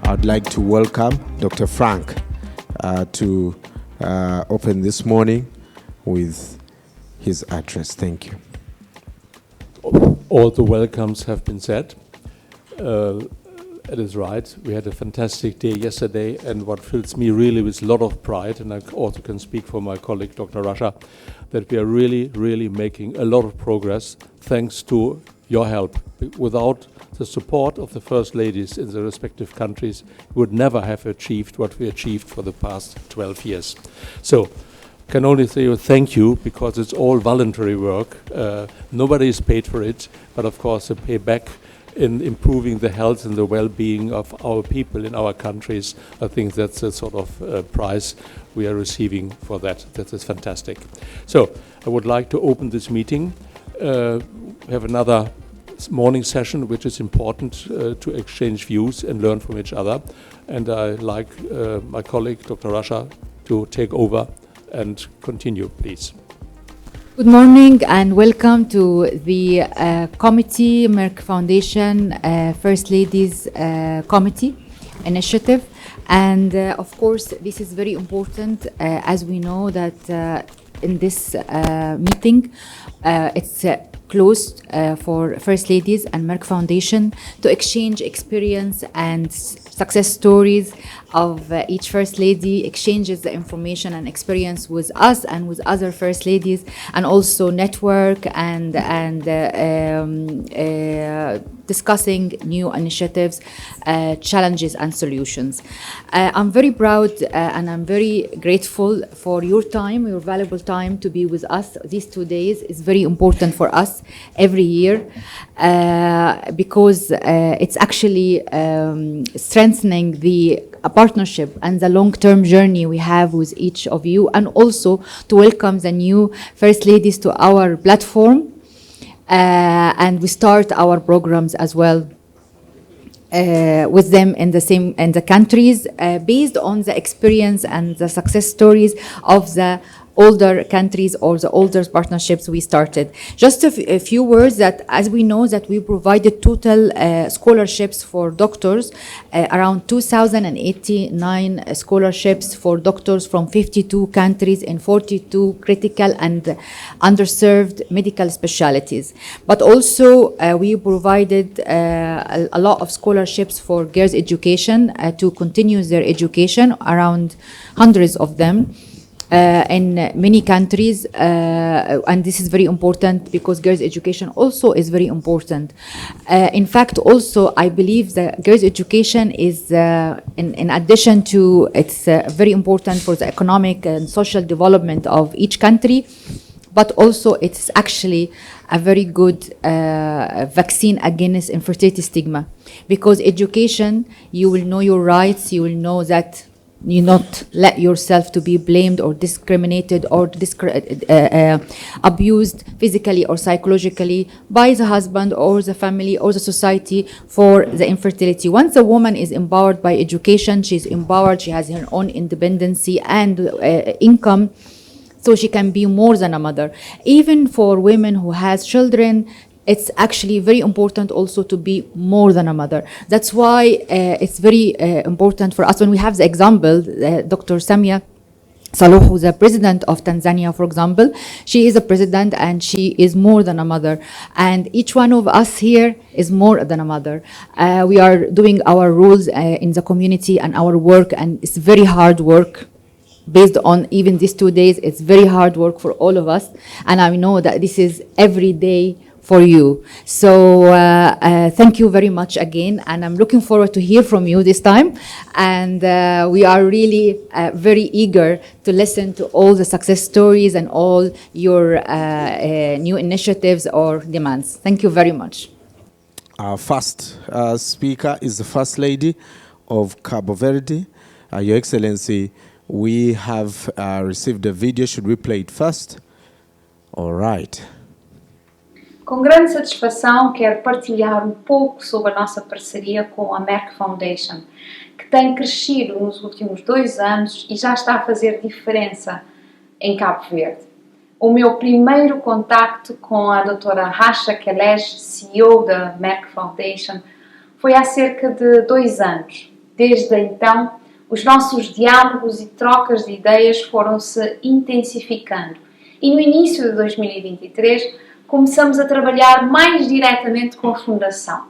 I'd like to welcome Dr. Frank to open this morning with his address. Thank you. All the welcomes have been said. It is right. We had a fantastic day yesterday, and what fills me really with a lot of pride, and I also can speak for my colleague, Dr. Rasha, that we are really, really making a lot of progress thanks to your help. Without the support of the First Ladies in the respective countries, we would never have achieved what we achieved for the past 12 years. So, can only say thank you, because it's all voluntary work. Nobody is paid for it, but of course the payback in improving the health and the well-being of our people in our countries, I think that's the sort of prize we are receiving for that. That is fantastic. So, I would like to open this meeting. Have another morning session, which is important to exchange views and learn from each other. And I like my colleague, Dr. Rasha, to take over and continue, please. Good morning and welcome to the committee, Merck Foundation First Ladies Committee Initiative. And of course, this is very important as we know that in this meeting, it's closed for First Ladies and Merck Foundation to exchange experience and success stories of each First Lady, exchanges the information and experience with us and with other First Ladies, and also network and discussing new initiatives, challenges and solutions. I'm very proud and I'm very grateful for your time, your valuable time to be with us. These 2 days is very important for us every year because it's actually strengthening the partnership and the long-term journey we have with each of you, and also to welcome the new First Ladies to our platform. And we start our programs as well with them in the countries based on the experience and the success stories of the older countries or the older partnerships we started. Just a few words that as we know that we provided total scholarships for doctors, around 2,089 scholarships for doctors from 52 countries in 42 critical and underserved medical specialties. But also we provided a lot of scholarships for girls' education to continue their education, around hundreds of them. In many countries, and this is very important because girls' education also is very important. In fact, also, I believe that girls' education is, in addition to, it's very important for the economic and social development of each country, but also it's actually a very good vaccine against infertility stigma. Because education, you will know your rights, you will know that you not let yourself to be blamed or discriminated or abused physically or psychologically by the husband or the family or the society for the infertility. Once a woman is empowered by education, she's empowered, she has her own independency and income, so she can be more than a mother. Even for women who has children, it's actually very important also to be more than a mother. That's why it's very important for us when we have the example, Dr. Samia Suluhu, who's the president of Tanzania, for example. She is a president and she is more than a mother. And each one of us here is more than a mother. We are doing our roles in the community and our work, and it's very hard work. Based on even these 2 days, it's very hard work for all of us. And I know that this is every day for you. So thank you very much again, and I'm looking forward to hear from you this time. And we are really very eager to listen to all the success stories and all your new initiatives or demands. Thank you very much. Our first speaker is the First Lady of Cabo Verde. Your Excellency, we have received a video. Should we play it first? All right. Com grande satisfação, quero partilhar um pouco sobre a nossa parceria com a Merck Foundation, que tem crescido nos últimos 2 anos e já está a fazer diferença em Cabo Verde. O meu primeiro contacto com a doutora Rasha Kelesh, CEO da Merck Foundation, foi há cerca de 2 anos. Desde então, os nossos diálogos e trocas de ideias foram-se intensificando. E no início de 2023, começamos a trabalhar mais diretamente com a Fundação.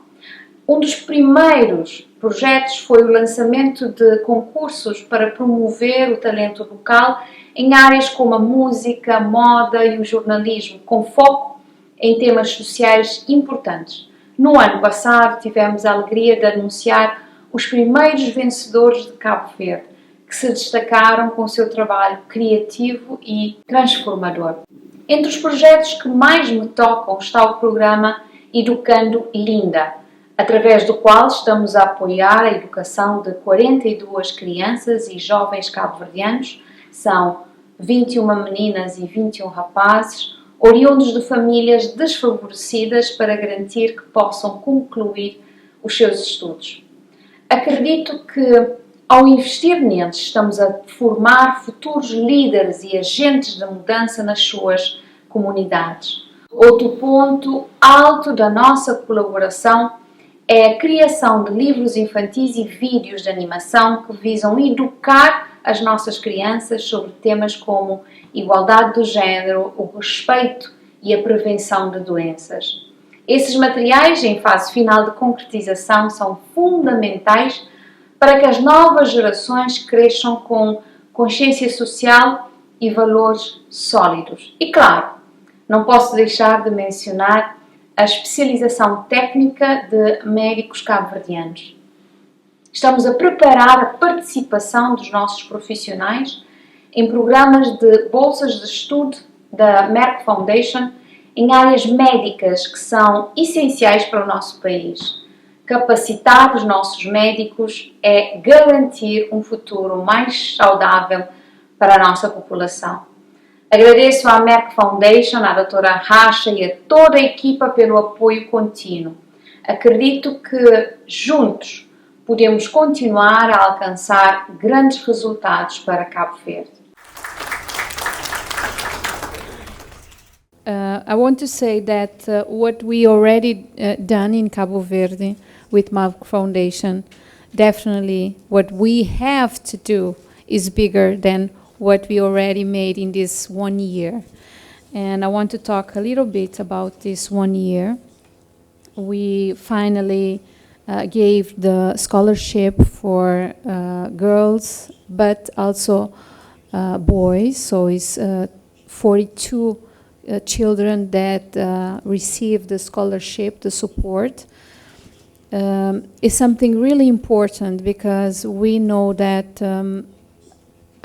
Um dos primeiros projetos foi o lançamento de concursos para promover o talento local em áreas como a música, a moda e o jornalismo, com foco em temas sociais importantes. No ano passado, tivemos a alegria de anunciar os primeiros vencedores de Cabo Verde, que se destacaram com o seu trabalho criativo e transformador. Entre os projetos que mais me tocam está o programa Educando Linda, através do qual estamos a apoiar a educação de 42 crianças e jovens cabo-verdianos, são 21 meninas e 21 rapazes, oriundos de famílias desfavorecidas, para garantir que possam concluir os seus estudos. Acredito que, ao investir neles, estamos a formar futuros líderes e agentes de mudança nas suas comunidades. Outro ponto alto da nossa colaboração é a criação de livros infantis e vídeos de animação que visam educar as nossas crianças sobre temas como igualdade do género, o respeito e a prevenção de doenças. Esses materiais, em fase final de concretização, são fundamentais para que as novas gerações cresçam com consciência social e valores sólidos. E claro, não posso deixar de mencionar a especialização técnica de médicos cabo-verdianos. Estamos a preparar a participação dos nossos profissionais em programas de bolsas de estudo da Merck Foundation em áreas médicas que são essenciais para o nosso país. Capacitar os nossos médicos é garantir um futuro mais saudável para a nossa população. Agradeço à Merck Foundation, à doutora Rasha e a toda a equipa pelo apoio contínuo. Acredito que juntos podemos continuar a alcançar grandes resultados para Cabo Verde. I want to say that what we already done in Cabo Verde with Merck Foundation, definitely what we have to do is bigger than what we already made in this 1 year. And I want to talk a little bit about this 1 year. We finally gave the scholarship for girls, but also boys. So it's 42 children that receive the scholarship, the support. Is something really important because we know that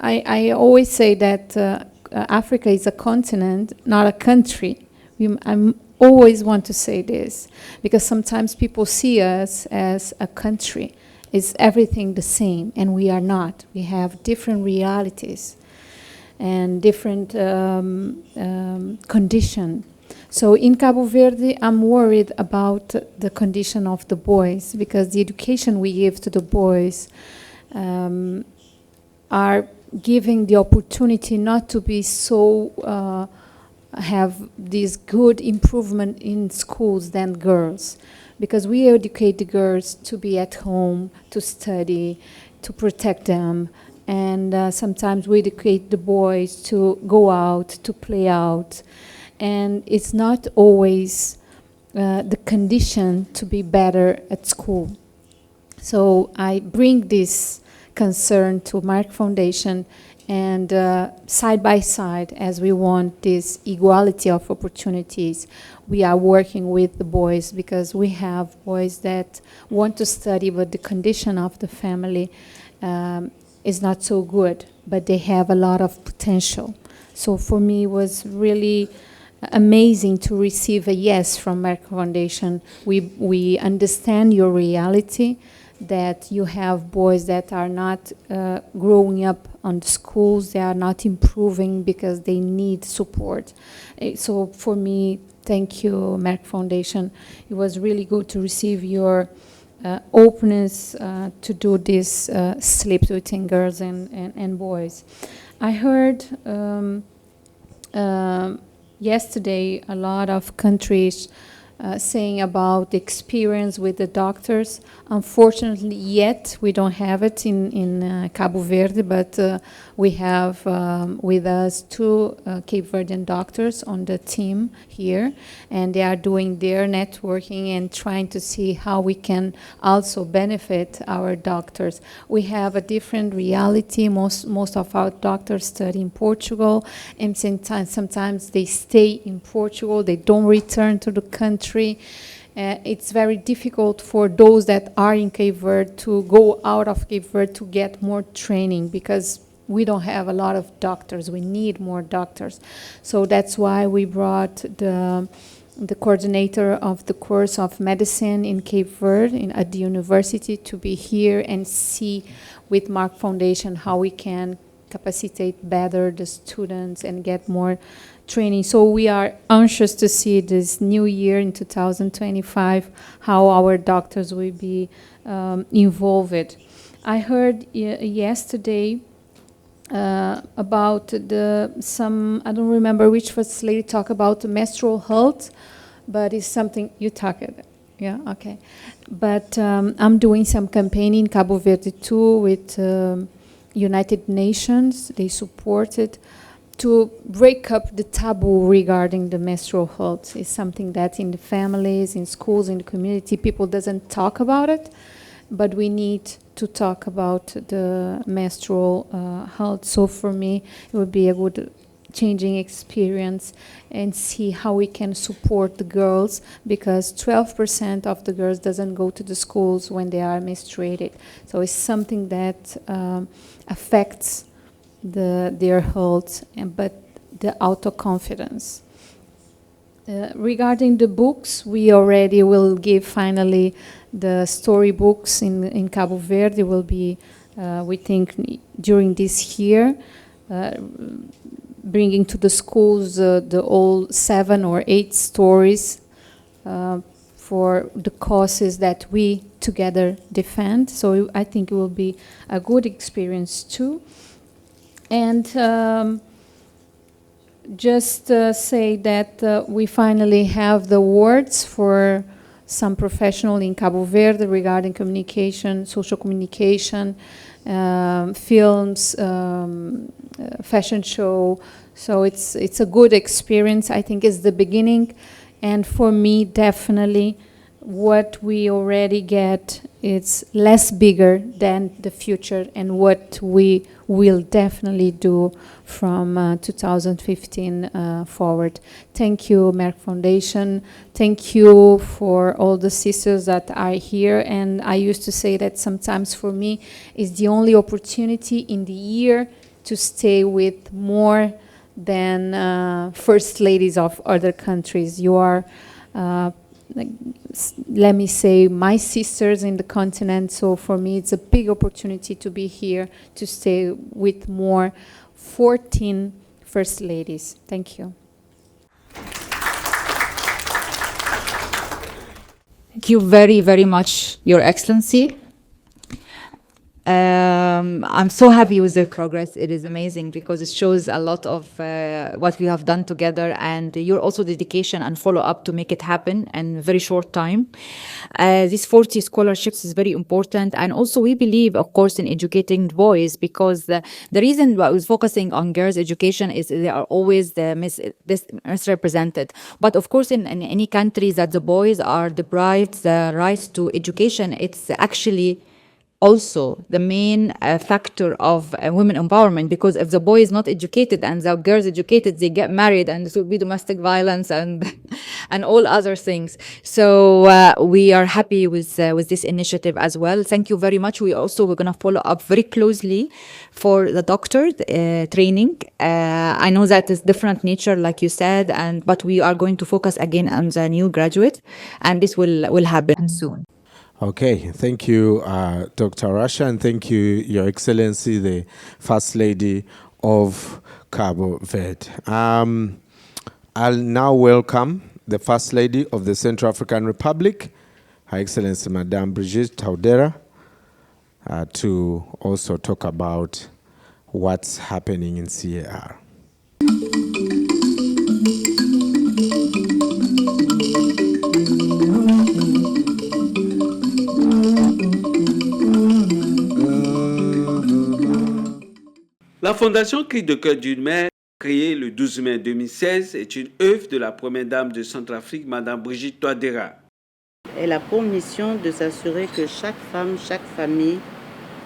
I always say that Africa is a continent, not a country. I always want to say this because sometimes people see us as a country. Is everything the same? And we are not. We have different realities and different condition. So in Cabo Verde, I'm worried about the condition of the boys because the education we give to the boys are giving the opportunity not to be so have this good improvement in schools than girls, because we educate the girls to be at home, to study, to protect them, and sometimes we educate the boys to go out, to play out, and it's not always the condition to be better at school. So I bring this concern to Merck Foundation, and side by side, as we want this equality of opportunities, we are working with the boys because we have boys that want to study, but the condition of the family is not so good, but they have a lot of potential. So for me, it was really amazing to receive a yes from Merck Foundation. We understand your reality, that you have boys that are not growing up on the schools, they are not improving because they need support. So for me, Thank you, Merck Foundation. It was really good to receive your openness to do this sleep between girls and boys. I heard yesterday a lot of countries saying about the experience with the doctors. Unfortunately, yet we don't have it in Cabo Verde, but we have with us 2 Cape Verdean doctors on the team here, and they are doing their networking and trying to see how we can also benefit our doctors. We have a different reality. Most of our doctors study in Portugal, and sometimes they stay in Portugal. They don't return to the country. It's very difficult for those that are in Cape Verde to go out of Cape Verde to get more training, because we don't have a lot of doctors. We need more doctors. So that's why we brought the coordinator of the course of medicine in Cape Verde at the university to be here and see with Merck Foundation how we can capacitate better the students and get more training. So we are anxious to see this new year in 2025, how our doctors will be involved. I heard yesterday about I don't remember which first lady talk about menstrual health, but it's something you talk about. Yeah, okay. But I'm doing some campaign in Cabo Verde too with United Nations. They support it to break up the taboo regarding the menstrual health. It's something that in the families, in schools, in the community, people doesn't talk about it, but we need to talk about the menstrual health. So for me, it would be a good changing experience and see how we can support the girls, because 12% of the girls doesn't go to the schools when they are menstruated. So it's something that affects their health, but the autoconfidence. Regarding the books, we already will give finally the story books in Cabo Verde. Will be, we think, during this year, bringing to the schools the all 7 or 8 stories for the causes that we together defend. So I think it will be a good experience too. And just say that we finally have the awards for some professional in Cabo Verde regarding communication, social communication, films, fashion show. So it's a good experience. I think it's the beginning. And for me, definitely, what we already get is less bigger than the future, and what we will definitely do from 2015 forward. Thank you, Merck Foundation. Thank you for all the sisters that are here. And I used to say that sometimes for me is the only opportunity in the year to stay with more than first ladies of other countries. You are let me say, my sisters in the continent. So for me, it's a big opportunity to be here, to stay with more 14 first ladies. Thank you. Thank you very, very much, Your Excellency. I'm so happy with the progress. It is amazing because it shows a lot of what we have done together, and your also dedication and follow up to make it happen in a very short time. These 40 scholarships is very important, and also we believe, of course, in educating boys, because the reason why I was focusing on girls' education is they are always misrepresented. But of course, in any country that the boys are deprived the rights to education, it's actually also the main factor of women empowerment, because if the boy is not educated and the girl is educated, they get married, and this will be domestic violence and and all other things. So we are happy with this initiative as well. Thank you very much. We're going to follow up very closely for the doctor training. I know that is different nature, like you said, but we are going to focus again on the new graduate, and this will happen soon. Okay, thank you, Dr. Rasha, and thank you, Your Excellency, the First Lady of Cabo Verde. I'll now welcome the First Lady of the Central African Republic, Her Excellency Madame Brigitte TOUADERA, to also talk about what's happening in CAR. La Fondation Cri de cœur d'une mère, créée le 12 mai 2016, est une œuvre de la première dame de Centrafrique, Mme Brigitte TOUADERA. Elle a pour mission de s'assurer que chaque femme, chaque famille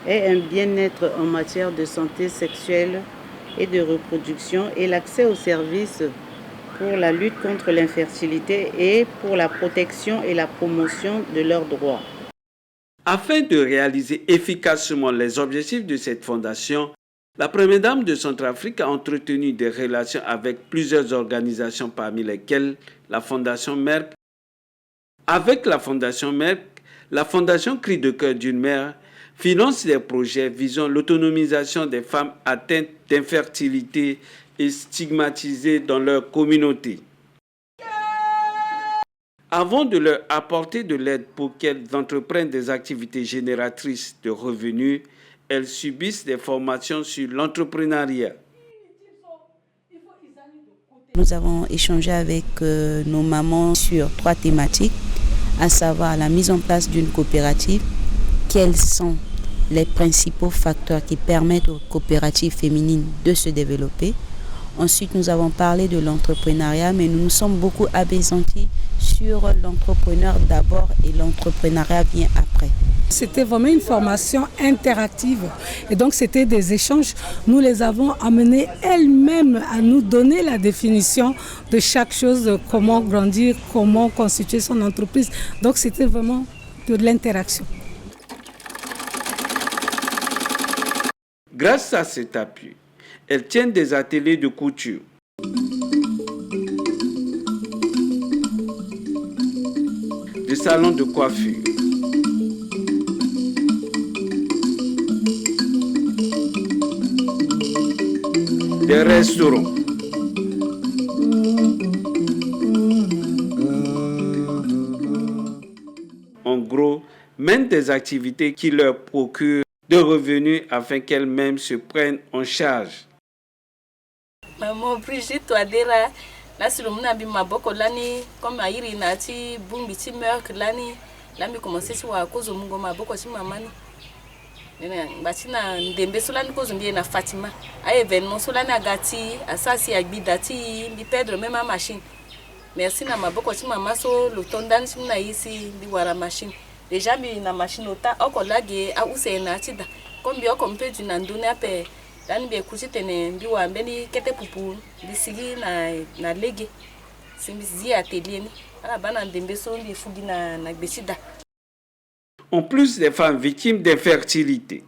ait un bien-être en matière de santé sexuelle et de reproduction et l'accès aux services pour la lutte contre l'infertilité et pour la protection et la promotion de leurs droits. Afin de réaliser efficacement les objectifs de cette fondation, la première dame de Centrafrique a entretenu des relations avec plusieurs organisations parmi lesquelles la Fondation Merck. Avec la Fondation Merck, la Fondation Cri de cœur d'une mère finance des projets visant l'autonomisation des femmes atteintes d'infertilité et stigmatisées dans leur communauté. Avant de leur apporter de l'aide pour qu'elles entreprennent des activités génératrices de revenus, elles subissent des formations sur l'entrepreneuriat. Nous avons échangé avec nos mamans sur 3 thématiques, à savoir la mise en place d'une coopérative, quels sont les principaux facteurs qui permettent aux coopératives féminines de se développer. Ensuite, nous avons parlé de l'entrepreneuriat, mais nous nous sommes beaucoup appesantis sur l'entrepreneur d'abord et l'entrepreneuriat vient après. C'était vraiment une formation interactive et donc c'était des échanges. Nous les avons amenées elles-mêmes à nous donner la définition de chaque chose, comment grandir, comment constituer son entreprise. Donc c'était vraiment de l'interaction. Grâce à cet appui, elles tiennent des ateliers de couture. Des salons de coiffure. Des restaurants. En gros, mènent des activités qui leur procurent de revenus afin qu'elles-mêmes se prennent en charge. Maman Brigitte TOUADERA, là sur le monde abi maboko lani comme airi nati bumbi ti Merck lani là mi commencé sur à cause mungo maboko ti mamani. Nene batina ndembe solani cause mbi na Fatima. A événement solani agati asasi agbidati bi perdre même ma machine. Merci na maboko ti mama so le tondani ti na ici bi wara machine. Déjà mi na machine ota okolage a usena ti da. Comme bi okompe du na ndone ape dani be kuchitene mbi wambeni kete pupu bisigi na lege simbizi atelier ni ala bana ndembe so mbi fugi na gbesida. En plus des femmes victimes d'infertilité,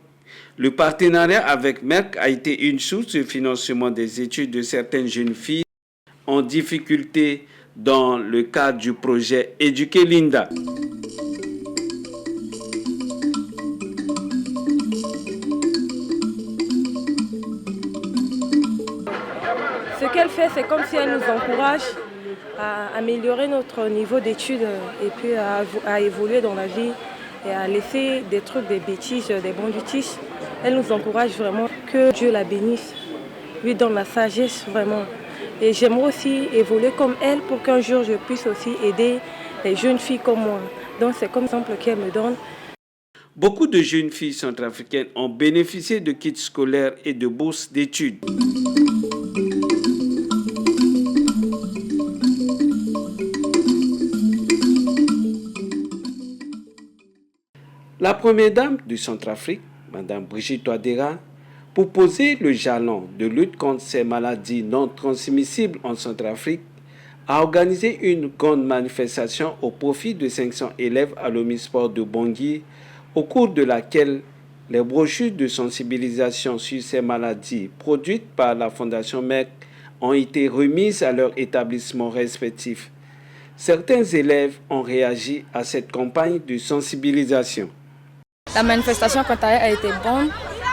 le partenariat avec Merck a été une source de financement des études de certaines jeunes filles en difficulté dans le cadre du projet Éduquer Linda. Ce qu'elle fait, c'est comme si elle nous encourage à améliorer notre niveau d'études et puis à évoluer dans la vie et à laisser des trucs, des bêtises, des banditismes. Elle nous encourage vraiment, que Dieu la bénisse, lui donne la sagesse vraiment. Et j'aimerais aussi évoluer comme elle pour qu'un jour je puisse aussi aider les jeunes filles comme moi. Donc c'est comme exemple qu'elle me donne. Beaucoup de jeunes filles centrafricaines ont bénéficié de kits scolaires et de bourses d'études. La première dame du Centrafrique, Mme Brigitte TOUADERA, pour poser le jalon de lutte contre ces maladies non transmissibles en Centrafrique, a organisé une grande manifestation au profit de 500 élèves à l'Omnisport de Bangui, au cours de laquelle les brochures de sensibilisation sur ces maladies produites par la Fondation Merck ont été remises à leurs établissements respectifs. Certains élèves ont réagi à cette campagne de sensibilisation. La manifestation, quant à elle, a été bonne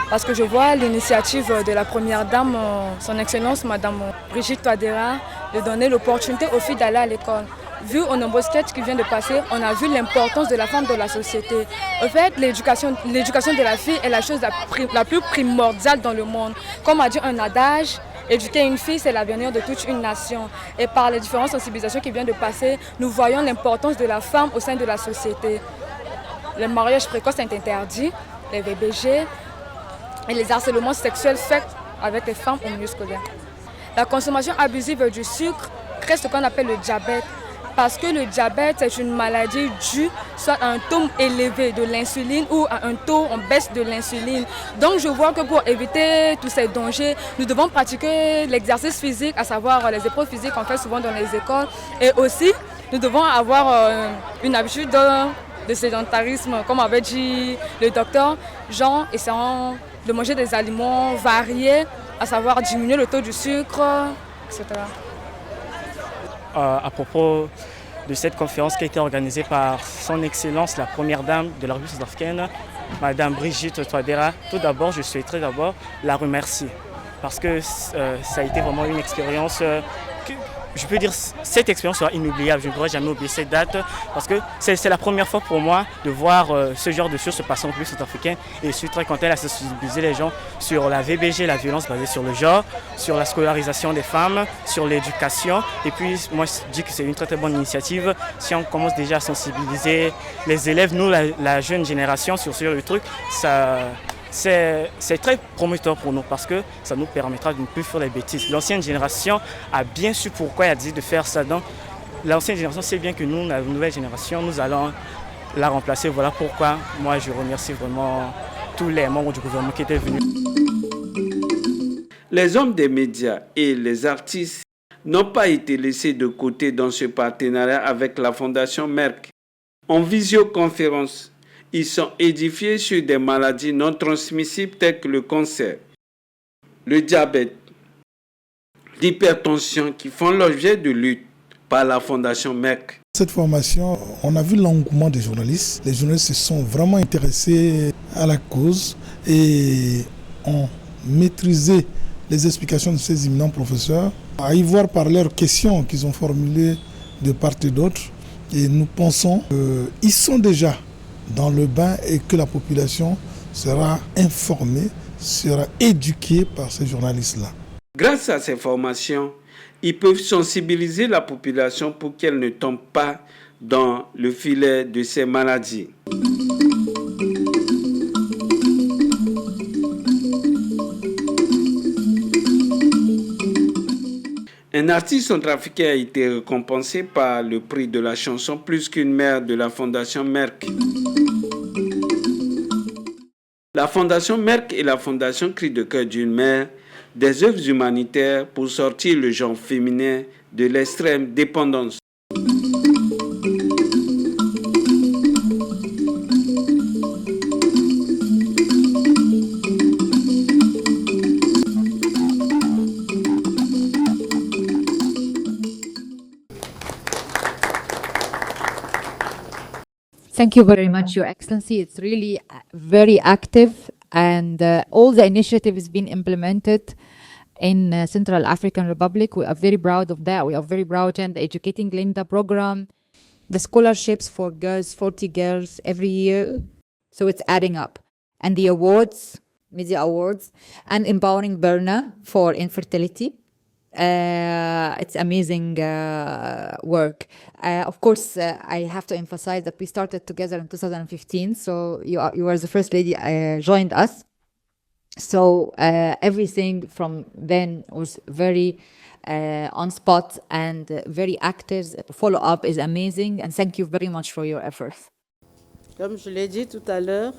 parce que je vois l'initiative de la première dame, son Excellence, Madame Brigitte TOUADERA, de donner l'opportunité aux filles d'aller à l'école. vu au nombreux sketch qui vient de passer, on a vu l'importance de la femme dans la société. En fait, l'éducation de la fille est la chose la plus primordiale dans le monde. Comme a dit un adage, éduquer une fille, c'est l'avenir de toute une nation. Et par les différentes sensibilisations qui viennent de passer, nous voyons l'importance de la femme au sein de la société. Le mariage précoce est interdit, les VBG et les harcèlements sexuels faits avec les femmes au milieu scolaire. La consommation abusive du sucre crée ce qu'on appelle le diabète. Parce que le diabète, c'est une maladie due soit à un taux élevé de l'insuline ou à un taux en baisse de l'insuline. Donc je vois que pour éviter tous ces dangers, nous devons pratiquer l'exercice physique, à savoir les épreuves physiques qu'on fait souvent dans les écoles. Et aussi, nous devons avoir une habitude de sédentarisme, comme avait dit le docteur Jean, essayant de manger des aliments variés, à savoir diminuer le taux du sucre, etc. À propos de cette conférence qui a été organisée par son Excellence, la Première Dame de la République sud-africaine, Madame Brigitte TOUADERA. Tout d'abord, je souhaiterais d'abord la remercier parce que ça a été vraiment une expérience je peux dire cette expérience sera inoubliable. Je ne pourrai jamais oublier cette date parce que c'est la première fois pour moi de voir ce genre de choses se passer en République sud-africaine et je suis très content à sensibiliser les gens sur la VBG, la violence basée sur le genre, sur la scolarisation des femmes, sur l'éducation. Et puis moi je dis que c'est une très très bonne initiative. Si on commence déjà à sensibiliser les élèves, nous la jeune génération sur le truc, c'est très prometteur pour nous parce que ça nous permettra de ne plus faire les bêtises. L'ancienne génération a bien su pourquoi elle a dit de faire ça. Donc l'ancienne génération sait bien que nous, la nouvelle génération, nous allons la remplacer. Voilà pourquoi moi je remercie vraiment tous les membres du gouvernement qui étaient venus. Les hommes des médias et les artistes n'ont pas été laissés de côté dans ce partenariat avec la Fondation Merck. En visioconférence, ils sont édifiés sur des maladies non transmissibles telles que le cancer, le diabète, l'hypertension qui font l'objet de lutte par la Fondation Merck. Cette formation, on a vu l'engouement des journalistes. Les journalistes se sont vraiment intéressés à la cause et ont maîtrisé les explications de ces éminents professeurs, à y voir par leurs questions qu'ils ont formulées de part et d'autre. Et nous pensons qu'ils sont déjà dans le bain et que la population sera informée, sera éduquée par ces journalistes-là. Grâce à ces formations, ils peuvent sensibiliser la population pour qu'elle ne tombe pas dans le filet de ces maladies. Un artiste centrafricain a été récompensé par le prix de la chanson Plus qu'une mère de la Fondation Merck. La Fondation Merck et la Fondation Cri de cœur d'une mère, des œuvres humanitaires pour sortir le genre féminin de l'extrême dépendance. Thank you very much, Your Excellency. It's really very active and all the initiatives being implemented in Central African Republic. We are very proud of that. We are very proud in the Educating Linda program, the scholarships for girls, 40 girls every year. So it's adding up. And the awards, media awards, and empowering Berna for infertility. It's amazing work. Of course, I have to emphasize that we started together in 2015. So you are the first lady joined us. So everything from then was very on spot and very active. Follow-up is amazing. And thank you very much for your efforts. Comme je l'ai dit tout à l'heure,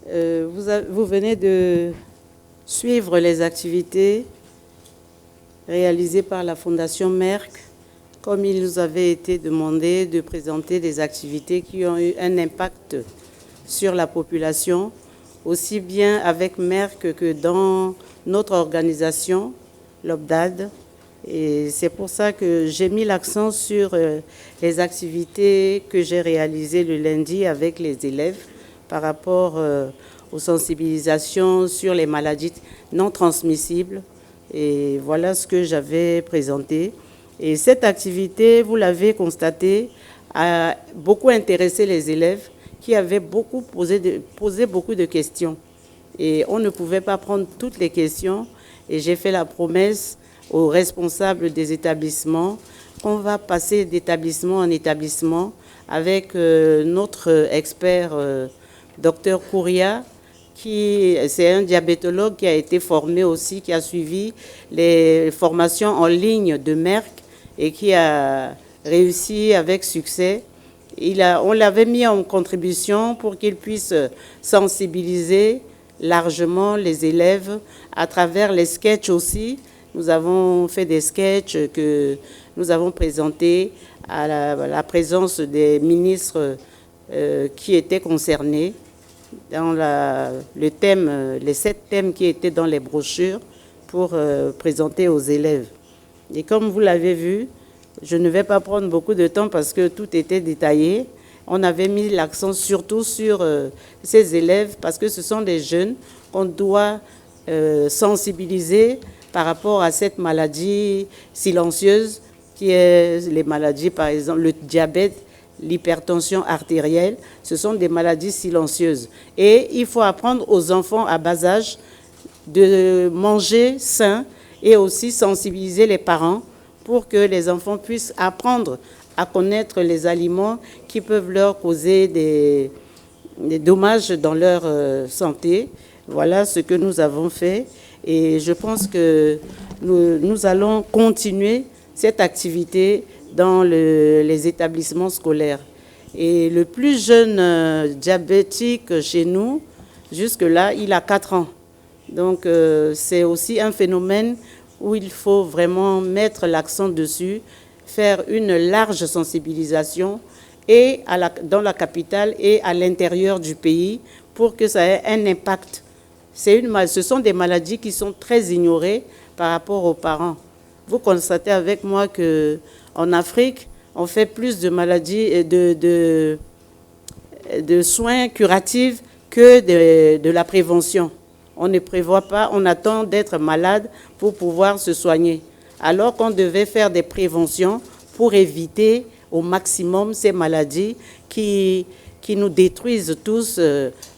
vous venez de suivre les activités réalisé par la Fondation Merck, comme il nous avait été demandé de présenter des activités qui ont eu un impact sur la population, aussi bien avec Merck que dans notre organisation, l'OBDAD. Et c'est pour ça que j'ai mis l'accent sur les activités que j'ai réalisées le lundi avec les élèves par rapport aux sensibilisations sur les maladies non transmissibles. Et voilà ce que j'avais présenté. Et cette activité, vous l'avez constaté, a beaucoup intéressé les élèves qui avaient posé beaucoup de questions. Et on ne pouvait pas prendre toutes les questions. Et j'ai fait la promesse aux responsables des établissements qu'on va passer d'établissement en établissement avec notre expert, Dr Kouria, c'est un diabétologue qui a été formé aussi, qui a suivi les formations en ligne de Merck et qui a réussi avec succès. On l'avait mis en contribution pour qu'il puisse sensibiliser largement les élèves à travers les sketchs aussi. Nous avons fait des sketchs que nous avons présentés à la présence des ministres qui étaient concernés dans les 7 thèmes qui étaient dans les brochures pour présenter aux élèves. Et comme vous l'avez vu, je ne vais pas prendre beaucoup de temps parce que tout était détaillé. On avait mis l'accent surtout sur ces élèves parce que ce sont des jeunes qu'on doit sensibiliser par rapport à cette maladie silencieuse qui est les maladies, par exemple, le diabète, l'hypertension artérielle. Ce sont des maladies silencieuses. Et il faut apprendre aux enfants à bas âge de manger sain et aussi sensibiliser les parents pour que les enfants puissent apprendre à connaître les aliments qui peuvent leur causer des dommages dans leur santé. Voilà ce que nous avons fait et je pense que nous allons continuer cette activité dans les établissements scolaires. Et le plus jeune diabétique chez nous, jusque-là, il a 4 ans. Donc c'est aussi un phénomène où il faut vraiment mettre l'accent dessus, faire une large sensibilisation et dans la capitale et à l'intérieur du pays pour que ça ait un impact. Ce sont des maladies qui sont très ignorées par rapport aux parents. Vous constatez avec moi qu'en Afrique, on fait plus de maladies et de soins curatifs que de la prévention. On ne prévoit pas, on attend d'être malade pour pouvoir se soigner. Alors qu'on devait faire des préventions pour éviter au maximum ces maladies qui nous détruisent tous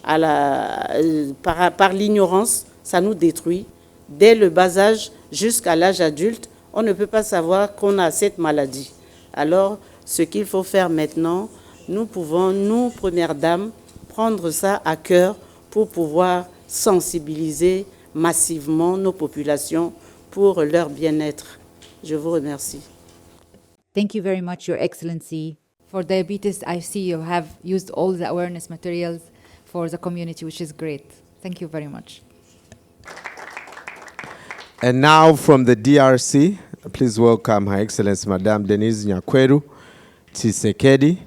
par l'ignorance. Ça nous détruit. Dès le bas âge jusqu'à l'âge adulte, on ne peut pas savoir qu'on a cette maladie. Alors, ce qu'il faut faire maintenant, nous pouvons, nous, Première Dame, prendre ça à cœur pour pouvoir sensibiliser massivement nos populations pour leur bien-être. Je vous remercie. Thank you very much, Your Excellency. For diabetes, I see you have used all the awareness materials for the community, which is great. Thank you very much. And now from the DRC, please welcome Her Excellency Madame DENISE NYAKERU TSHISEKEDI.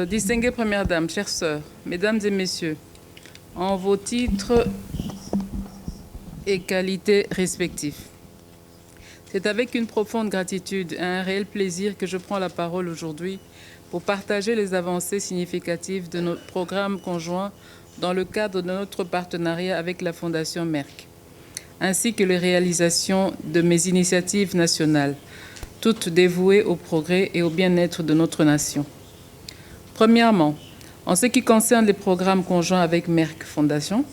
Distinguée Première Dame, chères sœurs, Mesdames et Messieurs, en vos titres et qualités respectifs, c'est avec une profonde gratitude et un réel plaisir que je prends la parole aujourd'hui pour partager les avancées significatives de notre programme conjoint dans le cadre de notre partenariat avec la Fondation Merck, ainsi que les réalisations de mes initiatives nationales, toutes dévouées au progrès et au bien-être de notre nation. Premièrement, en ce qui concerne les programmes conjoints avec Merck Foundation,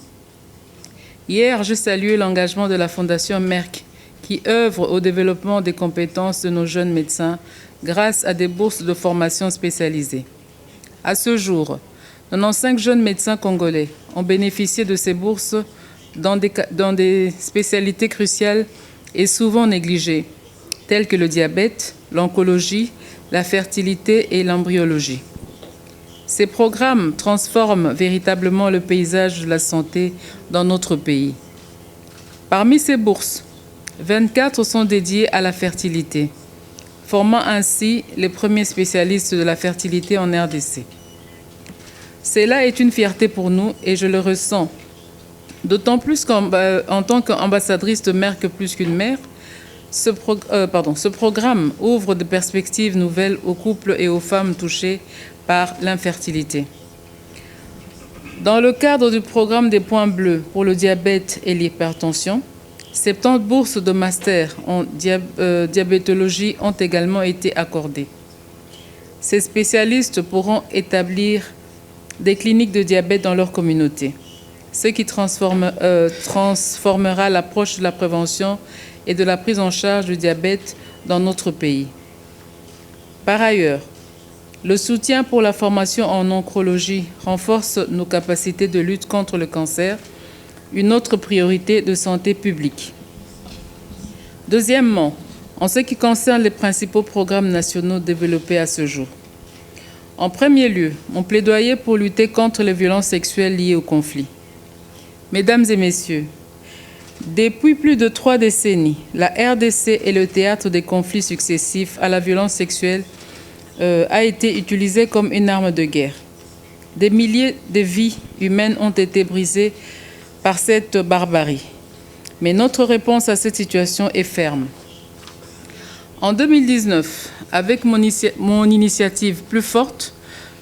hier, je saluais l'engagement de la Fondation Merck qui œuvre au développement des compétences de nos jeunes médecins grâce à des bourses de formation spécialisées. À ce jour, 95 jeunes médecins congolais ont bénéficié de ces bourses dans des spécialités cruciales et souvent négligées, telles que le diabète, l'oncologie, la fertilité et l'embryologie. Ces programmes transforment véritablement le paysage de la santé dans notre pays. Parmi ces bourses, 24 sont dédiées à la fertilité, formant ainsi les premiers spécialistes de la fertilité en RDC. Cela est une fierté pour nous et je le ressens, d'autant plus qu'en tant qu'ambassadrice de Merck plus qu'une mère, ce programme ouvre de perspectives nouvelles aux couples et aux femmes touchées par l'infertilité. Dans le cadre du programme des points bleus pour le diabète et l'hypertension, 70 bourses de master en diabétologie ont également été accordées. Ces spécialistes pourront établir des cliniques de diabète dans leur communauté, ce qui transformera l'approche de la prévention et de la prise en charge du diabète dans notre pays. Par ailleurs, le soutien pour la formation en oncologie renforce nos capacités de lutte contre le cancer, une autre priorité de santé publique. Deuxièmement, en ce qui concerne les principaux programmes nationaux développés à ce jour. En premier lieu, mon plaidoyer pour lutter contre les violences sexuelles liées au conflit. Mesdames et messieurs, depuis plus de 3 décennies, la RDC est le théâtre des conflits successifs à la violence sexuelle a été utilisée comme une arme de guerre. Des milliers de vies humaines ont été brisées par cette barbarie. Mais notre réponse à cette situation est ferme. En 2019, avec mon initiative plus forte,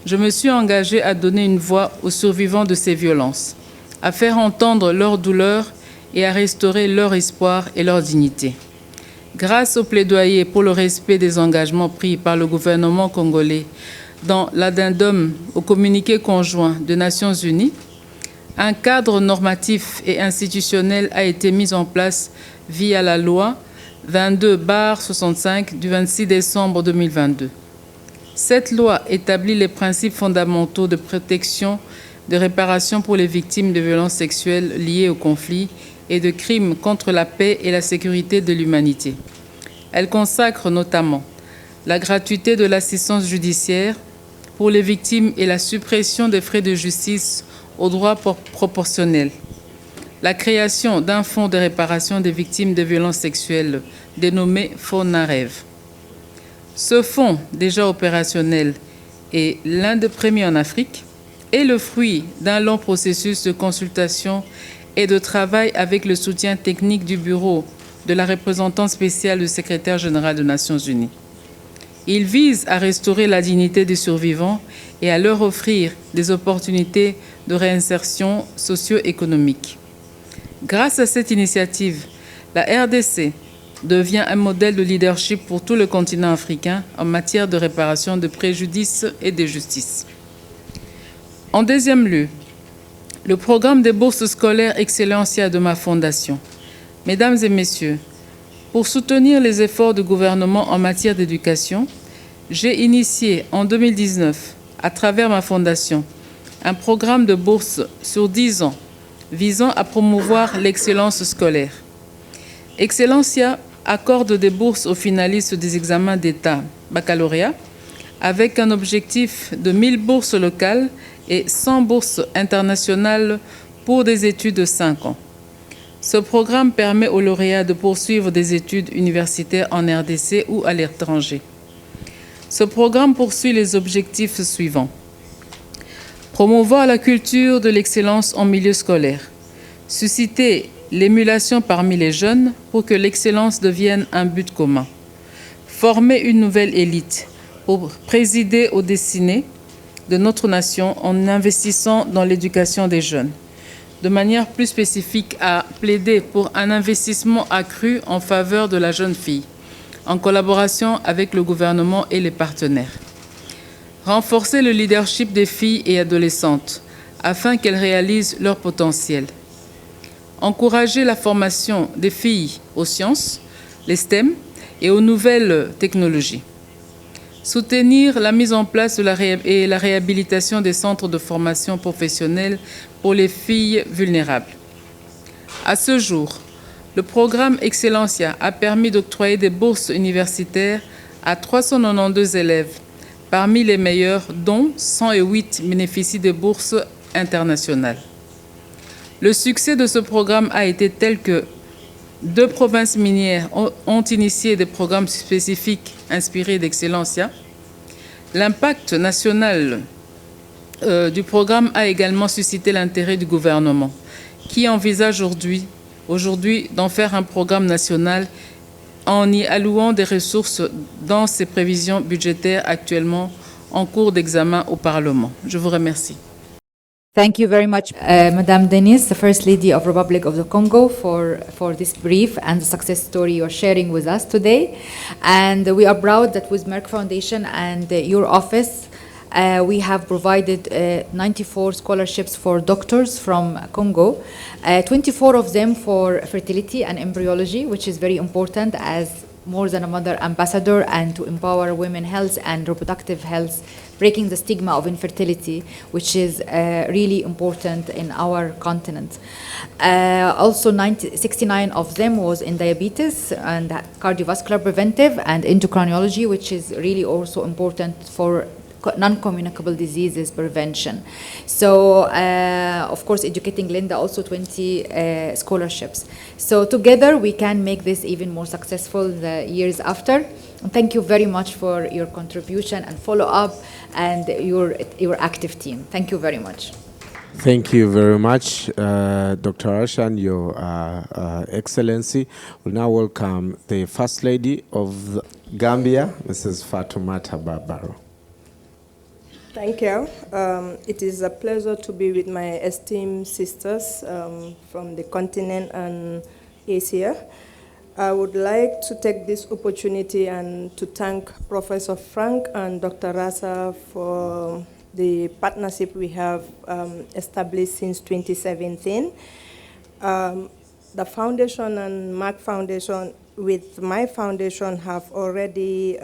je me suis engagée à donner une voix aux survivants de ces violences, à faire entendre leur douleur et à restaurer leur espoir et leur dignité. Grâce au plaidoyer pour le respect des engagements pris par le gouvernement congolais dans l'addendum au communiqué conjoint des Nations Unies, un cadre normatif et institutionnel a été mis en place via la loi 22/65 du 26 décembre 2022. Cette loi établit les principes fondamentaux de protection, de réparation pour les victimes de violences sexuelles liées au conflit et de crimes contre la paix et la sécurité de l'humanité. Elle consacre notamment la gratuité de l'assistance judiciaire pour les victimes et la suppression des frais de justice au droit proportionnel, la création d'un fonds de réparation des victimes de violences sexuelles dénommé FONAREV. Ce fonds, déjà opérationnel et l'un des premiers en Afrique, est le fruit d'un long processus de consultation et de travail avec le soutien technique du bureau de la représentante spéciale du secrétaire général des Nations Unies. Il vise à restaurer la dignité des survivants et à leur offrir des opportunités de réinsertion socio-économique. Grâce à cette initiative, la RDC devient un modèle de leadership pour tout le continent africain en matière de réparation de préjudices et de justice. En deuxième lieu, le programme des bourses scolaires Excellencia de ma fondation. Mesdames et messieurs, pour soutenir les efforts du gouvernement en matière d'éducation, j'ai initié en 2019, à travers ma fondation, un programme de bourse sur 10 ans visant à promouvoir l'excellence scolaire. Excellencia accorde des bourses aux finalistes des examens d'État baccalauréat avec un objectif de 1000 bourses locales et 100 bourses internationales pour des études de 5 ans. Ce programme permet aux lauréats de poursuivre des études universitaires en RDC ou à l'étranger. Ce programme poursuit les objectifs suivants. Promouvoir la culture de l'excellence en milieu scolaire. Susciter l'émulation parmi les jeunes pour que l'excellence devienne un but commun. Former une nouvelle élite pour présider aux destinées de notre nation en investissant dans l'éducation des jeunes. De manière plus spécifique, à plaider pour un investissement accru en faveur de la jeune fille, en collaboration avec le gouvernement et les partenaires. Renforcer le leadership des filles et adolescentes afin qu'elles réalisent leur potentiel. Encourager la formation des filles aux sciences, les STEM et aux nouvelles technologies. Soutenir la mise en place et la réhabilitation des centres de formation professionnelle pour les filles vulnérables. À ce jour, le programme Excellencia a permis d'octroyer des bourses universitaires à 392 élèves, parmi les meilleurs, dont 108 bénéficient de bourses internationales. Le succès de ce programme a été tel que 2 provinces minières ont initié des programmes spécifiques inspirés d'Excellencia. L'impact national du programme a également suscité l'intérêt du gouvernement, qui envisage aujourd'hui d'en faire un programme national en y allouant des ressources dans ses prévisions budgétaires actuellement en cours d'examen au Parlement. Je vous remercie. Thank you very much, Madame Denise, the First Lady of Republic of the Congo, for this brief and the success story you're sharing with us today. And we are proud that with Merck Foundation and your office, we have provided 94 scholarships for doctors from Congo, 24 of them for fertility and embryology, which is very important as more than a mother ambassador and to empower women health and reproductive health, breaking the stigma of infertility, which is really important in our continent. Also 69 of them was in diabetes and cardiovascular preventive and endocrinology, which is really also important for non-communicable diseases prevention. So, of course, educating Linda, also 20 scholarships. So together we can make this even more successful the years after. And thank you very much for your contribution and follow-up and your active team. Thank you very much. Thank you very much, Dr. Ashan, Your Excellency. We'll now welcome the First Lady of Gambia, Mrs. Fatoumata Barrow. Thank you. It is a pleasure to be with my esteemed sisters from the continent and Asia. I would like to take this opportunity and to thank Professor Frank and Dr. Rasa for the partnership we have established since 2017. The foundation and Merck Foundation with my foundation have already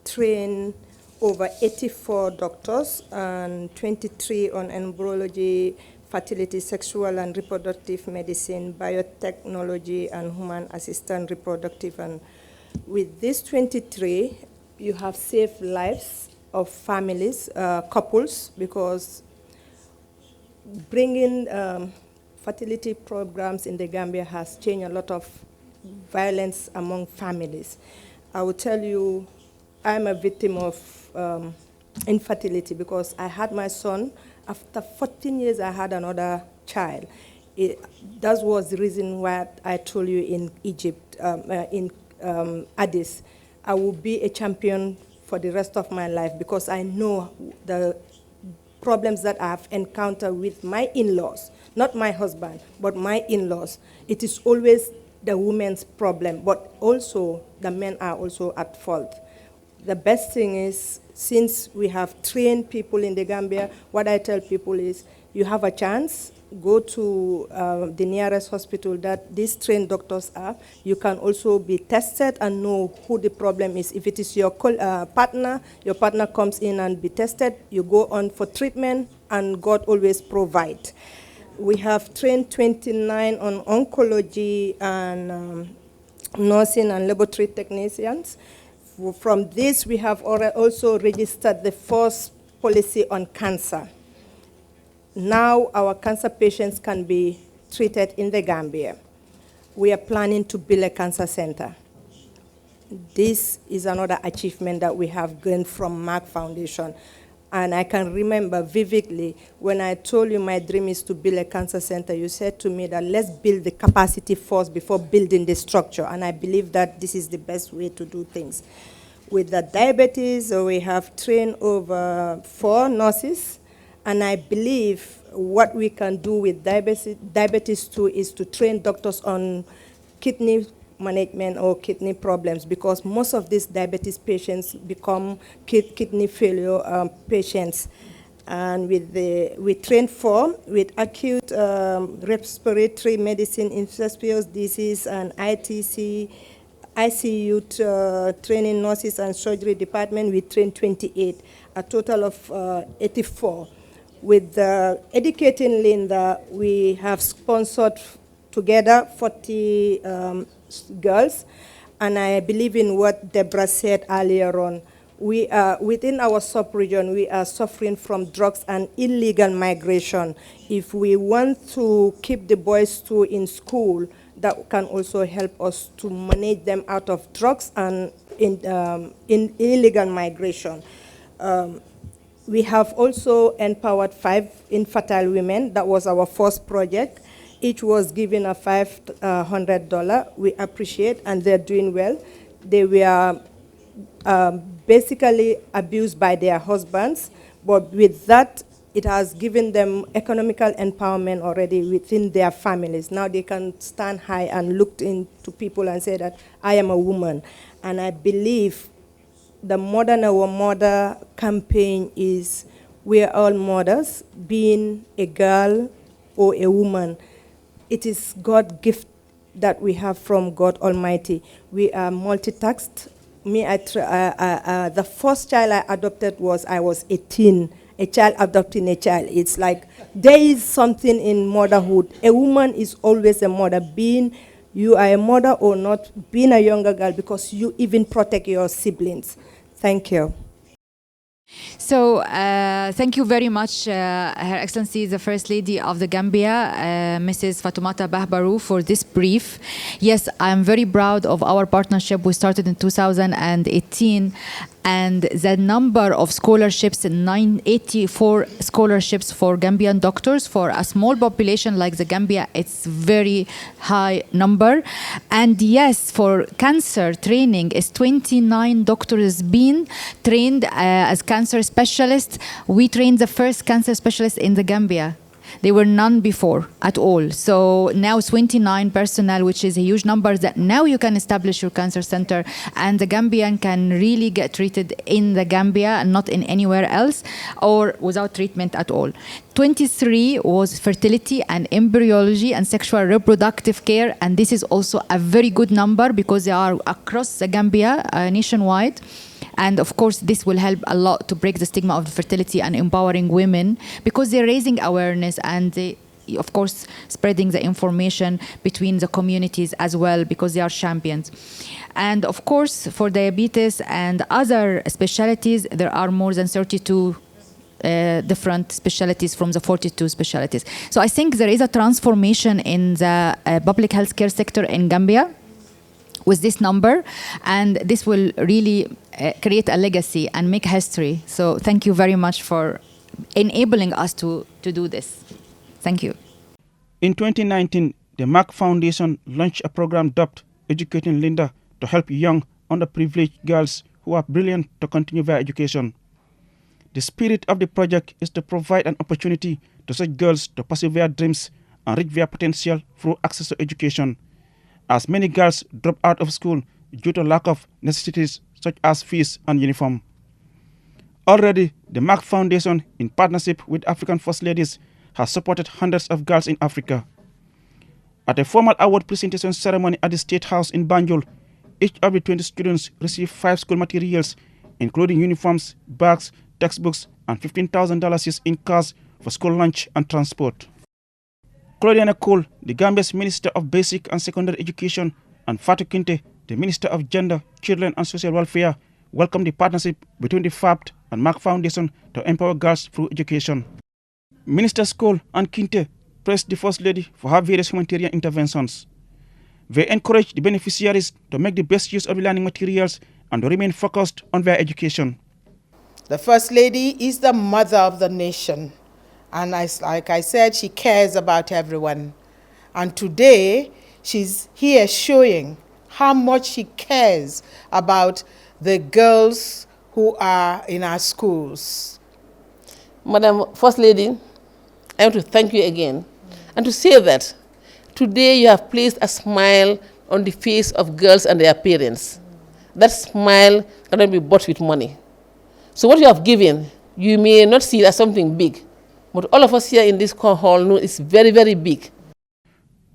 trained over 84 doctors and 23 on embryology, fertility, sexual and reproductive medicine, biotechnology, and human assistant reproductive. And with these 23, you have saved lives of families, couples, because bringing fertility programs in the Gambia has changed a lot of violence among families. I will tell you, I'm a victim of infertility because I had my son. After 14 years, I had another child. That was the reason why I told you in Egypt, in Addis, I will be a champion for the rest of my life because I know the problems that I have encountered with my in-laws, not my husband, but my in-laws. It is always the woman's problem, but also the men are also at fault. The best thing is, since we have trained people in the Gambia, what I tell people is, you have a chance, go to the nearest hospital that these trained doctors are. You can also be tested and know who the problem is. If it is your partner comes in and be tested, you go on for treatment, and God always provide. We have trained 29 on oncology and nursing and laboratory technicians. From this, we have also registered the first policy on cancer. Now our cancer patients can be treated in the Gambia. We are planning to build a cancer center. This is another achievement that we have gained from Merck Foundation. And I can remember vividly when I told you my dream is to build a cancer center, you said to me that let's build the capacity first before building the structure. And I believe that this is the best way to do things. With the diabetes, we have trained over 4 nurses. And I believe what we can do with diabetes too is to train doctors on kidney management or kidney problems, because most of these diabetes patients become kidney failure patients. And we train 4 with acute respiratory medicine, infectious disease, and ITC, ICU training nurses and surgery department. We train 28, a total of 84. With Educating Linda, we have sponsored together 40 girls, and I believe in what Deborah said earlier on. We are, within our sub-region, we are suffering from drugs and illegal migration. If we want to keep the boys too in school, that can also help us to manage them out of drugs and in illegal migration. We have also empowered 5 infertile women. That was our first project. Each was given a $500. We appreciate, and they're doing well. They were basically abused by their husbands, but with that it has given them economical empowerment already within their families. Now they can stand high and look into people and say that I am a woman. And I believe the Mother Our Mother campaign is we are all mothers, being a girl or a woman. It is God's gift that we have from God Almighty. We are multitasked. Me, the first child I adopted I was 18. A child adopting a child. It's like there is something in motherhood. A woman is always a mother, being you are a mother or not, being a younger girl, because you even protect your siblings. Thank you. So, thank you very much, Her Excellency, the First Lady of the Gambia, Mrs. Fatoumata BARROW, for this brief. Yes, I'm very proud of our partnership. We started in 2018, and the number of scholarships, 984 scholarships for Gambian doctors. For a small population like the Gambia, it's very high number. And yes, for cancer training, is 29 doctors being trained as cancer specialists. We trained the first cancer specialist in the Gambia. There were none before at all. So now 29 personnel, which is a huge number, that now you can establish your cancer center and the Gambian can really get treated in the Gambia and not in anywhere else or without treatment at all. 23 was fertility and embryology and sexual reproductive care, and this is also a very good number because they are across the Gambia, nationwide. And of course, this will help a lot to break the stigma of fertility and empowering women because they're raising awareness and they, of course, spreading the information between the communities as well because they are champions. And of course, for diabetes and other specialties, there are more than 32 different specialties from the 42 specialties. So I think there is a transformation in the public health care sector in Gambia with this number, and this will really create a legacy and make history. So thank you very much for enabling us to do this. Thank you. In 2019, the Merck Foundation launched a program dubbed Educating Linda to help young, underprivileged girls who are brilliant to continue their education. The spirit of the project is to provide an opportunity to such girls to pursue their dreams and reach their potential through access to education, as many girls drop out of school due to lack of necessities such as fees and uniform. Already, the Merck Foundation, in partnership with African First Ladies, has supported hundreds of girls in Africa. At a formal award presentation ceremony at the State House in Banjul, each of the 20 students received 5 school materials, including uniforms, bags, textbooks, and $15,000 in cash for school lunch and transport. Claudiana Cole, the Gambia's Minister of Basic and Secondary Education, and Fatou Kinte, the Minister of Gender, Children and Social Welfare, welcomed the partnership between the FABT and Merck Foundation to empower girls through education. Ministers Cole and Kinte praised the First Lady for her various humanitarian interventions. They encouraged the beneficiaries to make the best use of the learning materials and to remain focused on their education. The First Lady is the mother of the nation. And like I said, she cares about everyone. And today, she's here showing how much she cares about the girls who are in our schools. Madam First Lady, I want to thank you again and to say that today you have placed a smile on the face of girls and their parents. That smile cannot be bought with money. So what you have given, you may not see it as something big, but all of us here in this hall know it's very, very big.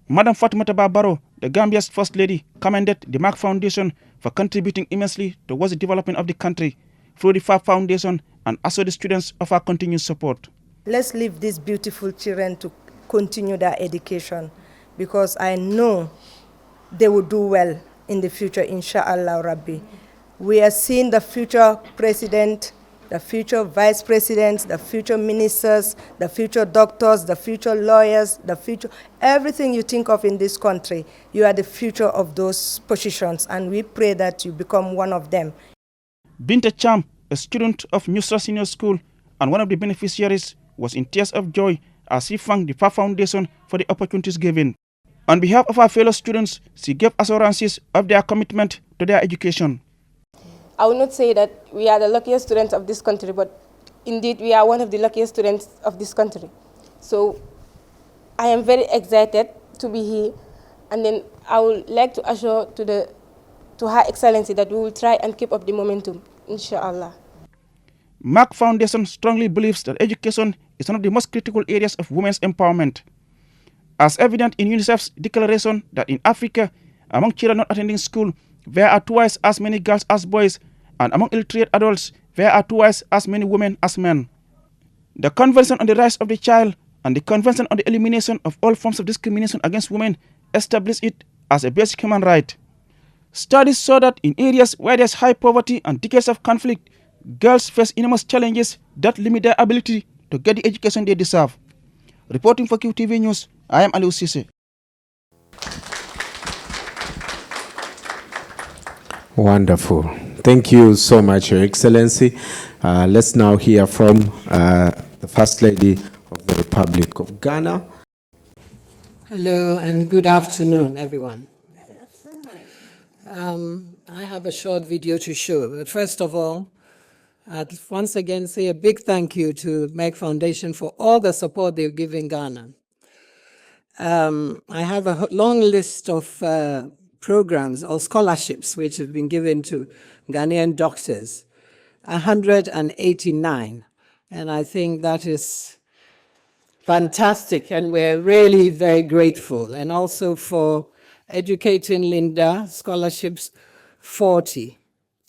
Madam Fatoumata BARROW, the Gambia's First Lady, commended the Merck Foundation for contributing immensely towards the development of the country through the FAB Foundation and also the students of our continued support. Let's leave these beautiful children to continue their education because I know they will do well in the future, inshallah Rabbi. We are seeing the future president, the future vice presidents, the future ministers, the future doctors, the future lawyers, the future, everything you think of in this country, you are the future of those positions, and we pray that you become one of them. Binta Cham, a student of Nusra Senior School and one of the beneficiaries, was in tears of joy as he thanked the FAB Foundation for the opportunities given. On behalf of our fellow students, she gave assurances of their commitment to their education. I will not say that we are the luckiest students of this country, but indeed we are one of the luckiest students of this country. So I am very excited to be here, and then I would like to assure to Her Excellency that we will try and keep up the momentum, inshallah. Merck Foundation strongly believes that education is one of the most critical areas of women's empowerment. As evident in UNICEF's declaration that in Africa, among children not attending school, there are twice as many girls as boys, and among illiterate adults, there are twice as many women as men. The Convention on the Rights of the Child and the Convention on the Elimination of All Forms of Discrimination Against Women establish it as a basic human right. Studies show that in areas where there's high poverty and decades of conflict, girls face enormous challenges that limit their ability to get the education they deserve. Reporting for QTV News, I am Aliou Cissé. Wonderful. Thank you so much, Your Excellency. Let's now hear from the First Lady of the Republic of Ghana. Hello and good afternoon, everyone. I have a short video to show, but first of all, I'd once again say a big thank you to Merck Foundation for all the support they've given Ghana. I have a long list of programs or scholarships which have been given to Ghanaian doctors, 189, and I think that is fantastic, and we're really very grateful. And also for educating Linda, scholarships 40,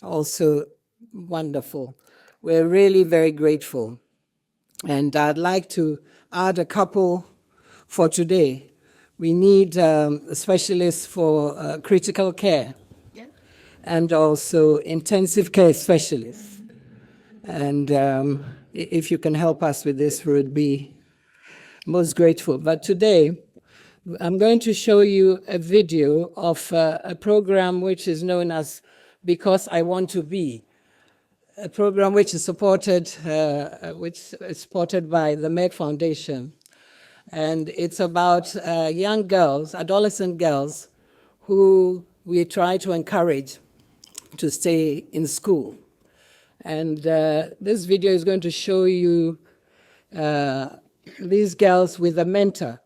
also wonderful. We're really very grateful. And I'd like to add a couple for today. We need specialists for critical care and also intensive care specialists. And if you can help us with this, we would be most grateful. But today, I'm going to show you a video of a program which is known as Because I Want to Be, a program which is supported by the Merck Foundation. And it's about young girls, adolescent girls, who we try to encourage to stay in school. And this video is going to show you these girls with a mentor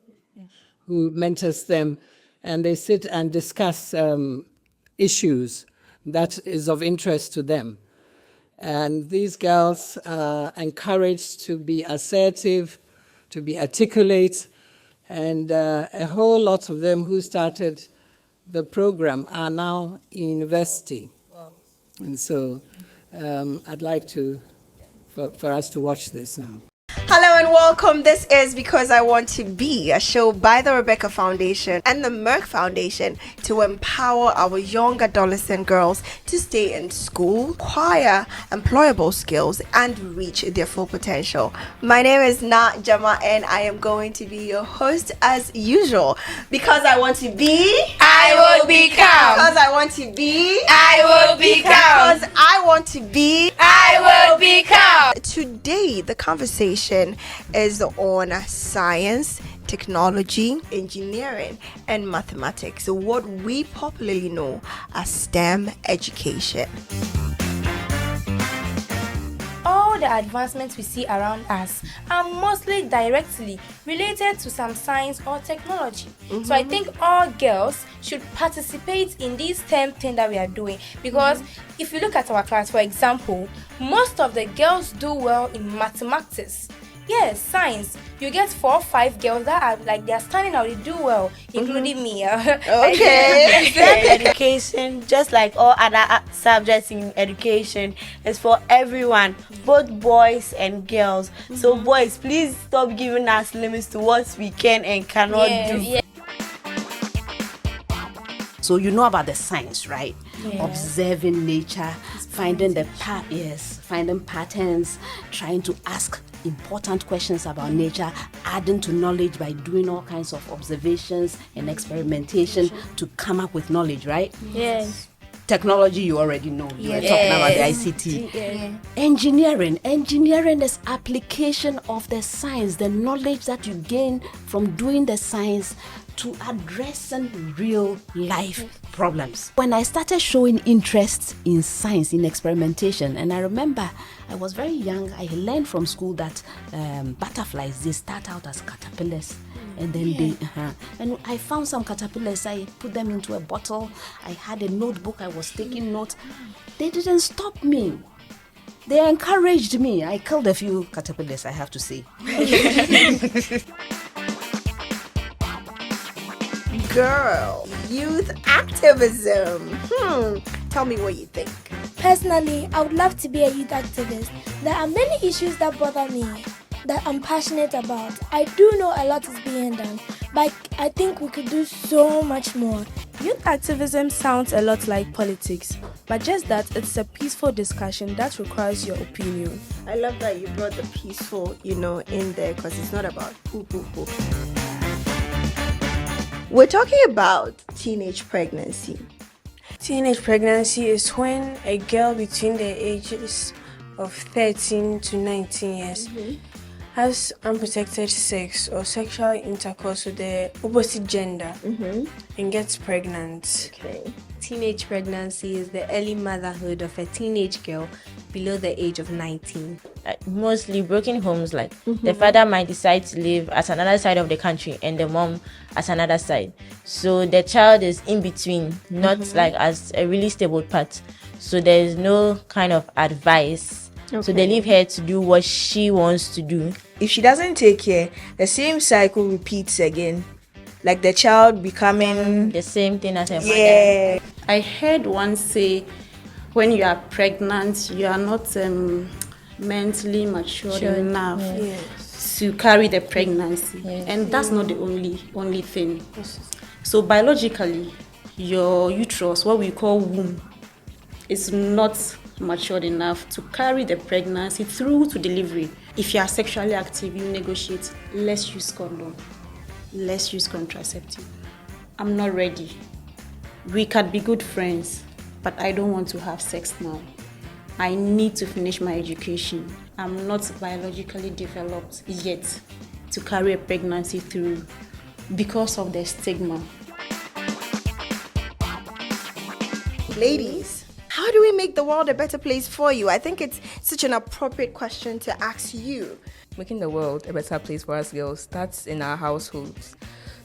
who mentors them, and they sit and discuss issues that is of interest to them. And these girls are encouraged to be assertive, to be articulate, and a whole lot of them who started the program are now in university. Wow. And so I'd like for us to watch this now. Hello and welcome. This is Because I Want to Be, a show by the Rebecca Foundation and the Merck Foundation to empower our young adolescent girls to stay in school, acquire employable skills, and reach their full potential. My name is Na Jama, and I am going to be your host as usual. Because I want to be, I will become. Because I want to be, I will become. Because I want to be, I will become. Today, the conversation is on science, technology, engineering, and mathematics, what we popularly know as STEM education. All the advancements we see around us are mostly directly related to some science or technology. So I think all girls should participate in this STEM thing that we are doing, because if you look at our class, for example, most of the girls do well in mathematics. Yes, science. You get 4 or 5 girls that are like, they're standing out, they do well, including me. Okay. Education, just like all other subjects in education, is for everyone, both boys and girls. So boys, please stop giving us limits to what we can and cannot do. Yeah. So you know about the science, right? Yeah. Observing nature, finding finding patterns, trying to ask important questions about nature, adding to knowledge by doing all kinds of observations and experimentation to come up with knowledge, right? Yes. Technology, you already know. You were talking about the ICT. Yeah. Engineering is application of the science, the knowledge that you gain from doing the science to addressing real life problems. When I started showing interest in science, in experimentation, and I remember I was very young, I learned from school that butterflies, they start out as caterpillars. And then and I found some caterpillars, I put them into a bottle, I had a notebook, I was taking notes. They didn't stop me. They encouraged me. I killed a few caterpillars, I have to say. Girl, youth activism. Tell me what you think. Personally, I would love to be a youth activist. There are many issues that bother me that I'm passionate about. I do know a lot is being done, but I think we could do so much more. Youth activism sounds a lot like politics, but just that it's a peaceful discussion that requires your opinion. I love that you brought the peaceful, in there, because it's not about who. We're talking about teenage pregnancy. Teenage pregnancy is when a girl between the ages of 13 to 19 years has unprotected sex or sexual intercourse with the opposite gender and gets pregnant. Okay. Teenage pregnancy is the early motherhood of a teenage girl below the age of 19. Mostly broken homes, like the father might decide to live at another side of the country and the mom at another side. So the child is in between, not like as a really stable part. So there is no kind of advice. Okay. So they leave her to do what she wants to do. If she doesn't take care, the same cycle repeats again. Like the child becoming the same thing as her mother. Yeah. I heard once say, when you are pregnant, you are not mentally mature enough to carry the pregnancy. And that's not the only thing. So biologically, your uterus, what we call womb, is not matured enough to carry the pregnancy through to delivery. If you are sexually active, you negotiate, let's use condom, let's use contraceptive. I'm not ready. We can be good friends, but I don't want to have sex now. I need to finish my education. I'm not biologically developed yet to carry a pregnancy through because of the stigma. Ladies, how do we make the world a better place for you? I think it's such an appropriate question to ask you. Making the world a better place for us girls starts in our households.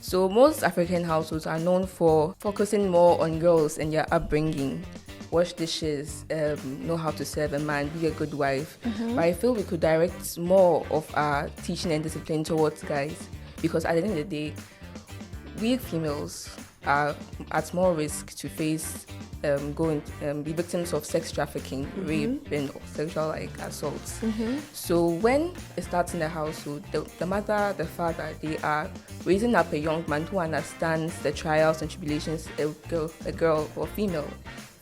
So most African households are known for focusing more on girls and their upbringing. Wash dishes, know how to serve a man, be a good wife. But I feel we could direct more of our teaching and discipline towards guys, because at the end of the day, we females are at more risk to face be victims of sex trafficking, rape, and sexual assaults. So when it starts in the household, the mother, the father, they are raising up a young man who understands the trials and tribulations a girl or female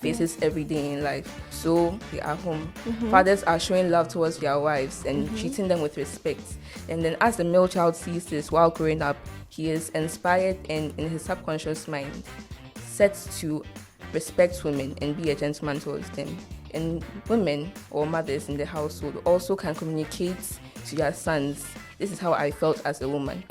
faces every day in life. So they are home. Fathers are showing love towards their wives and treating them with respect. And then as the male child sees this while growing up, he is inspired and in his subconscious mind set to respect women and be a gentleman towards them. And women or mothers in the household also can communicate to their sons. This is how I felt as a woman.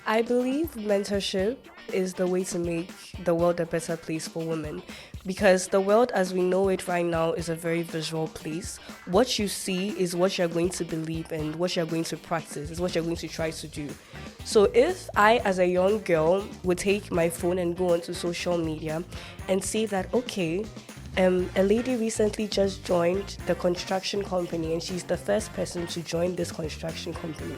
I believe mentorship is the way to make the world a better place for women, because the world as we know it right now is a very visual place. What you see is what you're going to believe, and what you're going to practice is what you're going to try to do. So if I, as a young girl, would take my phone and go onto social media and see that, okay, a lady recently just joined the construction company and she's the first person to join this construction company,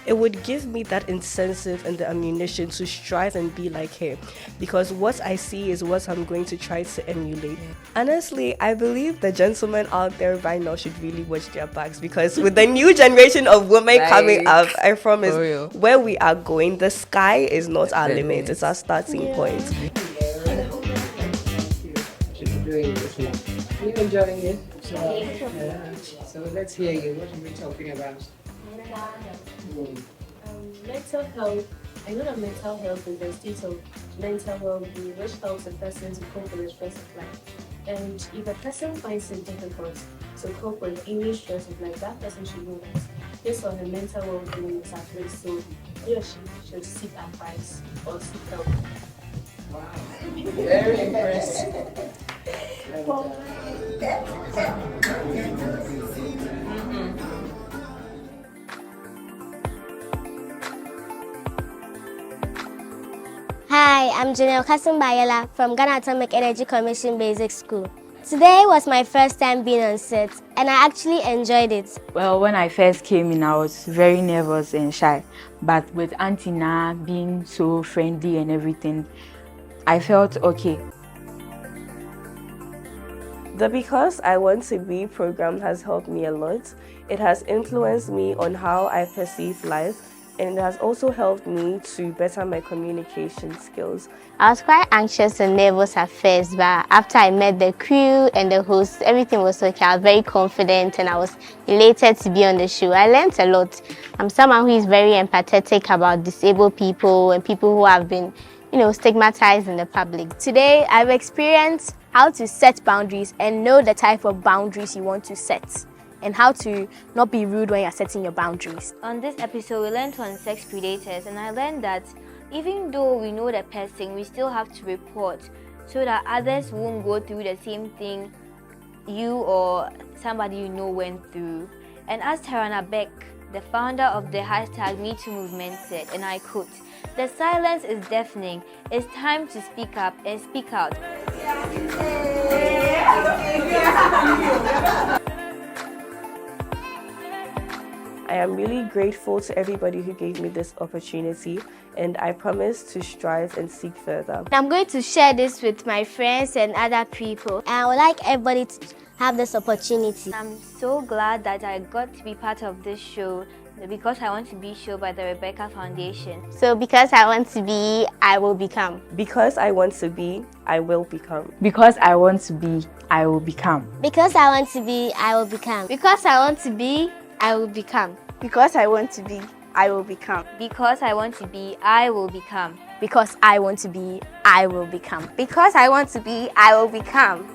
it would give me that incentive and the ammunition to strive and be like her, because what I see is what I'm going to try to emulate. Honestly, I believe the gentlemen out there right now should really watch their backs, because with the new generation of women coming up, I promise where we are going, the sky is not our limit, it's our starting point. Doing this now. Are you enjoying it? So let's hear you. What are we talking about? Mental health. I know that mental health is the state of mental well-being, which helps a person to cope with the stress of life. And if a person finds it difficult to cope with any stress, like that person should know that this or her mental well-being is at risk, so he or she should seek advice or seek help. Wow. Very impressed. Hi, I'm Janelle Kasumbayela from Ghana Atomic Energy Commission Basic School. Today was my first time being on set, and I actually enjoyed it. Well, when I first came in, I was very nervous and shy. But with Auntie Na being so friendly and everything, I felt okay. The Because I Want to Be program has helped me a lot. It has influenced me on how I perceive life, and it has also helped me to better my communication skills. I was quite anxious and nervous at first, but after I met the crew and the host, everything was okay. I was very confident and I was elated to be on the show. I learned a lot. I'm someone who is very empathetic about disabled people and people who have been, stigmatized in the public. Today, I've experienced how to set boundaries and know the type of boundaries you want to set, and how to not be rude when you're setting your boundaries. On this episode, we learned on sex predators, and I learned that even though we know the person, we still have to report so that others won't go through the same thing you or somebody you know went through. And as Tarana Beck, the founder of the #MeToo movement, said, and I quote, "The silence is deafening. It's time to speak up and speak out." I am really grateful to everybody who gave me this opportunity, and I promise to strive and seek further. I'm going to share this with my friends and other people, and I would like everybody to have this opportunity. I'm so glad that I got to be part of this show, the Because I Want to Be show by the Rebecca Foundation. So because I want to be, I will become. Because I want to be, I will become. Because I want to be, I will become. Because I want to be, I will become. Because I want to be, I will become. Because I want to be, I will become. Because I want to be, I will become. Because I want to be, I will become. Because I want to be, I will become.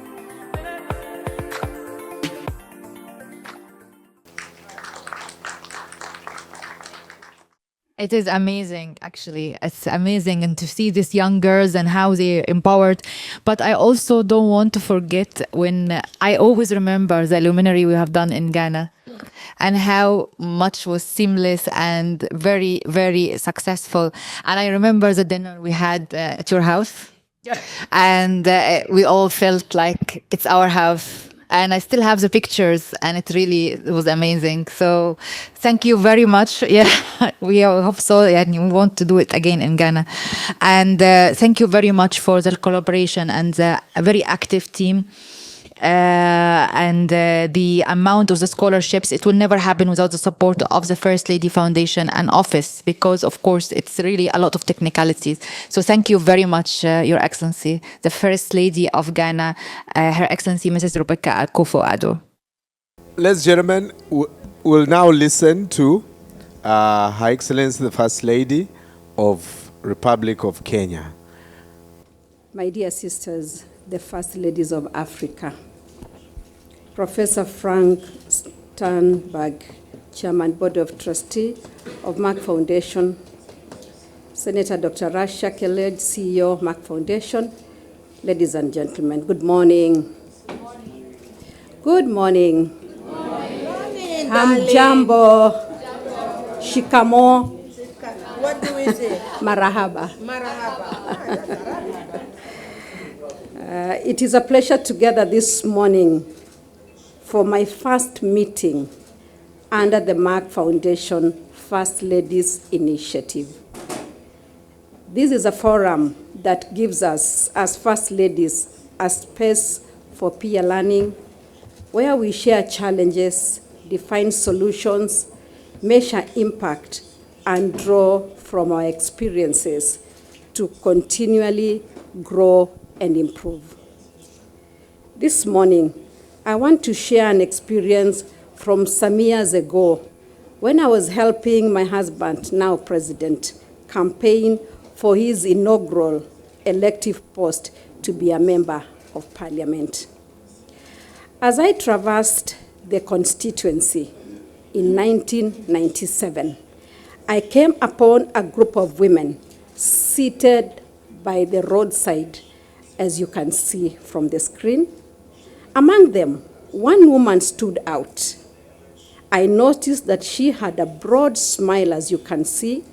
It is amazing, actually. It's amazing, and to see these young girls and how they're empowered. But I also don't want to forget when I always remember the Luminary we have done in Ghana and how much was seamless and very, very successful. And I remember the dinner we had at your house, and we all felt like it's our house. And I still have the pictures, and it was amazing. So thank you very much. Yeah, we hope so, and we want to do it again in Ghana. And thank you very much for the collaboration and the very active team. And the amount of the scholarships, it will never happen without the support of the First Lady Foundation and office, because of course it's really a lot of technicalities. So thank you very much, Your Excellency, the First Lady of Ghana, Her Excellency Mrs. Rebecca AKUFO-ADDO. Ladies and gentlemen, we'll now listen to Her Excellency the First Lady of Republic of Kenya. My dear sisters, the First Ladies of Africa, Professor Frank Stangenberg, Chairman Board of Trustees of Merck Foundation, Senator Dr. Rasha Keled, CEO of Merck Foundation, ladies and gentlemen, good morning. Good morning. Hamjambo, shikamo. What do we say? Marahaba. Marahaba. It is a pleasure to gather this morning for my first meeting under the Merck Foundation First Ladies Initiative. This is a forum that gives us, as First Ladies, a space for peer learning, where we share challenges, define solutions, measure impact, and draw from our experiences to continually grow and improve. This morning, I want to share an experience from some years ago when I was helping my husband, now President, campaign for his inaugural elective post to be a member of Parliament. As I traversed the constituency in 1997, I came upon a group of women seated by the roadside, as you can see from the screen. Among them, one woman stood out. I noticed that she had a broad smile, as you can see,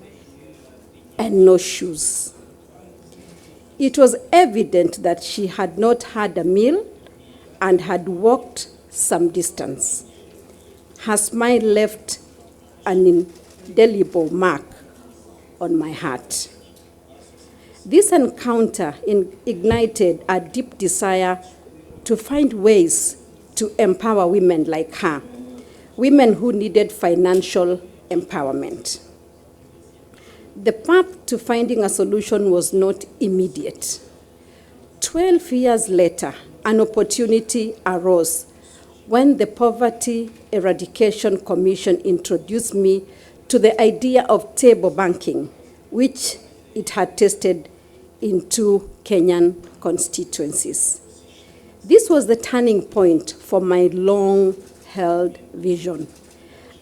and no shoes. It was evident that she had not had a meal and had walked some distance. Her smile left an indelible mark on my heart. This encounter ignited a deep desire to find ways to empower women like her, women who needed financial empowerment. The path to finding a solution was not immediate. 12 years later, an opportunity arose when the Poverty Eradication Commission introduced me to the idea of table banking, which it had tested in 2 Kenyan constituencies. This was the turning point for my long-held vision.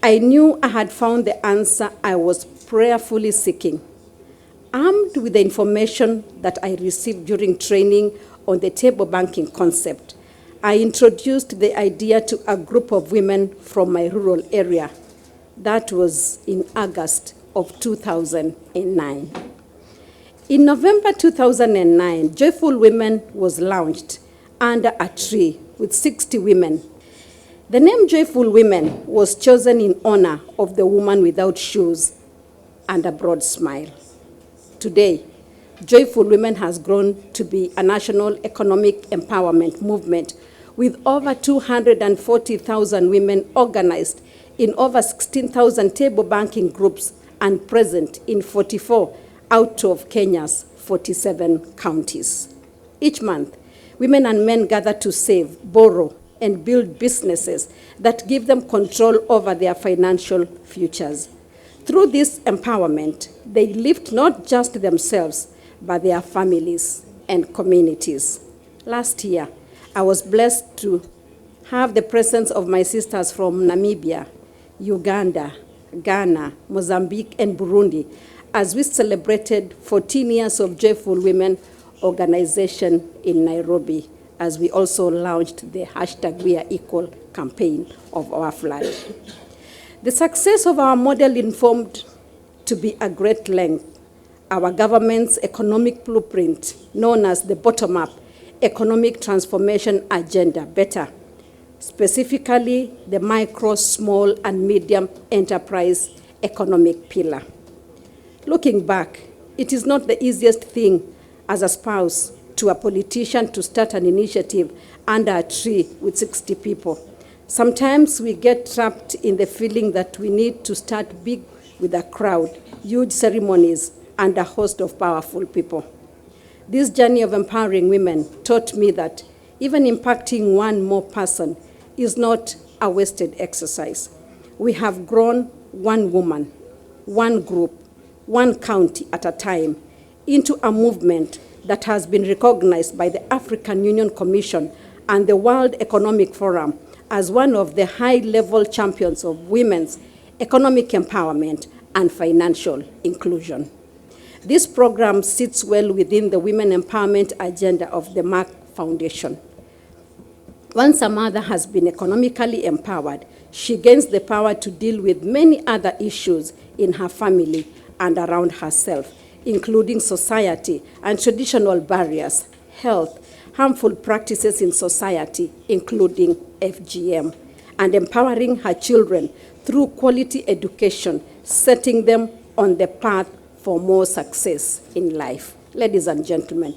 I knew I had found the answer I was prayerfully seeking. Armed with the information that I received during training on the table banking concept, I introduced the idea to a group of women from my rural area. That was in August of 2009. In November 2009, Joyful Women was launched under a tree with 60 women. The name Joyful Women was chosen in honor of the woman without shoes and a broad smile. Today, Joyful Women has grown to be a national economic empowerment movement with over 240,000 women organized in over 16,000 table banking groups and present in 44 out of Kenya's 47 counties. Each month, women and men gather to save, borrow, and build businesses that give them control over their financial futures. Through this empowerment, they lift not just themselves, but their families and communities. Last year, I was blessed to have the presence of my sisters from Namibia, Uganda, Ghana, Mozambique, and Burundi as we celebrated 14 years of Joyful Women organization in Nairobi, as we also launched the #WeAreEqual campaign of our flag. The success of our model informed to be a great length our government's economic blueprint, known as the bottom-up economic transformation agenda, BETTER, specifically the micro, small, and medium enterprise economic pillar. Looking back, it is not the easiest thing as a spouse to a politician to start an initiative under a tree with 60 people. Sometimes we get trapped in the feeling that we need to start big with a crowd, huge ceremonies, and a host of powerful people. This journey of empowering women taught me that even impacting one more person is not a wasted exercise. We have grown one woman, one group, one county at a time into a movement that has been recognized by the African Union Commission and the World Economic Forum as one of the high-level champions of women's economic empowerment and financial inclusion. This program sits well within the women empowerment agenda of the Merck Foundation. Once a mother has been economically empowered, she gains the power to deal with many other issues in her family and around herself, including society and traditional barriers, health, harmful practices in society, including FGM, and empowering her children through quality education, setting them on the path for more success in life. Ladies and gentlemen,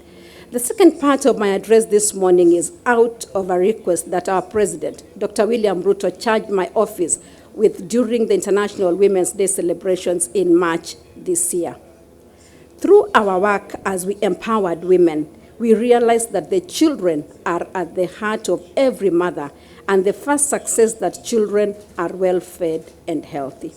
the second part of my address this morning is out of a request that our President, Dr. William Ruto, charged my office with during the International Women's Day celebrations in March this year. Through our work as we empowered women, we realized that the children are at the heart of every mother, and the first success that children are well-fed and healthy.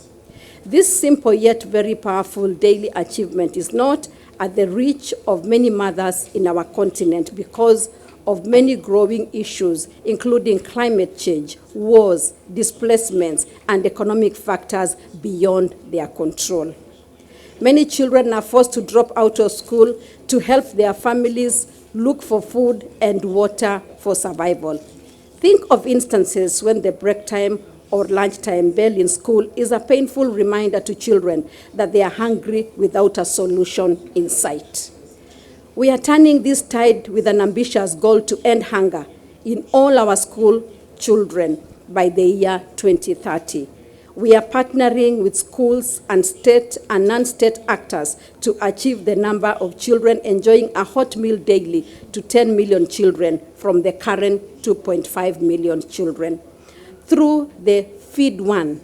This simple yet very powerful daily achievement is not at the reach of many mothers in our continent because of many growing issues, including climate change, wars, displacements, and economic factors beyond their control. Many children are forced to drop out of school to help their families look for food and water for survival. Think of instances when the break time or lunchtime bell in school is a painful reminder to children that they are hungry without a solution in sight. We are turning this tide with an ambitious goal to end hunger in all our school children by the year 2030. We are partnering with schools and state and non-state actors to achieve the number of children enjoying a hot meal daily to 10 million children from the current 2.5 million children. Through the Feed One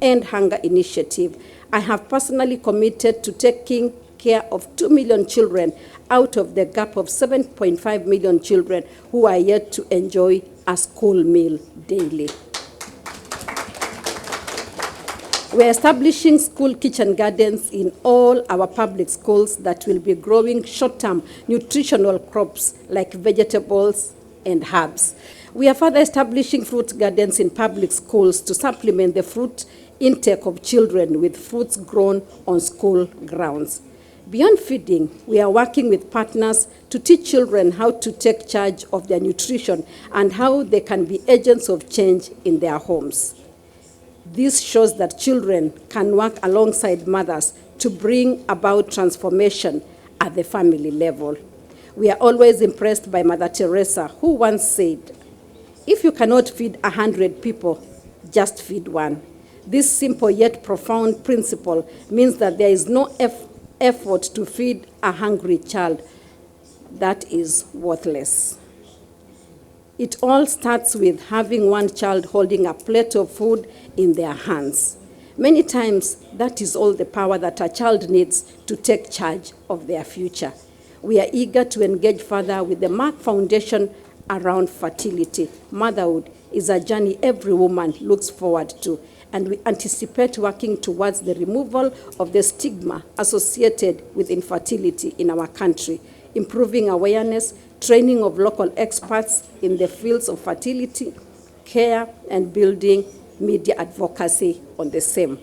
End Hunger initiative, I have personally committed to taking care of 2 million children out of the gap of 7.5 million children who are yet to enjoy a school meal daily. We're establishing school kitchen gardens in all our public schools that will be growing short-term nutritional crops like vegetables and herbs. We are further establishing fruit gardens in public schools to supplement the fruit intake of children with fruits grown on school grounds. Beyond feeding, we are working with partners to teach children how to take charge of their nutrition and how they can be agents of change in their homes. This shows that children can work alongside mothers to bring about transformation at the family level. We are always impressed by Mother Teresa, who once said, "If you cannot feed 100 people, just feed one." This simple yet profound principle means that there is no effort to feed a hungry child that is worthless. It all starts with having one child holding a plate of food in their hands. Many times, that is all the power that a child needs to take charge of their future. We are eager to engage further with the Merck Foundation around fertility. Motherhood is a journey every woman looks forward to, and we anticipate working towards the removal of the stigma associated with infertility in our country, improving awareness, training of local experts in the fields of fertility care, and building media advocacy on the same.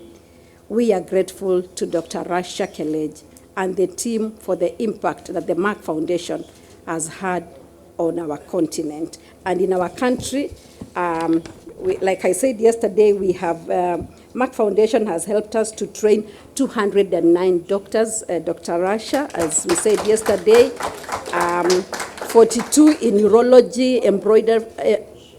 We are grateful to Dr. Rasha Kelej and the team for the impact that the Merck Foundation has had on our continent and in our country. Like I said yesterday, we have Merck Foundation has helped us to train 209 doctors. Dr. Rasha, as we said yesterday, 42 in urology,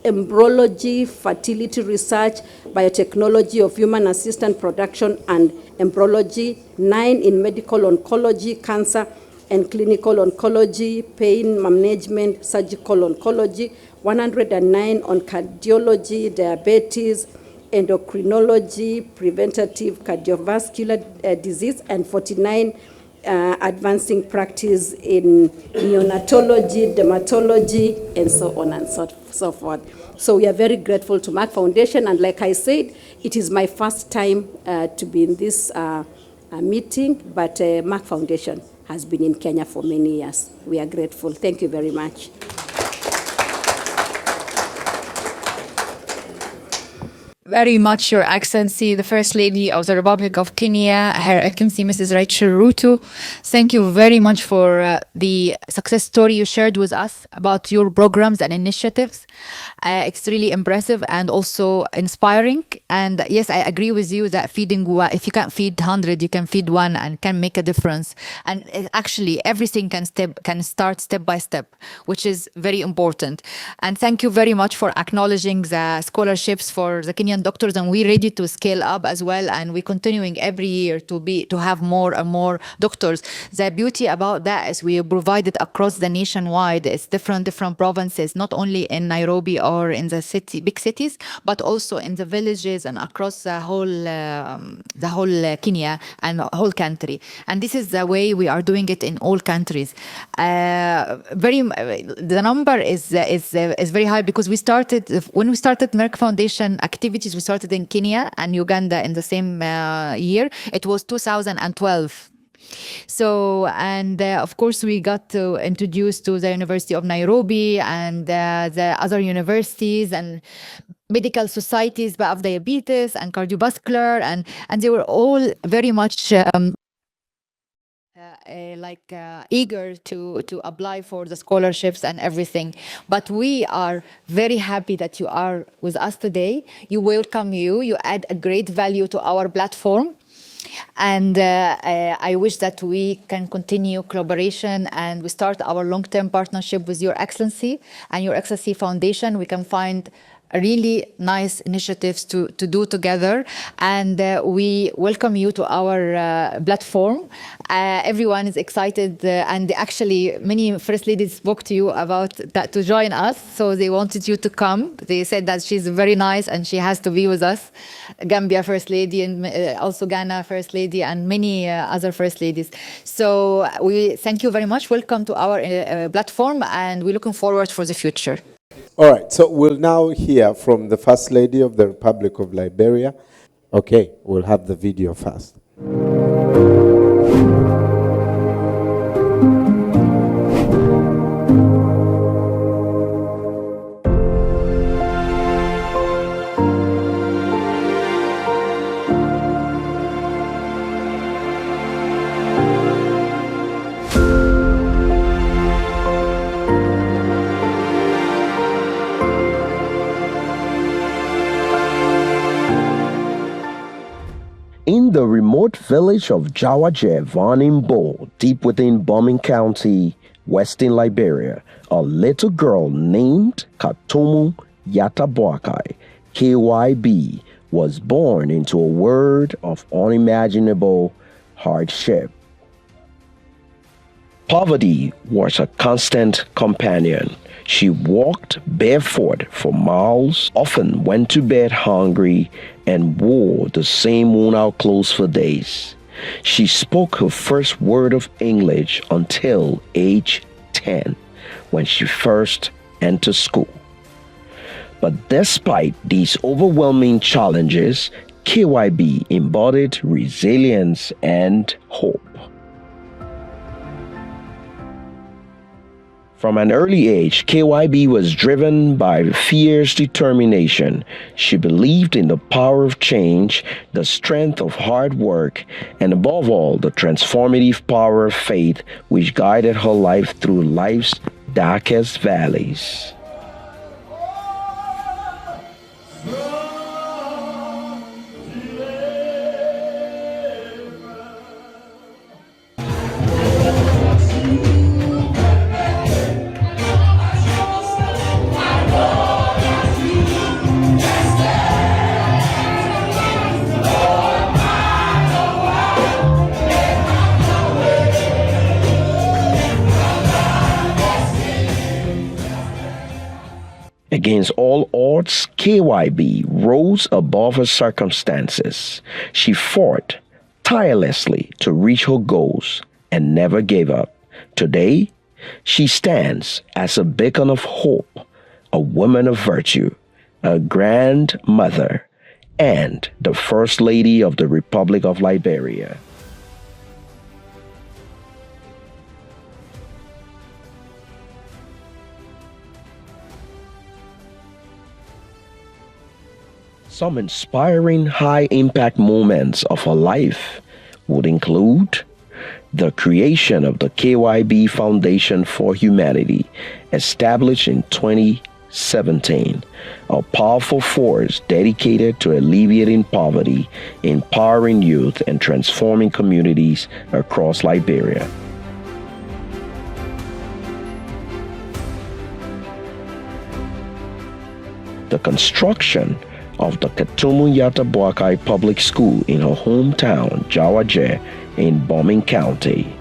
embryology, fertility research, biotechnology of human assistant production and embryology, 9 in medical oncology, cancer and clinical oncology, pain management, surgical oncology, 109 on cardiology, diabetes, endocrinology, preventative cardiovascular disease, and 49 advancing practice in neonatology, dermatology, and so on and so forth. So we are very grateful to Merck Foundation, and like I said, it is my first time to be in this meeting, but Merck Foundation has been in Kenya for many years. We are grateful. Thank you very much. Very much, Your Excellency, the First Lady of the Republic of Kenya, Her Excellency Mrs. Rachel Ruto. Thank you very much for the success story you shared with us about your programs and initiatives. It's really impressive and also inspiring. And yes, I agree with you that feeding, if you can't feed 100, you can feed one and can make a difference. And actually, everything can start step by step, which is very important. And thank you very much for acknowledging the scholarships for the Kenyan doctors, and we're ready to scale up as well, and we're continuing every year to have more and more doctors. The beauty about that is we provide it across the nationwide. It's different provinces, not only in Nairobi or in the big cities, but also in the villages and across the whole Kenya and the whole country. And this is the way we are doing it in all countries. The number is very high because when we started Merck Foundation activities, we started in Kenya and Uganda in the same year. It was 2012. So, and of course, we got introduced to the University of Nairobi and the other universities and medical societies of diabetes and cardiovascular, and they were all very much eager to apply for the scholarships and everything. But we are very happy that you are with us today. You welcome you add a great value to our platform. And I wish that we can continue collaboration and we start our long-term partnership with Your Excellency and Your Excellency Foundation. We can find really nice initiatives to do together, and we welcome you to our platform. Everyone is excited, and actually many first ladies spoke to you about that to join us, so they wanted you to come. They said that she's very nice and she has to be with us. Gambia First Lady and also Ghana First Lady and many other First Ladies. So we thank you very much. Welcome to our platform, and we're looking forward for the future. All right, so we'll now hear from the First Lady of the Republic of Liberia. Okay, we'll have the video first. In the remote village of Jawaje, Vanimbo, deep within Bombing County, Western Liberia, a little girl named Katumu Yatabuakai, KYB, was born into a world of unimaginable hardship. Poverty was a constant companion. She walked barefoot for miles, often went to bed hungry, and wore the same worn-out clothes for days. She spoke her first word of English until age 10, when she first entered school. But despite these overwhelming challenges, KYB embodied resilience and hope. From an early age, KYB was driven by fierce determination. She believed in the power of change, the strength of hard work, and above all, the transformative power of faith which guided her life through life's darkest valleys. Against all odds, KYB rose above her circumstances. She fought tirelessly to reach her goals and never gave up. Today, she stands as a beacon of hope, a woman of virtue, a grandmother, and the First Lady of the Republic of Liberia. Some inspiring high-impact moments of her life would include the creation of the KYB Foundation for Humanity, established in 2017, a powerful force dedicated to alleviating poverty, empowering youth, and transforming communities across Liberia. The construction of the Katumu Yatabuakai Public School in her hometown, Jawaje, in Bombing County.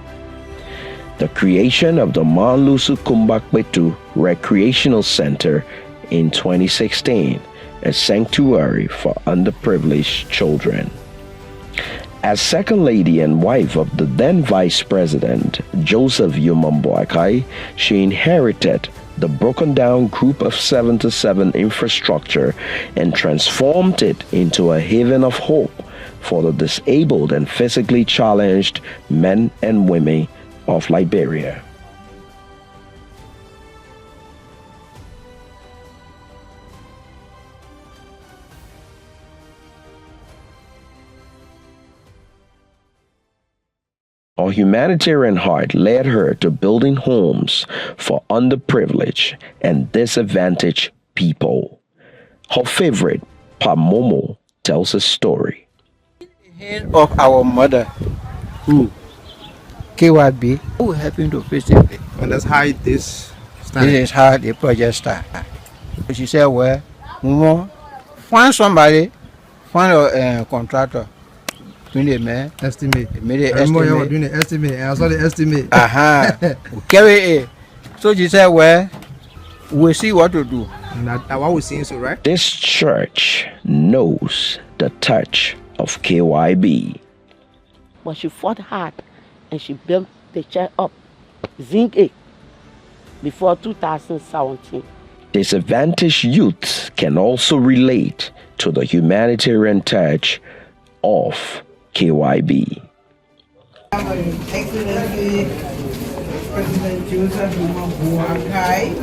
The creation of the Manlusu Kumbakwetu Recreational Center in 2016, a sanctuary for underprivileged children. As Second Lady and wife of the then Vice President, Joseph Yumamboakai, she inherited the broken down Group of 77 infrastructure and transformed it into a haven of hope for the disabled and physically challenged men and women of Liberia. Her humanitarian heart led her to building homes for underprivileged and disadvantaged people. Her favorite, Pamomo, tells a story. Hand of our mother, who KYB, who happened to visit it. And that's how this started. This is how the project started. She said, well, Momo, find somebody, find a contractor. Doing the man estimate. Made it estimate. Doing the estimate. And I saw the estimate. We carry it. So she said, well, we'll see what to do. And that's what we're seeing, so right? This church knows the touch of KYB. But she fought hard and she built the church up, zinc it, before 2017. Disadvantaged youths can also relate to the humanitarian touch of KYB. Excellency President Joseph Boakai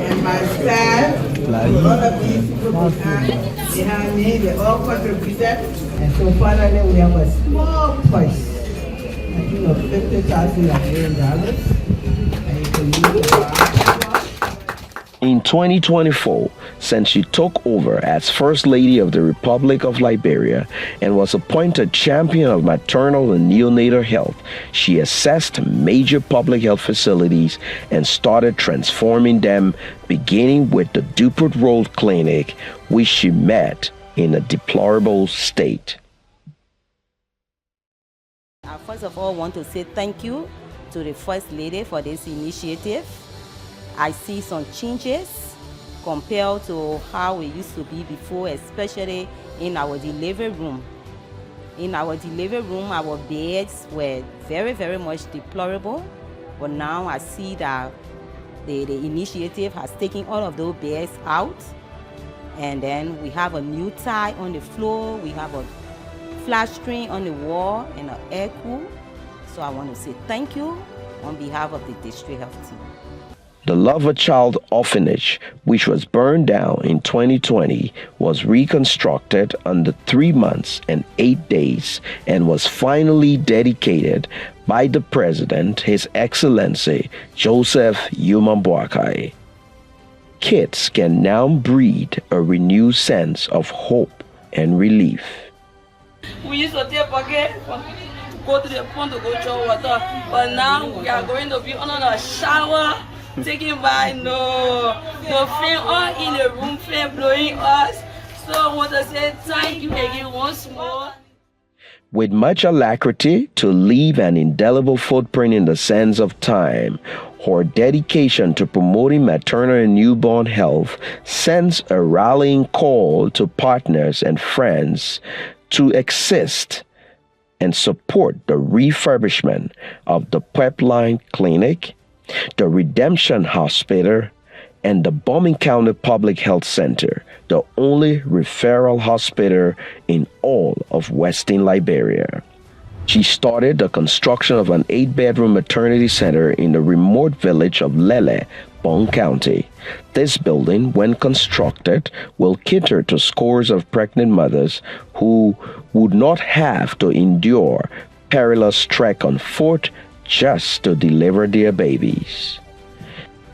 and myself, all of these people behind me, they all contributed, and so finally we have a small price, I think of $50,000 and you can use it. In 2024, since she took over as First Lady of the Republic of Liberia and was appointed champion of maternal and neonatal health, she assessed major public health facilities and started transforming them, beginning with the Dupert Road Clinic, which she met in a deplorable state. I first of all want to say thank you to the First Lady for this initiative. I see some changes compared to how it used to be before, especially in our delivery room. In our delivery room, our beds were very, very much deplorable. But now I see that the initiative has taken all of those beds out. And then we have a new tile on the floor. We have a flat screen on the wall and an air cool. So I want to say thank you on behalf of the district health team. The Love a Child orphanage, which was burned down in 2020, was reconstructed under 3 months and 8 days and was finally dedicated by the President, His Excellency Joseph Boakai. Kids can now breathe a renewed sense of hope and relief. We used to take bucket to go to the pond to go draw water, but now we are going to be under a shower. Taking by no fan all in the room, fan blowing us. So I want to say thank you again once more. With much alacrity to leave an indelible footprint in the sands of time, her dedication to promoting maternal and newborn health sends a rallying call to partners and friends to assist and support the refurbishment of the Pipeline Clinic, the Redemption Hospital, and the Bombing County Public Health Center, the only referral hospital in all of Western Liberia. She started the construction of an 8-bedroom maternity center in the remote village of Lele, Bong County. This building, when constructed, will cater to scores of pregnant mothers who would not have to endure perilous trek on foot just to deliver their babies.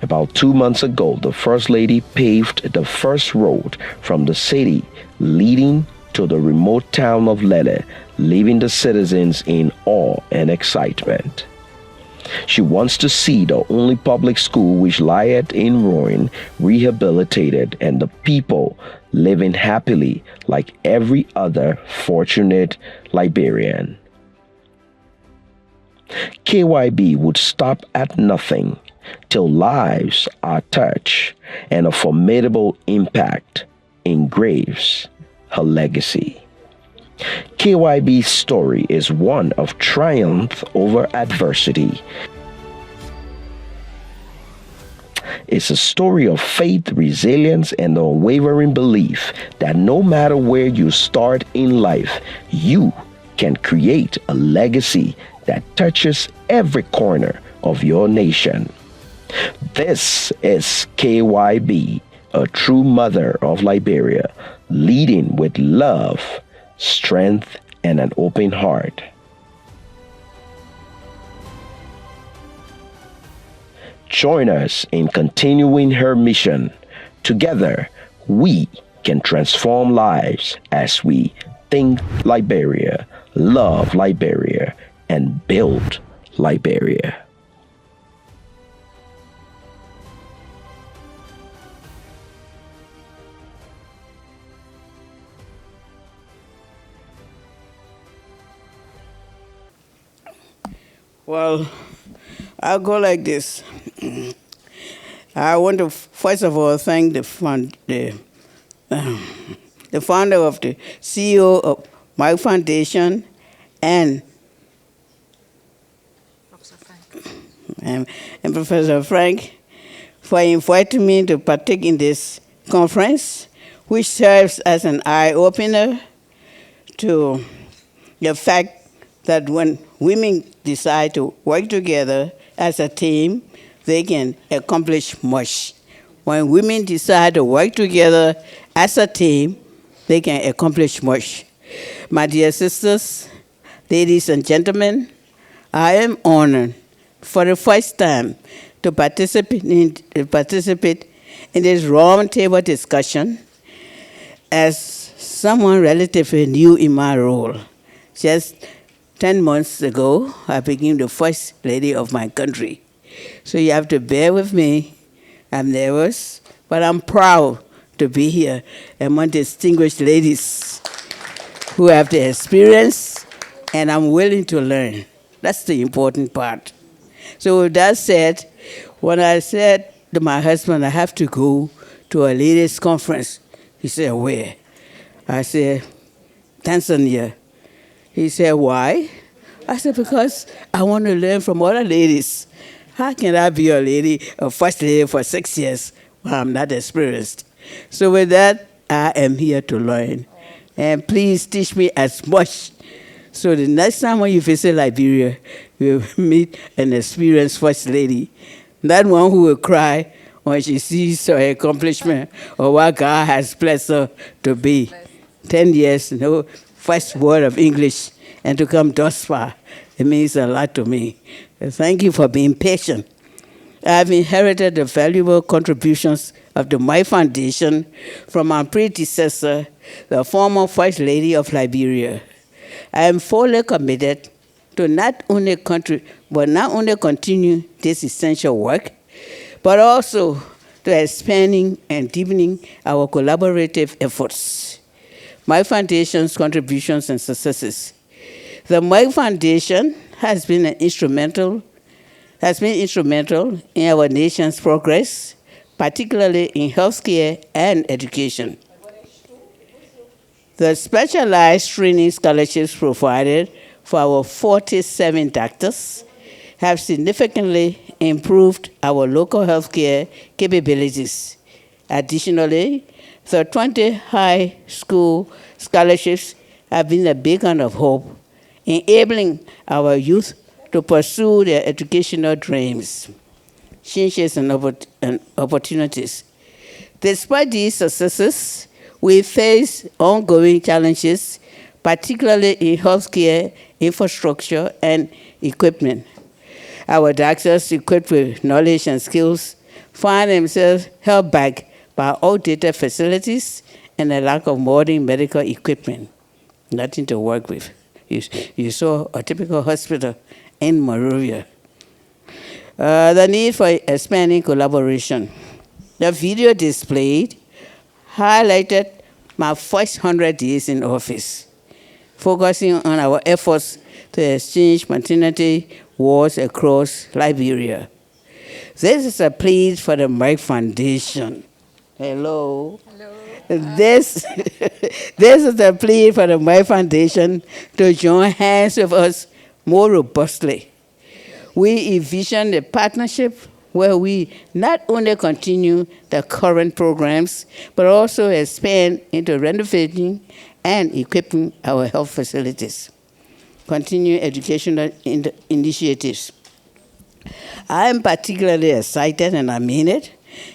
About 2 months ago, the First Lady paved the first road from the city leading to the remote town of Lele, leaving the citizens in awe and excitement. She wants to see the only public school which lieth in ruin rehabilitated and the people living happily like every other fortunate Liberian. KYB would stop at nothing till lives are touched and a formidable impact engraves her legacy. KYB's story is one of triumph over adversity. is a story of faith, resilience, and the unwavering belief that no matter where you start in life, you can create a legacy that touches every corner of your nation. This is KYB, a true mother of Liberia, leading with love, strength, and an open heart. Join us in continuing her mission. Together, we can transform lives as we think Liberia, love Liberia, and build Liberia. Well, I'll go like this. I want to first of all thank the founder of the CEO of my foundation and Professor Frank for inviting me to partake in this conference, which serves as an eye-opener to the fact that when women decide to work together as a team, they can accomplish much. When women decide to work together as a team, they can accomplish much. My dear sisters, ladies and gentlemen, I am honored for the first time to participate in this roundtable discussion as someone relatively new in my role. Just 10 months ago, I became the first lady of my country. So you have to bear with me. I'm nervous, but I'm proud to be here among distinguished ladies who have the experience, and I'm willing to learn. That's the important part. So with that said, when I said to my husband, I have to go to a ladies' conference, he said, where? I said, Tanzania. He said, why? I said, because I want to learn from other ladies. How can I be a lady, a first lady for 6 years when I'm not experienced? So with that, I am here to learn. And please teach me as much. So the next time when you visit Liberia, you'll meet an experienced first lady. That one who will cry when she sees her accomplishment or what God has blessed her to be. 10 years, no first word of English, and to come thus far. It means a lot to me. Thank you for being patient. I've inherited the valuable contributions of the My Foundation from my predecessor, the former First Lady of Liberia. I am fully committed to not only continue this essential work, but also to expanding and deepening our collaborative efforts. My Foundation's contributions and successes. The My Foundation has been instrumental in our nation's progress, particularly in healthcare and education. The specialized training scholarships provided for our 47 doctors have significantly improved our local healthcare capabilities. Additionally, the 20 high school scholarships have been a beacon of hope, enabling our youth to pursue their educational dreams, changes, and opportunities. Despite these successes, we face ongoing challenges, particularly in healthcare infrastructure and equipment. Our doctors, equipped with knowledge and skills, find themselves held back by outdated facilities and a lack of modern medical equipment. Nothing to work with. You saw a typical hospital in Monrovia. The need for expanding collaboration. The video displayed highlighted my first 100 days in office, focusing on our efforts to exchange maternity wards across Liberia. This is a plea for the Merck Foundation. Hello. Hello. This is a plea for the Merck Foundation to join hands with us more robustly. We envision a partnership where we not only continue the current programs, but also expand into renovating and equipping our health facilities, continue educational initiatives. I am particularly excited, and I mean it,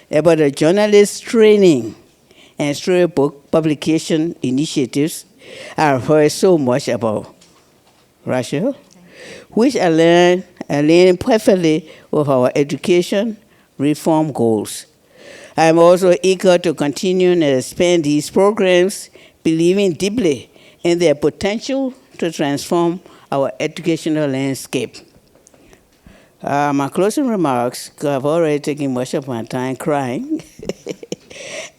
about the journalist training and storybook publication initiatives I've heard so much about, Rachel, which align perfectly with our education reform goals. I am also eager to continue and expand these programs, believing deeply in their potential to transform our educational landscape. My closing remarks, because I've already taken much of my time crying.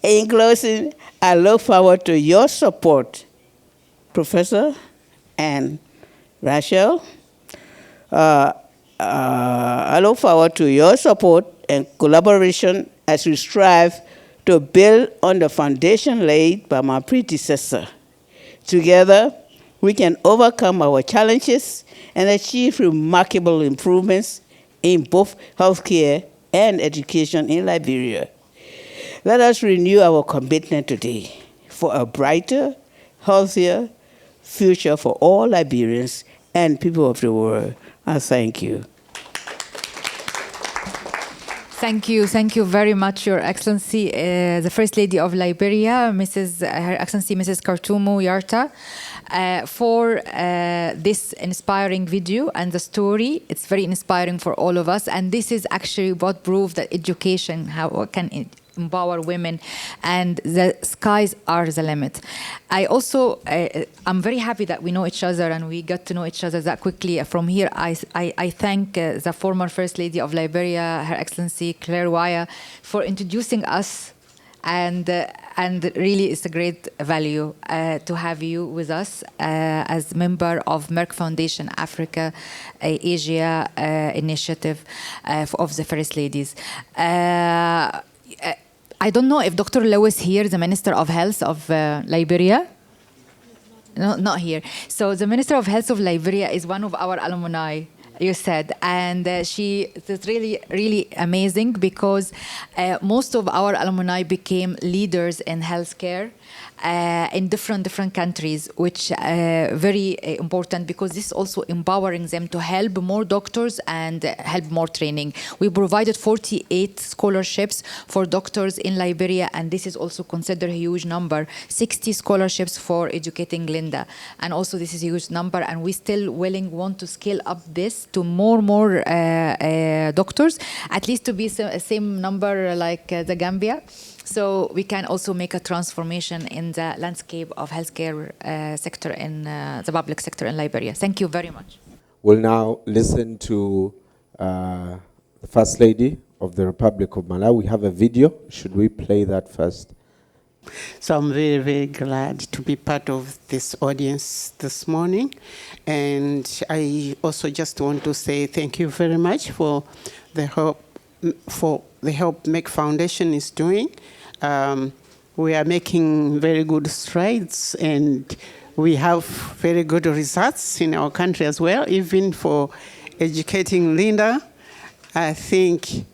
In closing, I look forward to your support, Professor and Rachel. I look forward to your support and collaboration as we strive to build on the foundation laid by my predecessor. Together, we can overcome our challenges and achieve remarkable improvements in both healthcare and education in Liberia. Let us renew our commitment today for a brighter, healthier future for all Liberians and people of the world. I thank you. Thank you very much, Your Excellency, the First Lady of Liberia, Her Excellency Mrs. Kartumo Yarta, for this inspiring video and the story. It's very inspiring for all of us, and this is actually what proves that education can empower women, and the skies are the limit. I also, I'm very happy that we know each other and we got to know each other that quickly. From here, I thank the former First Lady of Liberia, Her Excellency Claire Waya, for introducing us, and really it's a great value to have you with us as member of Merck Foundation Africa Asia Initiative of the First Ladies. I don't know if Dr. Lewis here, the Minister of Health of Liberia. No, not here. So the Minister of Health of Liberia is one of our alumni, you said, and she is really, really amazing, because most of our alumni became leaders in healthcare in different countries, which very important, because this is also empowering them to help more doctors and help more training. We provided 48 scholarships for doctors in Liberia, and this is also considered a huge number. 60 scholarships for educating Linda, and also this is a huge number, and we still want to scale up this to more doctors, at least to be the same number like the Gambia. So we can also make a transformation in the landscape of healthcare sector in the public sector in Liberia. Thank you very much. We'll now listen to the First Lady of the Republic of Malawi. We have a video. Should we play that first? So I'm very, very glad to be part of this audience this morning. And I also just want to say thank you very much for the help Merck Foundation is doing. We are making very good strides, and we have very good results in our country as well, even for educating Linda. I think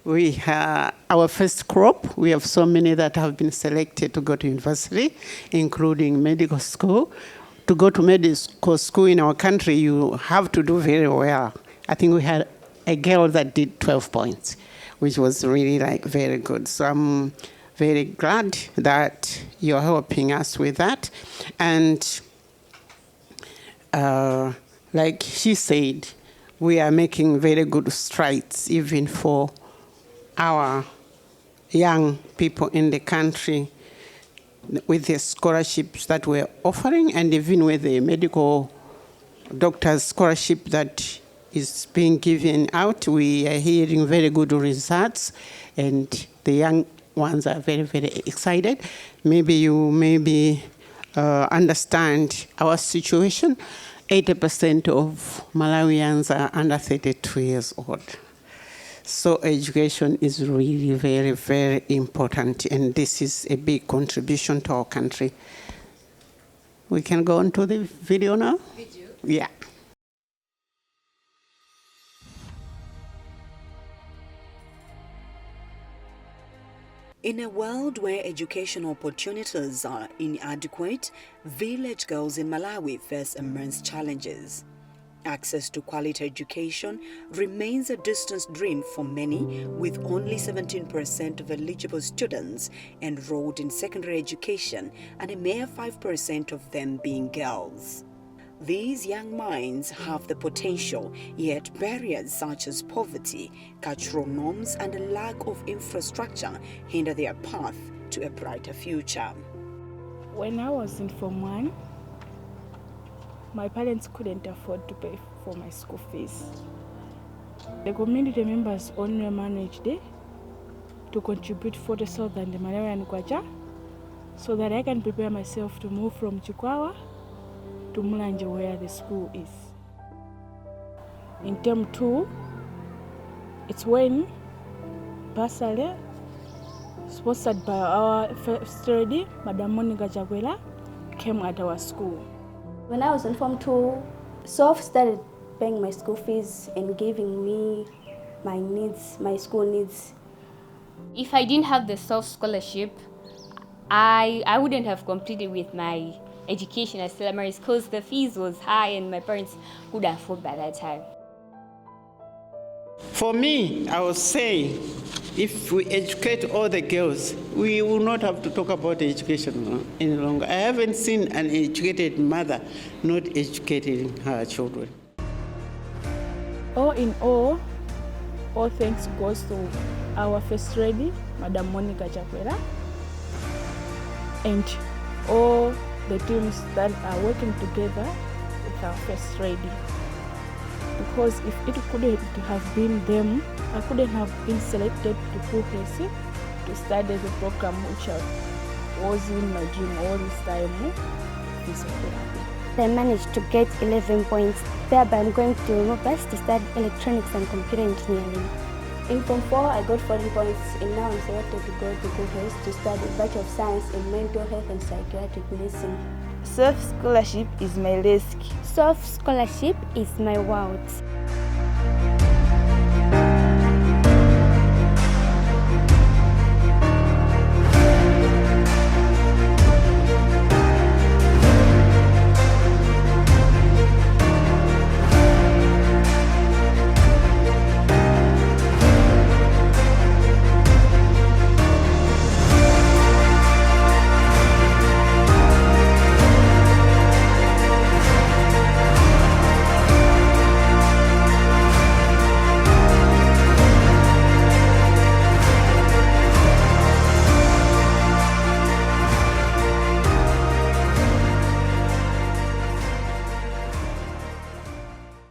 we have our first crop. We have so many that have been selected to go to university, including medical school. To go to medical school in our country, you have to do very well. I think we had a girl that did 12 points, which was really very good. So I'm very glad that you're helping us with that. And like she said, we are making very good strides even for our young people in the country with the scholarships that we're offering, and even with the medical doctors scholarship that is being given out. We are hearing very good results, and the young ones are very, very excited. Maybe you understand our situation. 80% of Malawians are under 32 years old. So education is really very, very important, and this is a big contribution to our country. We can go on to the video now? Video? Yeah. In a world where educational opportunities are inadequate, village girls in Malawi face immense challenges. Access to quality education remains a distant dream for many, with only 17% of eligible students enrolled in secondary education and a mere 5% of them being girls. These young minds have the potential, yet barriers such as poverty, cultural norms, and a lack of infrastructure hinder their path to a brighter future. When I was in Form 1, my parents couldn't afford to pay for my school fees. The community members only managed to contribute 40,000 Malawian kwacha so that I can prepare myself to move from Chikwawa to Mulanje, where the school is. In term 2, it's when bursary, sponsored by our first lady, Madam Monica Jagwela, came at our school. When I was in Form 2, SOF started paying my school fees and giving me my needs, my school needs. If I didn't have the SOF scholarship, I wouldn't have completed with my education at Stella Maris because the fees was high and my parents couldn't afford by that time. For me, I would say if we educate all the girls, we will not have to talk about education any longer. I haven't seen an educated mother not educating her children. All in all thanks goes to our First Lady, Madam Monica Jagwela, and all the teams that are working together with our First Lady. Because if it couldn't have been them, I couldn't have been selected to PUHESI to study the program which was in my dream all this time. I managed to get 11 points. Thereby I'm going to Mobas to study electronics and computer engineering. In Form 4, I got 40 points and now I'm selected to go to PUHESI to study Bachelor of Science in Mental Health and Psychiatric Nursing. SOF scholarship is my risk. SOF scholarship is my world.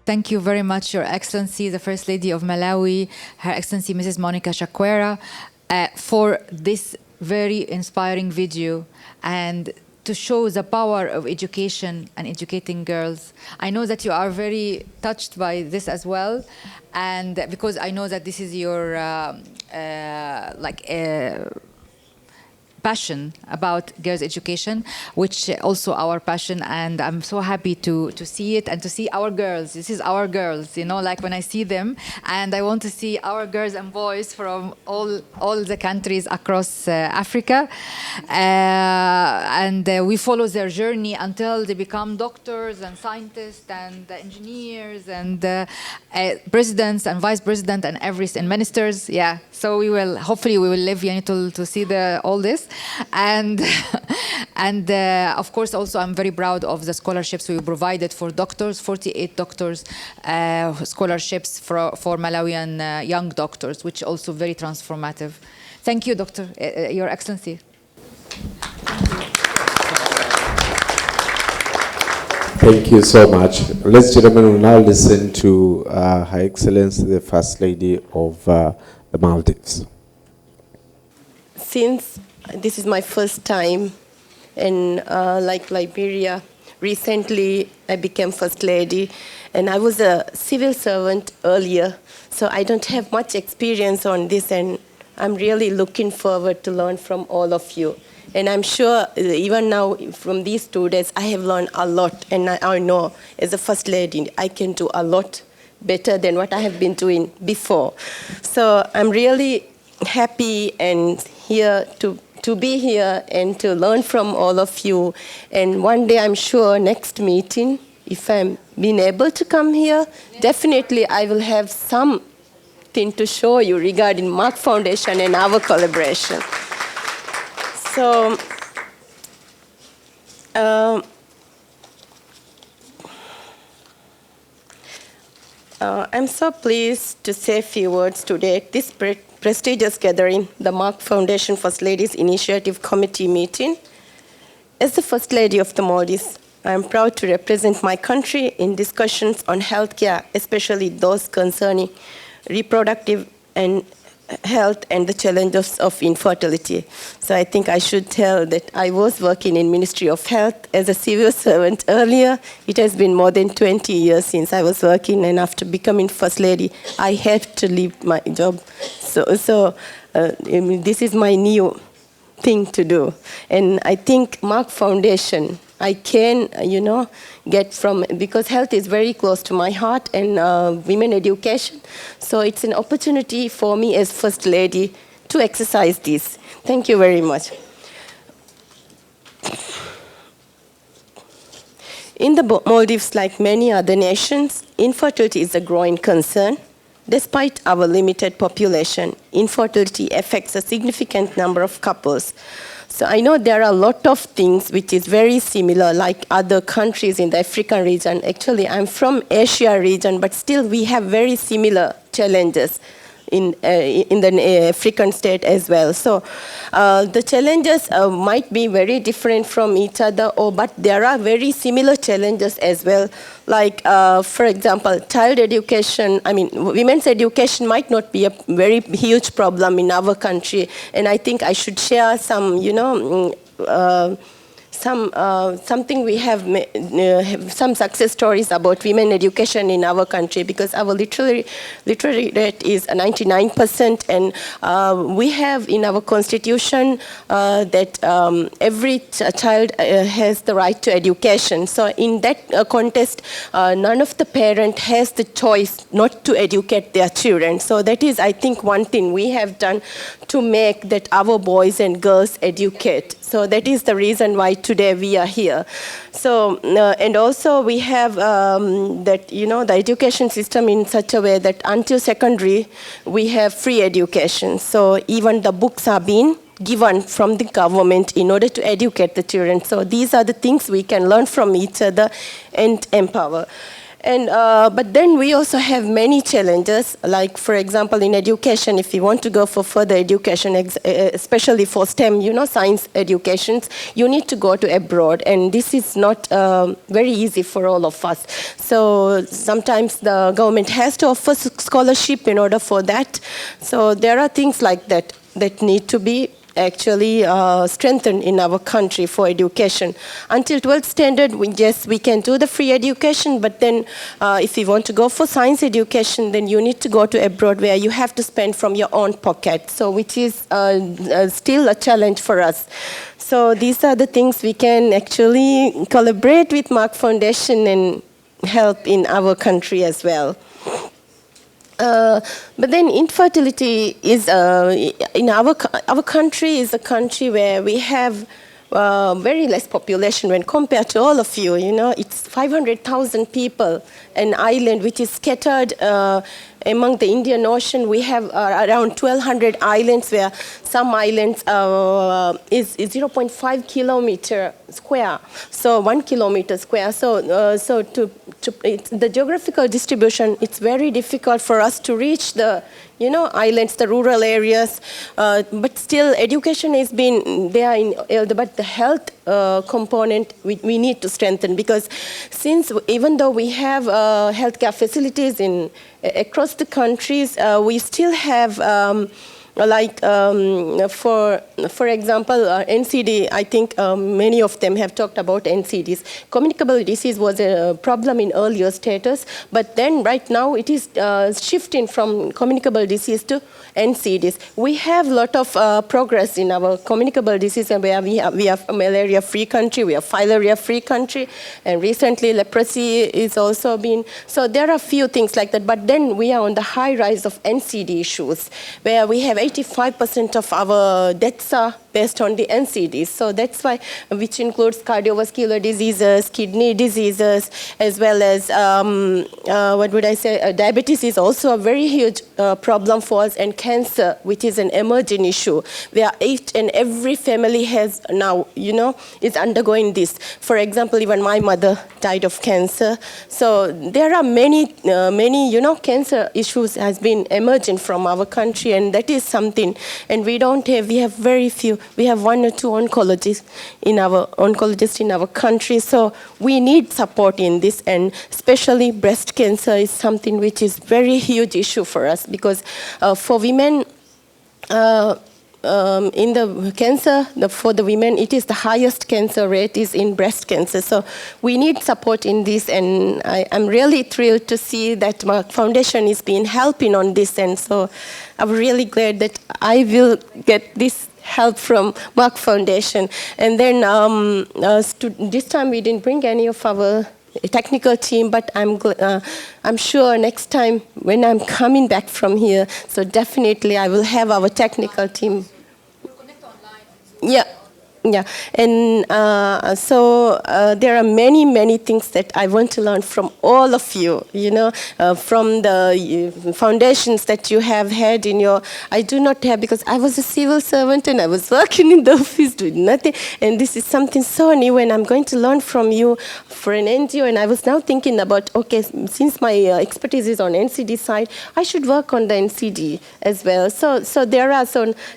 Thank you very much, Your Excellency, the First Lady of Malawi, Her Excellency Mrs. Monica Jagwela, for this very inspiring video and to show the power of education and educating girls. I know that you are very touched by this as well, and because I know that this is your passion about girls' education, which also our passion, and I'm so happy to see it and to see our girls. This is our girls, you know, like when I see them, and I want to see our girls and boys from all the countries across Africa, and we follow their journey until they become doctors and scientists and engineers and presidents and vice president and ministers. Yeah, so hopefully we will live to see all this. And of course also I'm very proud of the scholarships we provided for doctors, 48 doctors scholarships for Malawian young doctors, which also very transformative. Thank you, Doctor, Your Excellency. Thank you so much. Ladies and gentlemen, we'll now listen to Her Excellency, the First Lady of the Maldives. Since this is my first time in like Liberia, recently I became First Lady, and I was a civil servant earlier, so I don't have much experience on this, and I'm really looking forward to learn from all of you. And I'm sure even now from these 2 days I have learned a lot, and I know as a First Lady I can do a lot better than what I have been doing before. So I'm really happy and here to be here and to learn from all of you. And one day, I'm sure, next meeting, if I'm being able to come here, definitely I will have something to show you regarding Merck Foundation and our collaboration. So, I'm so pleased to say a few words today at this prestigious gathering, the Merck Foundation First Ladies Initiative Committee meeting. As the First Lady of the Maldives, I am proud to represent my country in discussions on healthcare, especially those concerning reproductive and health and the challenges of infertility. So I think I should tell that I was working in Ministry of Health as a civil servant earlier. It has been more than 20 years since I was working, and after becoming First Lady, I had to leave my job. So this is my new thing to do. And I think Merck Foundation, I can, get from, because health is very close to my heart, and women education. So it's an opportunity for me as First Lady to exercise this. Thank you very much. In the Maldives, like many other nations, infertility is a growing concern. Despite our limited population, infertility affects a significant number of couples. So I know there are a lot of things which is very similar, like other countries in the African region. Actually, I'm from Asia region, but still we have very similar challenges in the African state as well. So the challenges might be very different from each other, but there are very similar challenges as well. Like, for example, child education, women's education might not be a very huge problem in our country. And I think I should share some, something we have some success stories about women education in our country, because our literary rate is 99%, and we have in our constitution that every child has the right to education. So in that context, none of the parent has the choice not to educate their children. So that is, I think, one thing we have done to make that our boys and girls educate. So that is the reason why today we are here. So, and also we have that, the education system in such a way that until secondary, we have free education. So even the books are being given from the government in order to educate the children. So these are the things we can learn from each other and empower. And, but then we also have many challenges, like, for example, in education, if you want to go for further education, especially for STEM, science educations, you need to go to abroad. And this is not very easy for all of us. So sometimes the government has to offer scholarship in order for that. So there are things like that that need to be actually strengthened in our country for education. Until 12th standard, we can do the free education, but then if you want to go for science education, then you need to go to abroad where you have to spend from your own pocket, so which is still a challenge for us. So these are the things we can actually collaborate with Merck Foundation and help in our country as well. But then infertility is, in our country is a country where we have very less population when compared to all of you. It's 500,000 people, an island which is scattered among the Indian Ocean. We have around 1,200 islands, where some islands is 0.5 kilometer square, so 1 kilometer square. So, the geographical distribution, it's very difficult for us to reach the islands, the rural areas, but still education has been there, but the health component we need to strengthen, because even though we have healthcare facilities across the countries, we still have for example, NCD, I think many of them have talked about NCDs. Communicable disease was a problem in earlier status, but then right now it is shifting from communicable disease to NCDs. We have a lot of progress in our communicable disease, and where we are a malaria-free country, we are filaria-free country, and recently leprosy is also been. So there are a few things like that, but then we are on the high rise of NCD issues, where we have 95% of our deaths are based on the NCDs. So that's why, which includes cardiovascular diseases, kidney diseases, as well as, diabetes is also a very huge problem for us, and cancer, which is an emerging issue, where each and every family has now, is undergoing this. For example, even my mother died of cancer. So there are many, cancer issues has been emerging from our country, and that is something. And we have very few. We have 1 or 2 oncologists in our country. So we need support in this, and especially breast cancer is something which is very huge issue for us, because for women, in the cancer, for the women, it is the highest cancer rate is in breast cancer. So we need support in this, and I'm really thrilled to see that Merck Foundation is been helping on this, and so I'm really glad that I will get this help from Merck Foundation. And then this time we didn't bring any of our technical team, but I'm sure next time when I'm coming back from here, so definitely I will have our technical team. Yeah, and so there are many things that I want to learn from all of you, from the foundations that you have had in your, I do not have, because I was a civil servant and I was working in the office doing nothing, and this is something so new, and I'm going to learn from you for an NGO, and I was now thinking about, okay, since my expertise is on NCD side, I should work on the NCD as well. So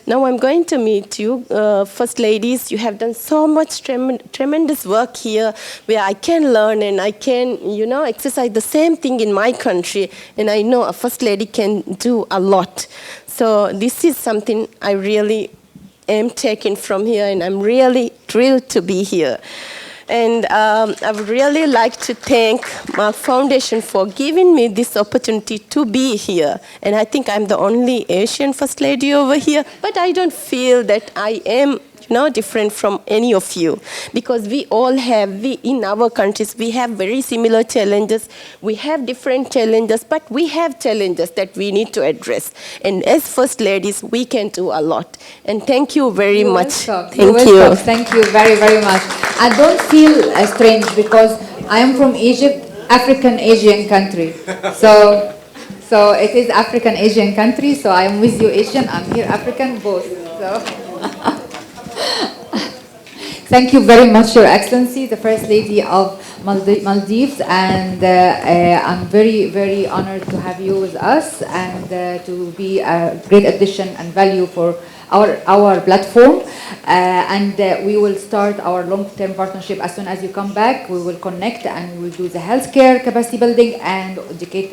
now I'm going to meet you, First Ladies. You have done so much tremendous work here, where I can learn and I can, exercise the same thing in my country, and I know a First Lady can do a lot. So this is something I really am taking from here, and I'm really thrilled to be here. And I would really like to thank Merck Foundation for giving me this opportunity to be here. And I think I'm the only Asian First Lady over here, but I don't feel that I am different from any of you, because we all have, in our countries, we have very similar challenges. We have different challenges, but we have challenges that we need to address. And as First Ladies, we can do a lot. And thank you very much. Thank you. Thank you very, very much. I don't feel strange, because I am from Egypt, African Asian country. So it is African Asian country, so I am with you Asian, I'm here African, both. So. Thank you very much, Your Excellency, the First Lady of Maldives, and I'm very, very honored to have you with us, and to be a great addition and value for our platform. And we will start our long-term partnership as soon as you come back. We will connect, and we will do the healthcare capacity building and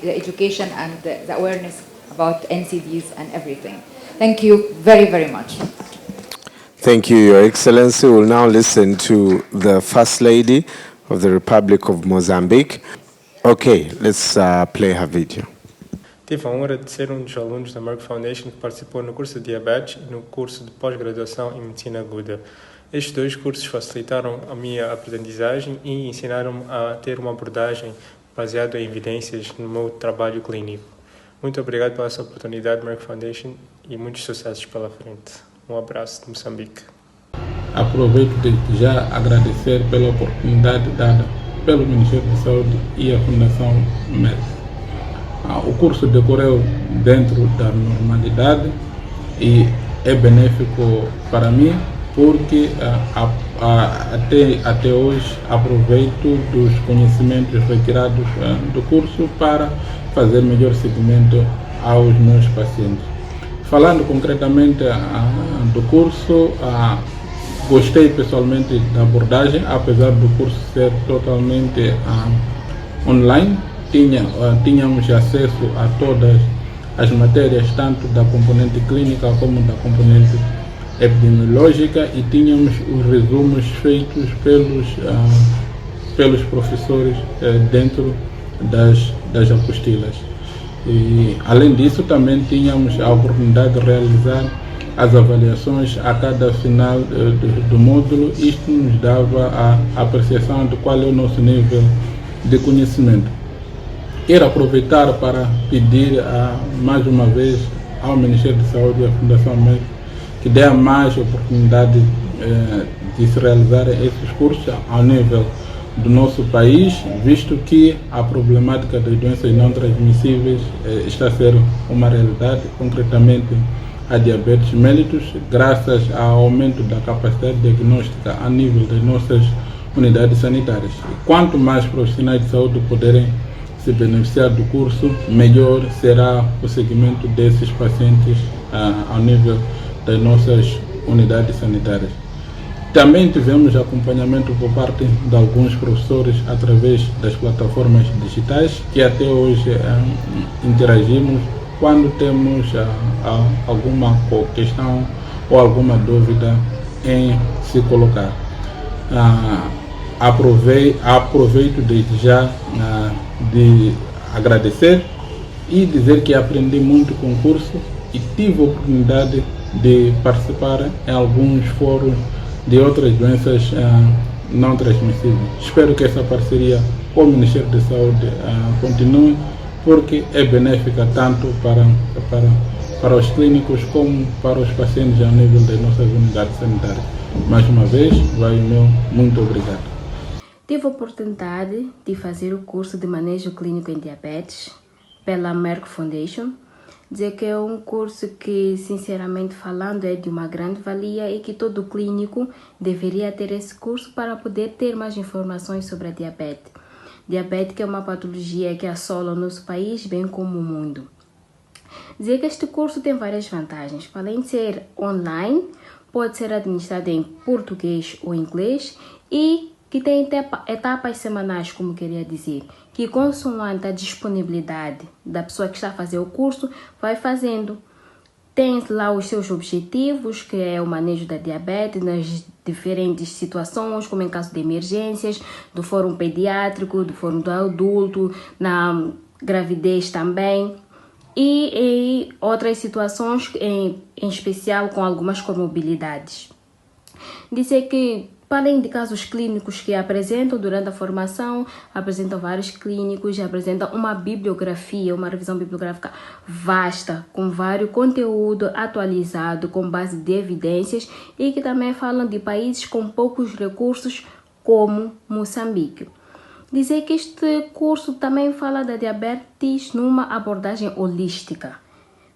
education and the awareness about NCDs and everything. Thank you very, very much. Thank you, Your Excellency. We'll now listen to the First Lady of the Republic of Mozambique. Okay, let's play her video. Tive a honra de ser dos alunos da Merck Foundation que participou no curso de diabetes e no curso de pós-graduação em medicina aguda. Estes 2 cursos facilitaram a minha aprendizagem e ensinaram-me a ter uma abordagem baseada em evidências no meu trabalho clínico. Muito obrigado pela essa oportunidade, Merck Foundation, e muitos sucessos pela frente. Um abraço de Moçambique. Aproveito de já agradecer pela oportunidade dada pelo Ministério da Saúde e a Fundação Merck. O curso decorreu dentro da normalidade e é benéfico para mim, porque até hoje aproveito dos conhecimentos retirados do curso para fazer melhor seguimento aos meus pacientes. Falando concretamente do curso, gostei pessoalmente da abordagem, apesar do curso ser totalmente online. Tínhamos acesso a todas as matérias, tanto da componente clínica como da componente epidemiológica, e tínhamos os resumos feitos pelos professores dentro das apostilas. E, além disso, também tínhamos a oportunidade de realizar as avaliações a cada final do módulo. Isto nos dava a apreciação de qual é o nosso nível de conhecimento. Quero aproveitar para pedir mais uma vez ao Ministério de Saúde e à Fundação Merck que dê mais oportunidade de se realizar esses cursos ao nível do nosso país, visto que a problemática das doenças não transmissíveis está a ser uma realidade, concretamente a diabetes mellitus, graças ao aumento da capacidade diagnóstica a nível das nossas unidades sanitárias. E quanto mais profissionais de saúde puderem se beneficiar do curso, melhor será o segmento desses pacientes ao nível das nossas unidades sanitárias. Também tivemos acompanhamento por parte de alguns professores através das plataformas digitais, que até hoje interagimos quando temos alguma questão ou alguma dúvida em se colocar. Aproveito desde já de agradecer e dizer que aprendi muito com o curso e tive a oportunidade de participar em alguns fóruns de outras doenças não transmissíveis. Espero que essa parceria com o Ministério da Saúde continue, porque é benéfica tanto para os clínicos como para os pacientes a nível das nossas unidades sanitárias. Mais uma vez, vai o meu muito obrigado. Tive a oportunidade de fazer o curso de manejo clínico em diabetes pela Merck Foundation. Dizer que é um curso que, sinceramente falando, é de uma grande valia e que todo clínico deveria ter esse curso para poder ter mais informações sobre a diabetes. Diabetes que é uma patologia que assola o nosso país, bem como o mundo. Dizer que este curso tem várias vantagens. Além de ser online, pode ser administrado em português ou inglês e que tem etapas semanais, como queria dizer, que consoante a disponibilidade da pessoa que está a fazer o curso, vai fazendo. Tem lá os seus objetivos, que é o manejo da diabetes nas diferentes situações, como em caso de emergências, do fórum pediátrico, do fórum do adulto, na gravidez também, e outras situações, em especial com algumas comorbilidades. Dizer que, além de casos clínicos que apresentam durante a formação, apresentam vários clínicos, apresentam uma bibliografia, uma revisão bibliográfica vasta, com vários conteúdo atualizado, com base de evidências e que também falam de países com poucos recursos, como Moçambique. Dizer que este curso também fala da diabetes numa abordagem holística.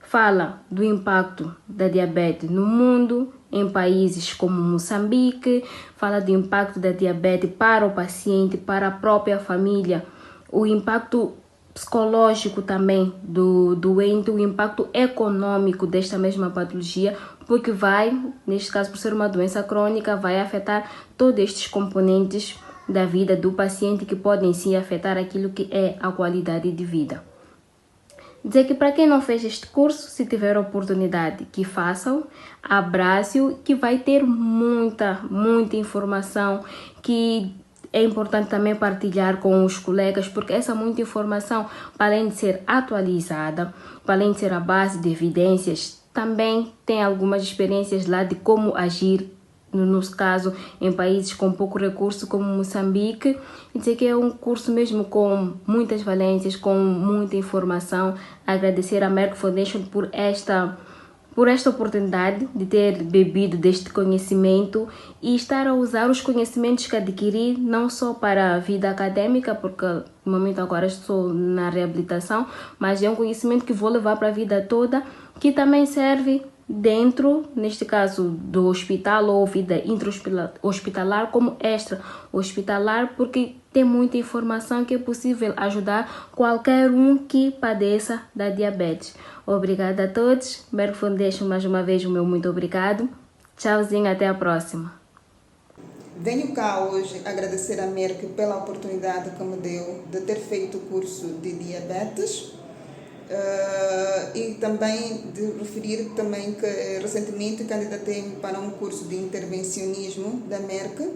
Fala do impacto da diabetes no mundo, em países como Moçambique, fala do impacto da diabetes para o paciente, para a própria família, o impacto psicológico também do doente, o impacto econômico desta mesma patologia, porque vai, neste caso por ser uma doença crônica, vai afetar todos estes componentes da vida do paciente que podem sim afetar aquilo que é a qualidade de vida. Dizer que para quem não fez este curso, se tiver a oportunidade, que façam, abrace-o, que vai ter muita informação que é importante também partilhar com os colegas, porque essa muita informação, para além de ser atualizada, para além de ser a base de evidências, também tem algumas experiências lá de como agir, no nosso caso, em países com pouco recurso, como Moçambique. E dizer que é um curso mesmo com muitas valências, com muita informação. Agradecer à Merck Foundation por esta oportunidade de ter bebido deste conhecimento e estar a usar os conhecimentos que adquiri, não só para a vida acadêmica, porque no momento agora estou na reabilitação, mas é um conhecimento que vou levar para a vida toda, que também serve dentro, neste caso, do hospital ou vida intra-hospitalar como extra-hospitalar, porque tem muita informação que é possível ajudar qualquer um que padeça da diabetes. Obrigada a todos. Merck Foundation, mais uma vez, o meu muito obrigado. Tchauzinho, até a próxima. Venho cá hoje agradecer a Merck pela oportunidade que me deu de ter feito o curso de diabetes. E também de referir também que recentemente candidatei-me para um curso de intervencionismo da Merck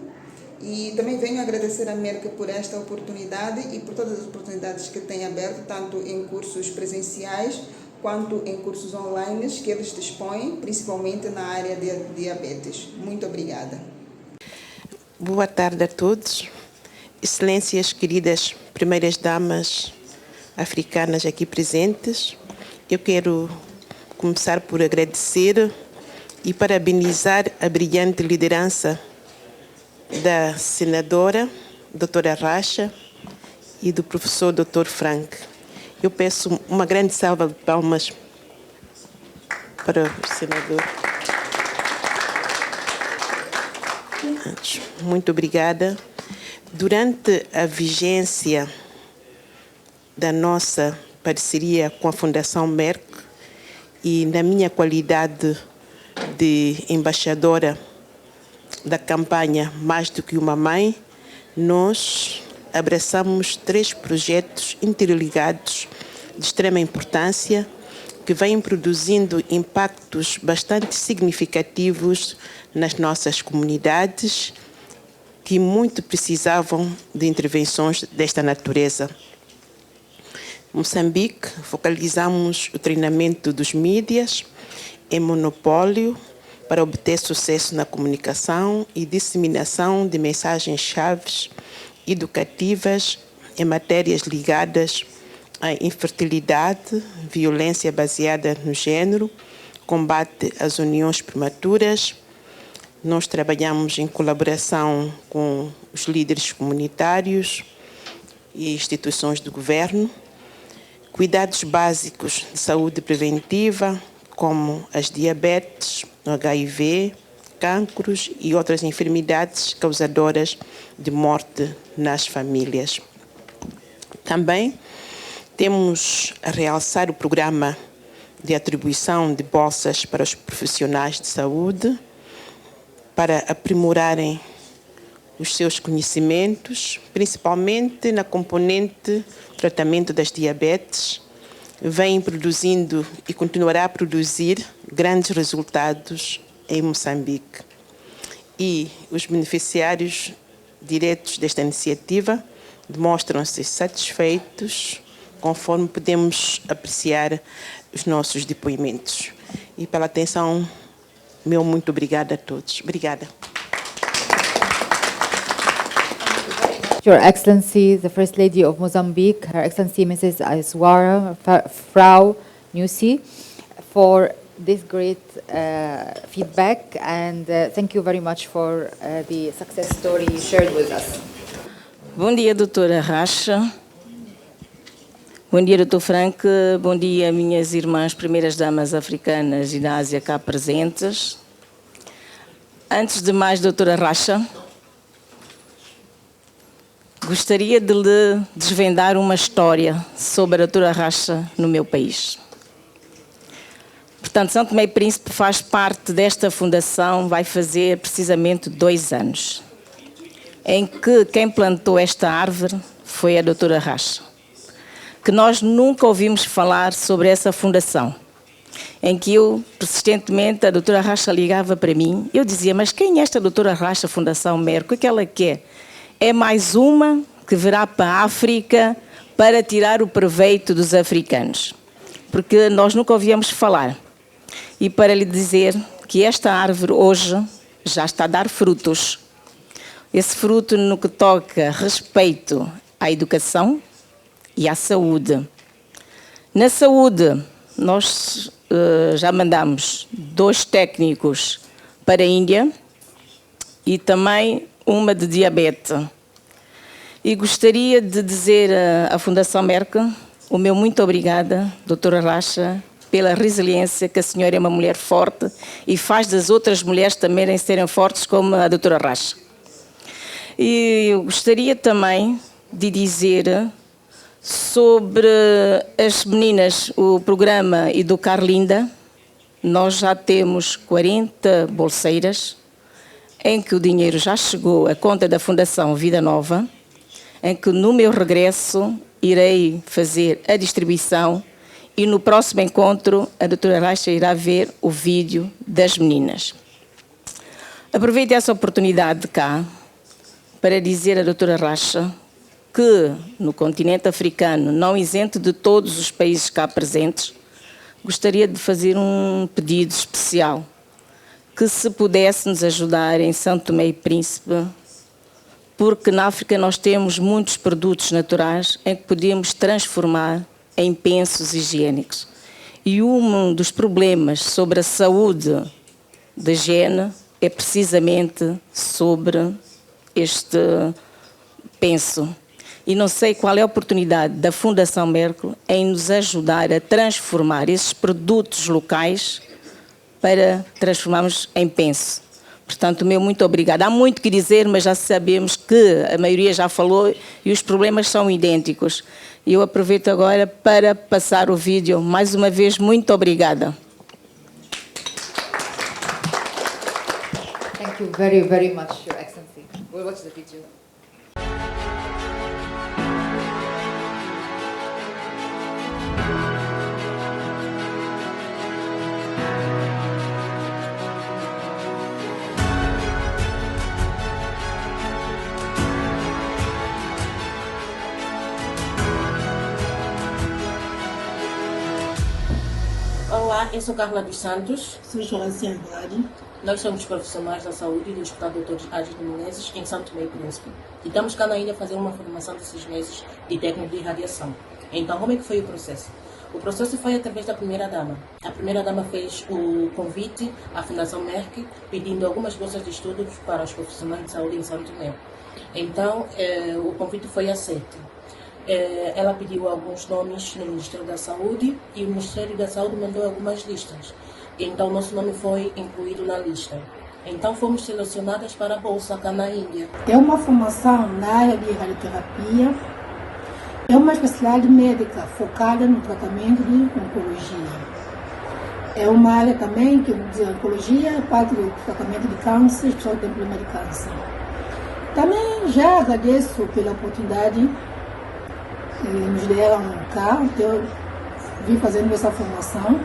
e também venho agradecer a Merck por esta oportunidade e por todas as oportunidades que tem aberto, tanto em cursos presenciais quanto em cursos online que eles dispõem, principalmente na área de diabetes. Muito obrigada. Boa tarde a todos, excelências, queridas primeiras damas africanas aqui presentes. Eu quero começar por agradecer e parabenizar a brilhante liderança da senadora, doutora Racha, e do professor Dr. Frank. Eu peço uma grande salva de palmas para o senador. Muito obrigada. Durante a vigência da nossa parceria com a Fundação Merck e na minha qualidade de embaixadora da campanha Mais do que uma Mãe, nós abraçamos 3 projetos interligados de extrema importância que vêm produzindo impactos bastante significativos nas nossas comunidades que muito precisavam de intervenções desta natureza. Em Moçambique, focalizamos o treinamento dos mídias em monopólio para obter sucesso na comunicação e disseminação de mensagens-chave educativas em matérias ligadas à infertilidade, violência baseada no género, combate às uniões prematuras. Nós trabalhamos em colaboração com os líderes comunitários e instituições do governo. Cuidados básicos de saúde preventiva, como as diabetes, o HIV, cancros e outras enfermidades causadoras de morte nas famílias. Também temos a realçar o programa de atribuição de bolsas para os profissionais de saúde, para aprimorarem os seus conhecimentos, principalmente na componente tratamento das diabetes, vem produzindo e continuará a produzir grandes resultados em Moçambique. E os beneficiários diretos desta iniciativa demonstram-se satisfeitos, conforme podemos apreciar os nossos depoimentos. E pela atenção, meu muito obrigada a todos. Obrigada. Your Excellency, the First Lady of Mozambique, Her Excellency Mrs. Aiswara Frau Nussi, for this great feedback, and thank you very much for the success story you shared with us. Bom dia, doutora Racha. Bom dia, doutor Frank. Bom dia, minhas irmãs primeiras damas africanas e da Ásia cá presentes. Antes de mais, doutora Racha, gostaria de lhe desvendar uma história sobre a doutora Racha no meu país. Portanto, São Tomé e Príncipe faz parte desta fundação, vai fazer precisamente 2 anos, em que quem plantou esta árvore foi a doutora Racha, que nós nunca ouvimos falar sobre essa fundação, em que eu, persistentemente, a doutora Racha ligava para mim, eu dizia, mas quem é esta doutora Racha, Fundação Merck, o que ela quer? É mais uma que virá para a África para tirar o proveito dos africanos, porque nós nunca ouvíamos falar. E para lhe dizer que esta árvore hoje já está a dar frutos. Esse fruto no que toca respeito à educação e à saúde. Na saúde, nós já mandamos 2 técnicos para a Índia e também uma de diabetes. E gostaria de dizer à Fundação Merck o meu muito obrigada, doutora Racha, pela resiliência, que a senhora é uma mulher forte e faz das outras mulheres também serem fortes como a doutora Racha. E eu gostaria também de dizer sobre as meninas, o programa Educar Linda. Nós já temos 40 bolseiras, em que o dinheiro já chegou à conta da Fundação Vida Nova, em que no meu regresso irei fazer a distribuição e no próximo encontro a doutora Racha irá ver o vídeo das meninas. Aproveito essa oportunidade de cá para dizer à doutora Racha que no continente africano, não isento de todos os países cá presentes, gostaria de fazer um pedido especial, que se pudesse nos ajudar em São Tomé e Príncipe, porque na África nós temos muitos produtos naturais em que podemos transformar em pensos higiênicos. E um dos problemas sobre a saúde da higiene é precisamente sobre este penso. E não sei qual é a oportunidade da Fundação Merck em nos ajudar a transformar esses produtos locais para transformarmos em penso. Portanto, meu muito obrigado. Há muito que dizer, mas já sabemos que a maioria já falou e os problemas são idênticos. E eu aproveito agora para passar o vídeo. Mais uma vez, muito obrigada. Thank you very, very much, Your Excellency. We'll watch the video. Olá, eu sou Carla dos Santos. Sou Joacia Verde. Nós somos profissionais da saúde do Hospital Dr. Menezes, em São Tomé e Príncipe. E estamos cá na ilha a fazer uma formação de 6 meses de técnico de radiação. Então, como é que foi o processo? O processo foi através da primeira-dama. A primeira-dama fez o convite à Fundação Merck, pedindo algumas bolsas de estudos para os profissionais de saúde em São Tomé. Então, o convite foi aceito. Ela pediu alguns nomes no Ministério da Saúde e o Ministério da Saúde mandou algumas listas. Então, nosso nome foi incluído na lista. Então, fomos selecionadas para a bolsa cá na Índia. É uma formação na área de radioterapia. É uma especialidade médica focada no tratamento de oncologia. É uma área também que a oncologia é parte do tratamento de câncer, especialmente do problema de câncer. Também já agradeço pela oportunidade que nos deram cá, eu vim fazendo essa formação.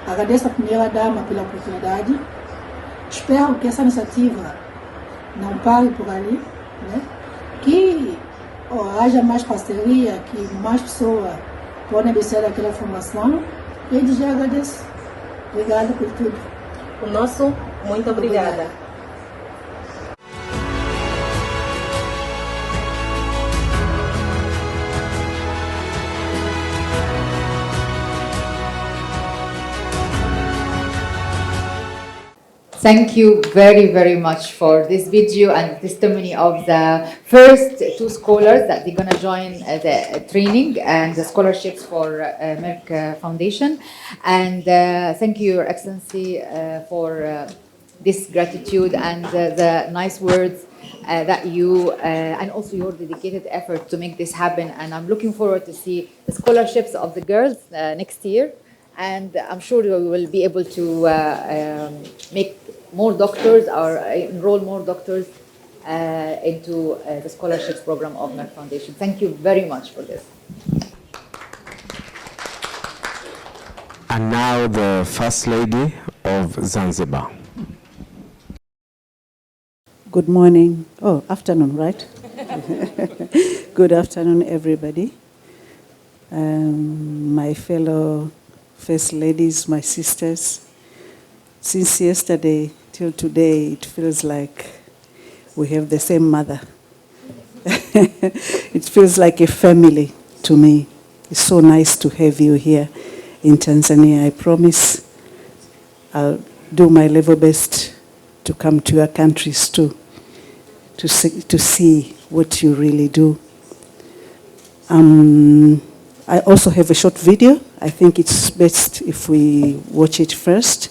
Agradeço a primeira-dama pela oportunidade. Espero que essa iniciativa não pare por ali, né? Que haja mais parceria, que mais pessoas podem beneficiar daquela formação. E desde já agradeço. Obrigada por tudo. O nosso muito obrigada. Thank you very, very much for this video and testimony of the first 2 scholars that they're going to join the training and the scholarships for Merck Foundation. And thank you, Your Excellency, for this gratitude and the nice words that you, and also your dedicated effort to make this happen. And I'm looking forward to see the scholarships of the girls next year. And I'm sure we will be able to make more doctors or enroll more doctors into the scholarships program of Merck Foundation. Thank you very much for this. And now the First Lady of Zanzibar. Good morning. Oh, afternoon, right? Good afternoon, everybody. My fellow First Ladies, my sisters. Since yesterday till today, it feels like we have the same mother. It feels like a family to me. It's so nice to have you here in Tanzania. I promise I'll do my level best to come to your countries too, to see what you really do. I also have a short video. I think it's best if we watch it first.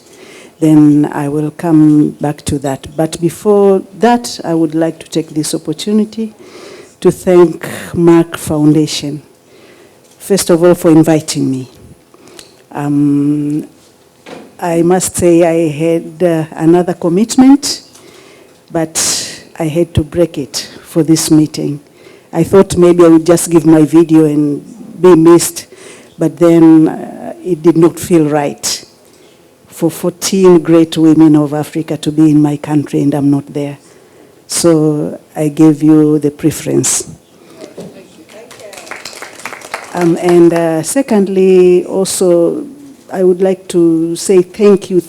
Then I will come back to that. But before that, I would like to take this opportunity to thank Merck Foundation, first of all, for inviting me. I must say I had another commitment, but I had to break it for this meeting. I thought maybe I would just give my video and be missed, but then it did not feel right for 14 great women of Africa to be in my country and I'm not there. So I gave you the preference. And secondly, also, I would like to say thank you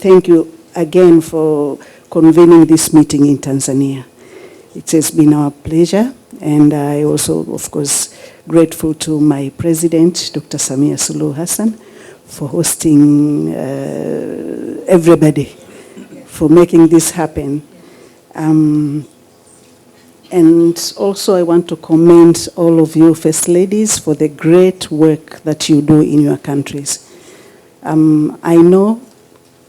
again for convening this meeting in Tanzania. It has been our pleasure, and I also, of course, grateful to my president, Dr. Samia Suluhu Hassan, for hosting everybody, for making this happen. And also I want to commend all of you First Ladies for the great work that you do in your countries. I know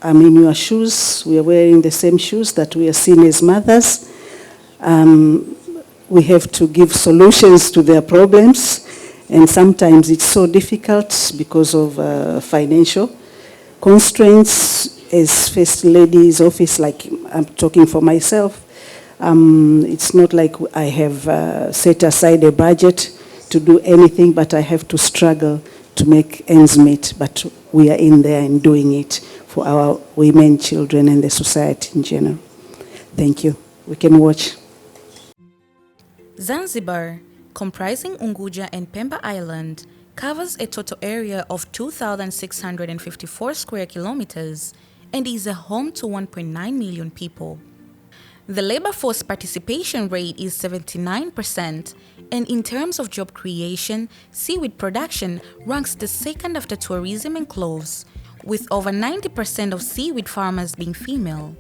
I'm in your shoes. We are wearing the same shoes that we are seen as mothers. We have to give solutions to their problems, and sometimes it's so difficult because of financial constraints. As First Lady's office, like I'm talking for myself, it's not like I have set aside a budget to do anything, but I have to struggle to make ends meet. But we are in there and doing it for our women, children, and the society in general. Thank you. We can watch. Zanzibar, comprising Unguja and Pemba Island, covers a total area of 2,654 square kilometers and is a home to 1.9 million people. The labor force participation rate is 79%, and in terms of job creation, seaweed production ranks the second after tourism and clothes, with over 90% of seaweed farmers being female.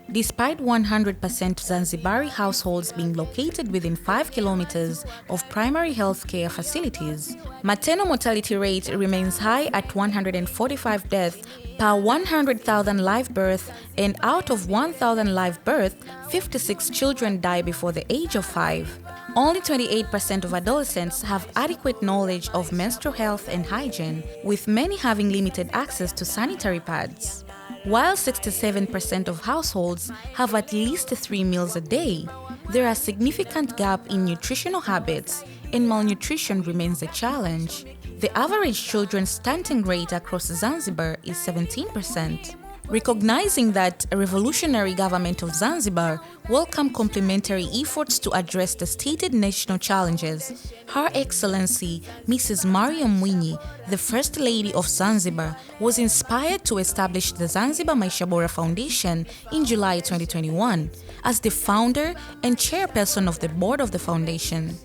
Despite 100% Zanzibari households being located within 5 kilometers of primary health care facilities, maternal mortality rate remains high at 145 deaths per 100,000 live births, and out of 1,000 live births, 56 children die before the age of 5. Only 28% of adolescents have adequate knowledge of menstrual health and hygiene, with many having limited access to sanitary pads. While 67% of households have at least 3 meals a day, there are significant gaps in nutritional habits, and malnutrition remains a challenge. The average children's stunting rate across Zanzibar is 17%. Recognizing that a revolutionary government of Zanzibar welcomed complementary efforts to address the stated national challenges, Her Excellency Mrs. Mariam Mwinyi, the First Lady of Zanzibar, was inspired to establish the Zanzibar Maisha Bora Foundation in July 2021 as the founder and chairperson of the board of the foundation.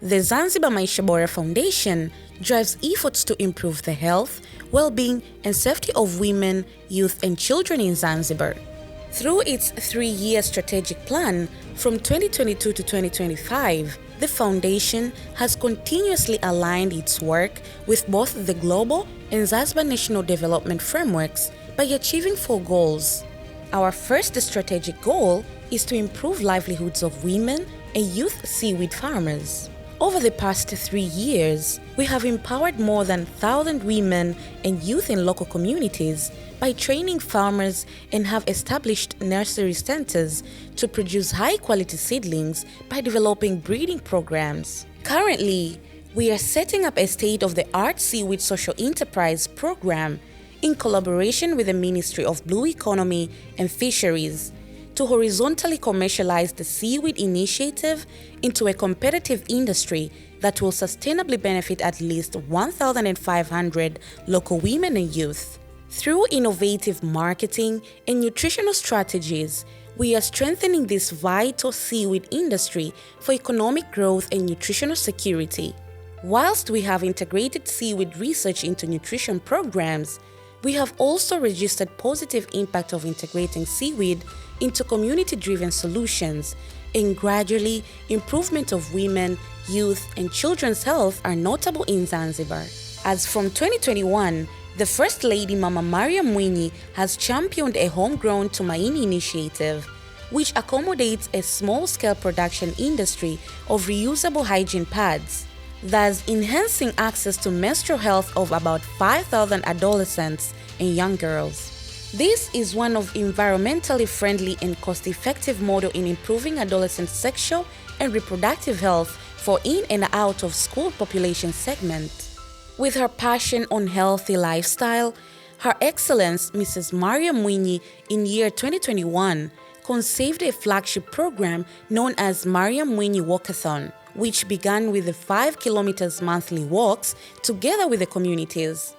The Zanzibar Maisha Bora Foundation drives efforts to improve the health, well-being, and safety of women, youth, and children in Zanzibar. Through its 3-year strategic plan from 2022 to 2025, the foundation has continuously aligned its work with both the global and Zanzibar national development frameworks by achieving 4 goals. Our first strategic goal is to improve livelihoods of women and youth seaweed farmers. Over the past 3 years, we have empowered more than 1,000 women and youth in local communities by training farmers and have established nursery centers to produce high-quality seedlings by developing breeding programs. Currently, we are setting up a state-of-the-art seaweed social enterprise program in collaboration with the Ministry of Blue Economy and Fisheries to horizontally commercialize the seaweed initiative into a competitive industry that will sustainably benefit at least 1,500 local women and youth. Through innovative marketing and nutritional strategies, we are strengthening this vital seaweed industry for economic growth and nutritional security. Whilst we have integrated seaweed research into nutrition programs, we have also registered positive impact of integrating seaweed into community-driven solutions, and gradually, improvement of women, youth, and children's health are notable in Zanzibar. As from 2021, the First Lady Mama Mariam Mwinyi has championed a homegrown Tumaini initiative, which accommodates a small-scale production industry of reusable hygiene pads, thus enhancing access to menstrual health of about 5,000 adolescents and young girls. This is one of environmentally friendly and cost-effective model in improving adolescent sexual and reproductive health for in and out of school population segment. With her passion on healthy lifestyle, Her Excellence Mrs. Mariam Mwinyi in year 2021 conceived a flagship program known as Mariam Mwinyi Walkathon, which began with the 5 kilometers monthly walks together with the communities.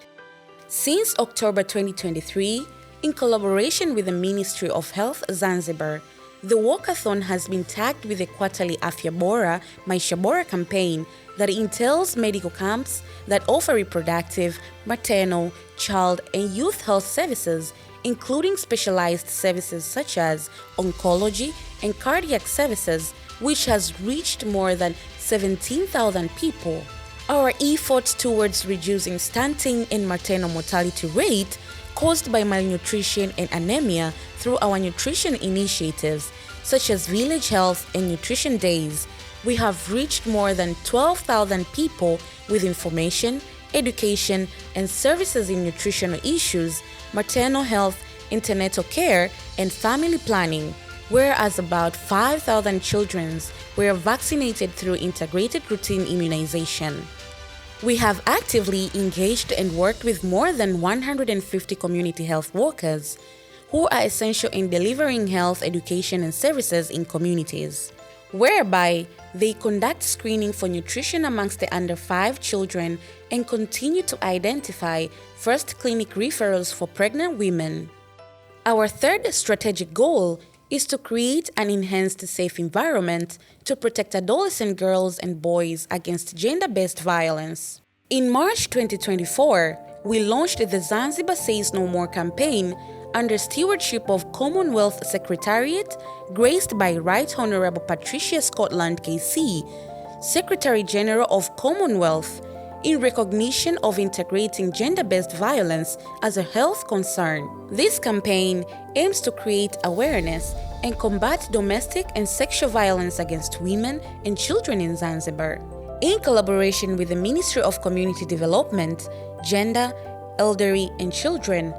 Since October 2023, in collaboration with the Ministry of Health Zanzibar, The walkathon has been tagged with the quarterly Afya Bora, Maisha Bora campaign that entails medical camps that offer reproductive, maternal, child, and youth health services, including specialized services such as oncology and cardiac services, which has reached more than 17,000 people. Our efforts towards reducing stunting and maternal mortality rate caused by malnutrition and anemia through our nutrition initiatives, such as Village Health and Nutrition Days, we have reached more than 12,000 people with information, education, and services in nutritional issues, maternal health, antenatal care, and family planning, whereas about 5,000 children were vaccinated through integrated routine immunization. We have actively engaged and worked with more than 150 community health workers who are essential in delivering health, education, and services in communities, whereby they conduct screening for nutrition amongst the under 5 children and continue to identify first clinic referrals for pregnant women. Our third strategic goal is to create an enhanced safe environment to protect adolescent girls and boys against gender-based violence. In March 2024, we launched the Zanzibar Says No More campaign under stewardship of Commonwealth Secretariat, graced by Right Honourable Patricia Scotland KC, Secretary General of Commonwealth, in recognition of integrating gender-based violence as a health concern. This campaign aims to create awareness and combat domestic and sexual violence against women and children in Zanzibar. In collaboration with the Ministry of Community Development, Gender, Elderly and Children,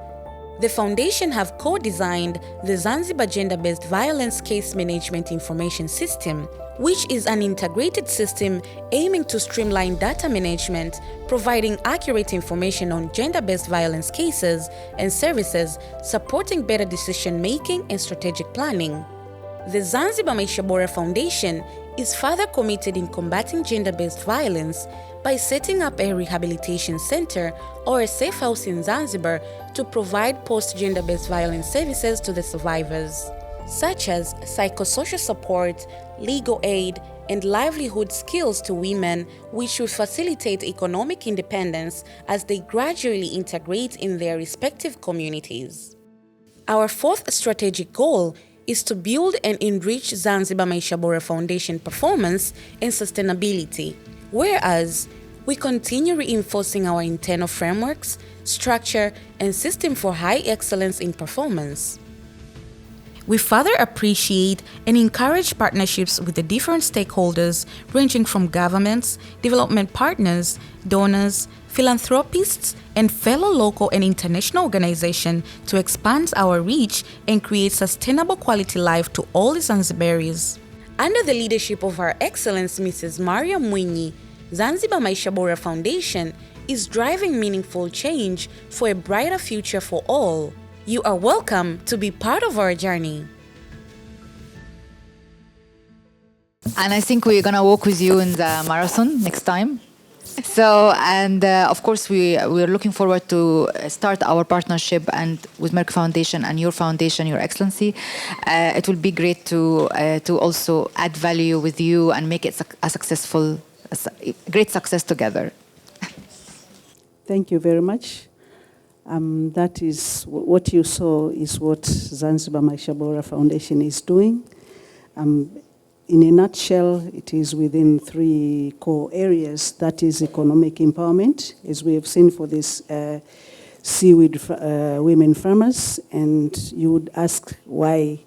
the Foundation have co-designed the Zanzibar Gender-Based Violence Case Management Information System, which is an integrated system aiming to streamline data management, providing accurate information on gender-based violence cases and services, supporting better decision-making and strategic planning. The Zanzibar Maisha Bora Foundation is further committed in combating gender-based violence by setting up a rehabilitation center or a safe house in Zanzibar to provide post-gender-based violence services to the survivors, such as psychosocial support, legal aid, and livelihood skills to women, which will facilitate economic independence as they gradually integrate in their respective communities. Our fourth strategic goal is to build and enrich Zanzibar Maisha Bora Foundation performance and sustainability, whereas we continue reinforcing our internal frameworks, structure, and system for high excellence in performance. We further appreciate and encourage partnerships with the different stakeholders ranging from governments, development partners, donors, philanthropists, and fellow local and international organizations to expand our reach and create sustainable quality life to all Zanzibaris. Under the leadership of Her Excellence Mrs. Maria Mwinyi, Zanzibar Maisha Bora Foundation is driving meaningful change for a brighter future for all. You are welcome to be part of our journey. And I think we're going to walk with you in the marathon next time. So, and of course, we're looking forward to start our partnership and with Merck Foundation and your foundation, Your Excellency. It will be great to also add value with you and make it a great success together. Thank you very much. That is what you saw is what Zanzibar Maisha Bora Foundation is doing. In a nutshell, it is within 3 core areas. That is economic empowerment, as we have seen for this seaweed women farmers. And you would ask why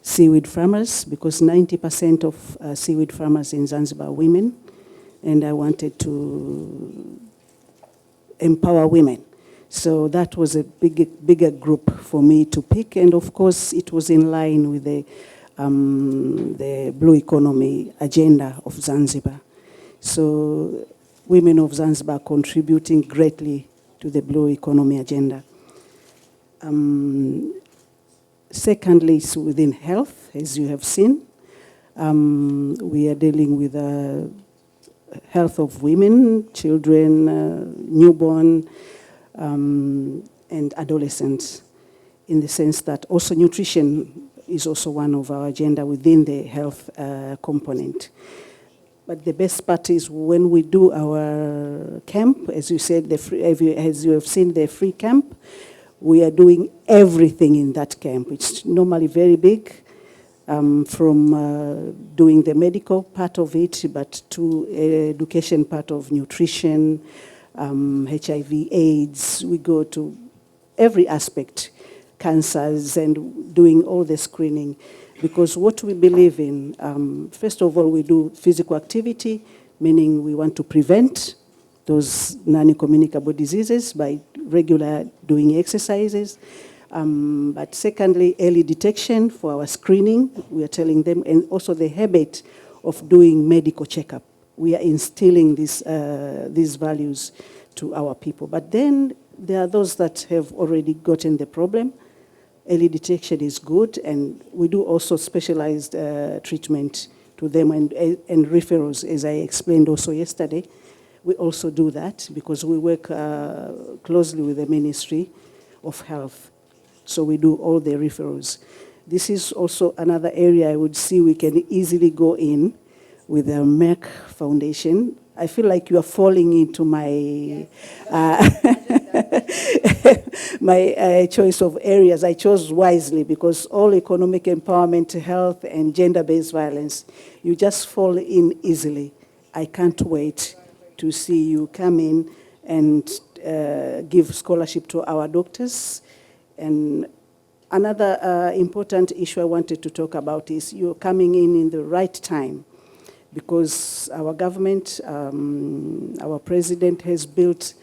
seaweed farmers, because 90% of seaweed farmers in Zanzibar are women. And I wanted to empower women. So that was a bigger group for me to pick. And of course, it was in line with the blue economy agenda of Zanzibar. So women of Zanzibar contributing greatly to the blue economy agenda. Secondly, it's within health, as you have seen. We are dealing with health of women, children, newborn, and adolescents, in the sense that also nutrition is also one of our agenda within the health component. But the best part is when we do our camp, as you said, as you have seen the free camp, we are doing everything in that camp. It's normally very big, from doing the medical part of it, but to education part of nutrition, HIV, AIDS. We go to every aspect, cancers, and doing all the screening. Because what we believe in, first of all, we do physical activity, meaning we want to prevent those non-communicable diseases by regular doing exercises. But secondly, early detection for our screening, we are telling them, and also the habit of doing medical checkup. We are instilling these values to our people. But then there are those that have already gotten the problem. Early detection is good, and we do also specialized treatment to them and referrals, as I explained also yesterday. We also do that because we work closely with the Ministry of Health. So we do all the referrals. This is also another area I would see we can easily go in with the Merck Foundation. I feel like you are falling into my my choice of areas. I chose wisely because all economic empowerment, health, and gender-based violence, you just fall in easily. I can't wait to see you come in and give scholarship to our doctors. And another important issue I wanted to talk about is you're coming in the right time, because our government, our president has built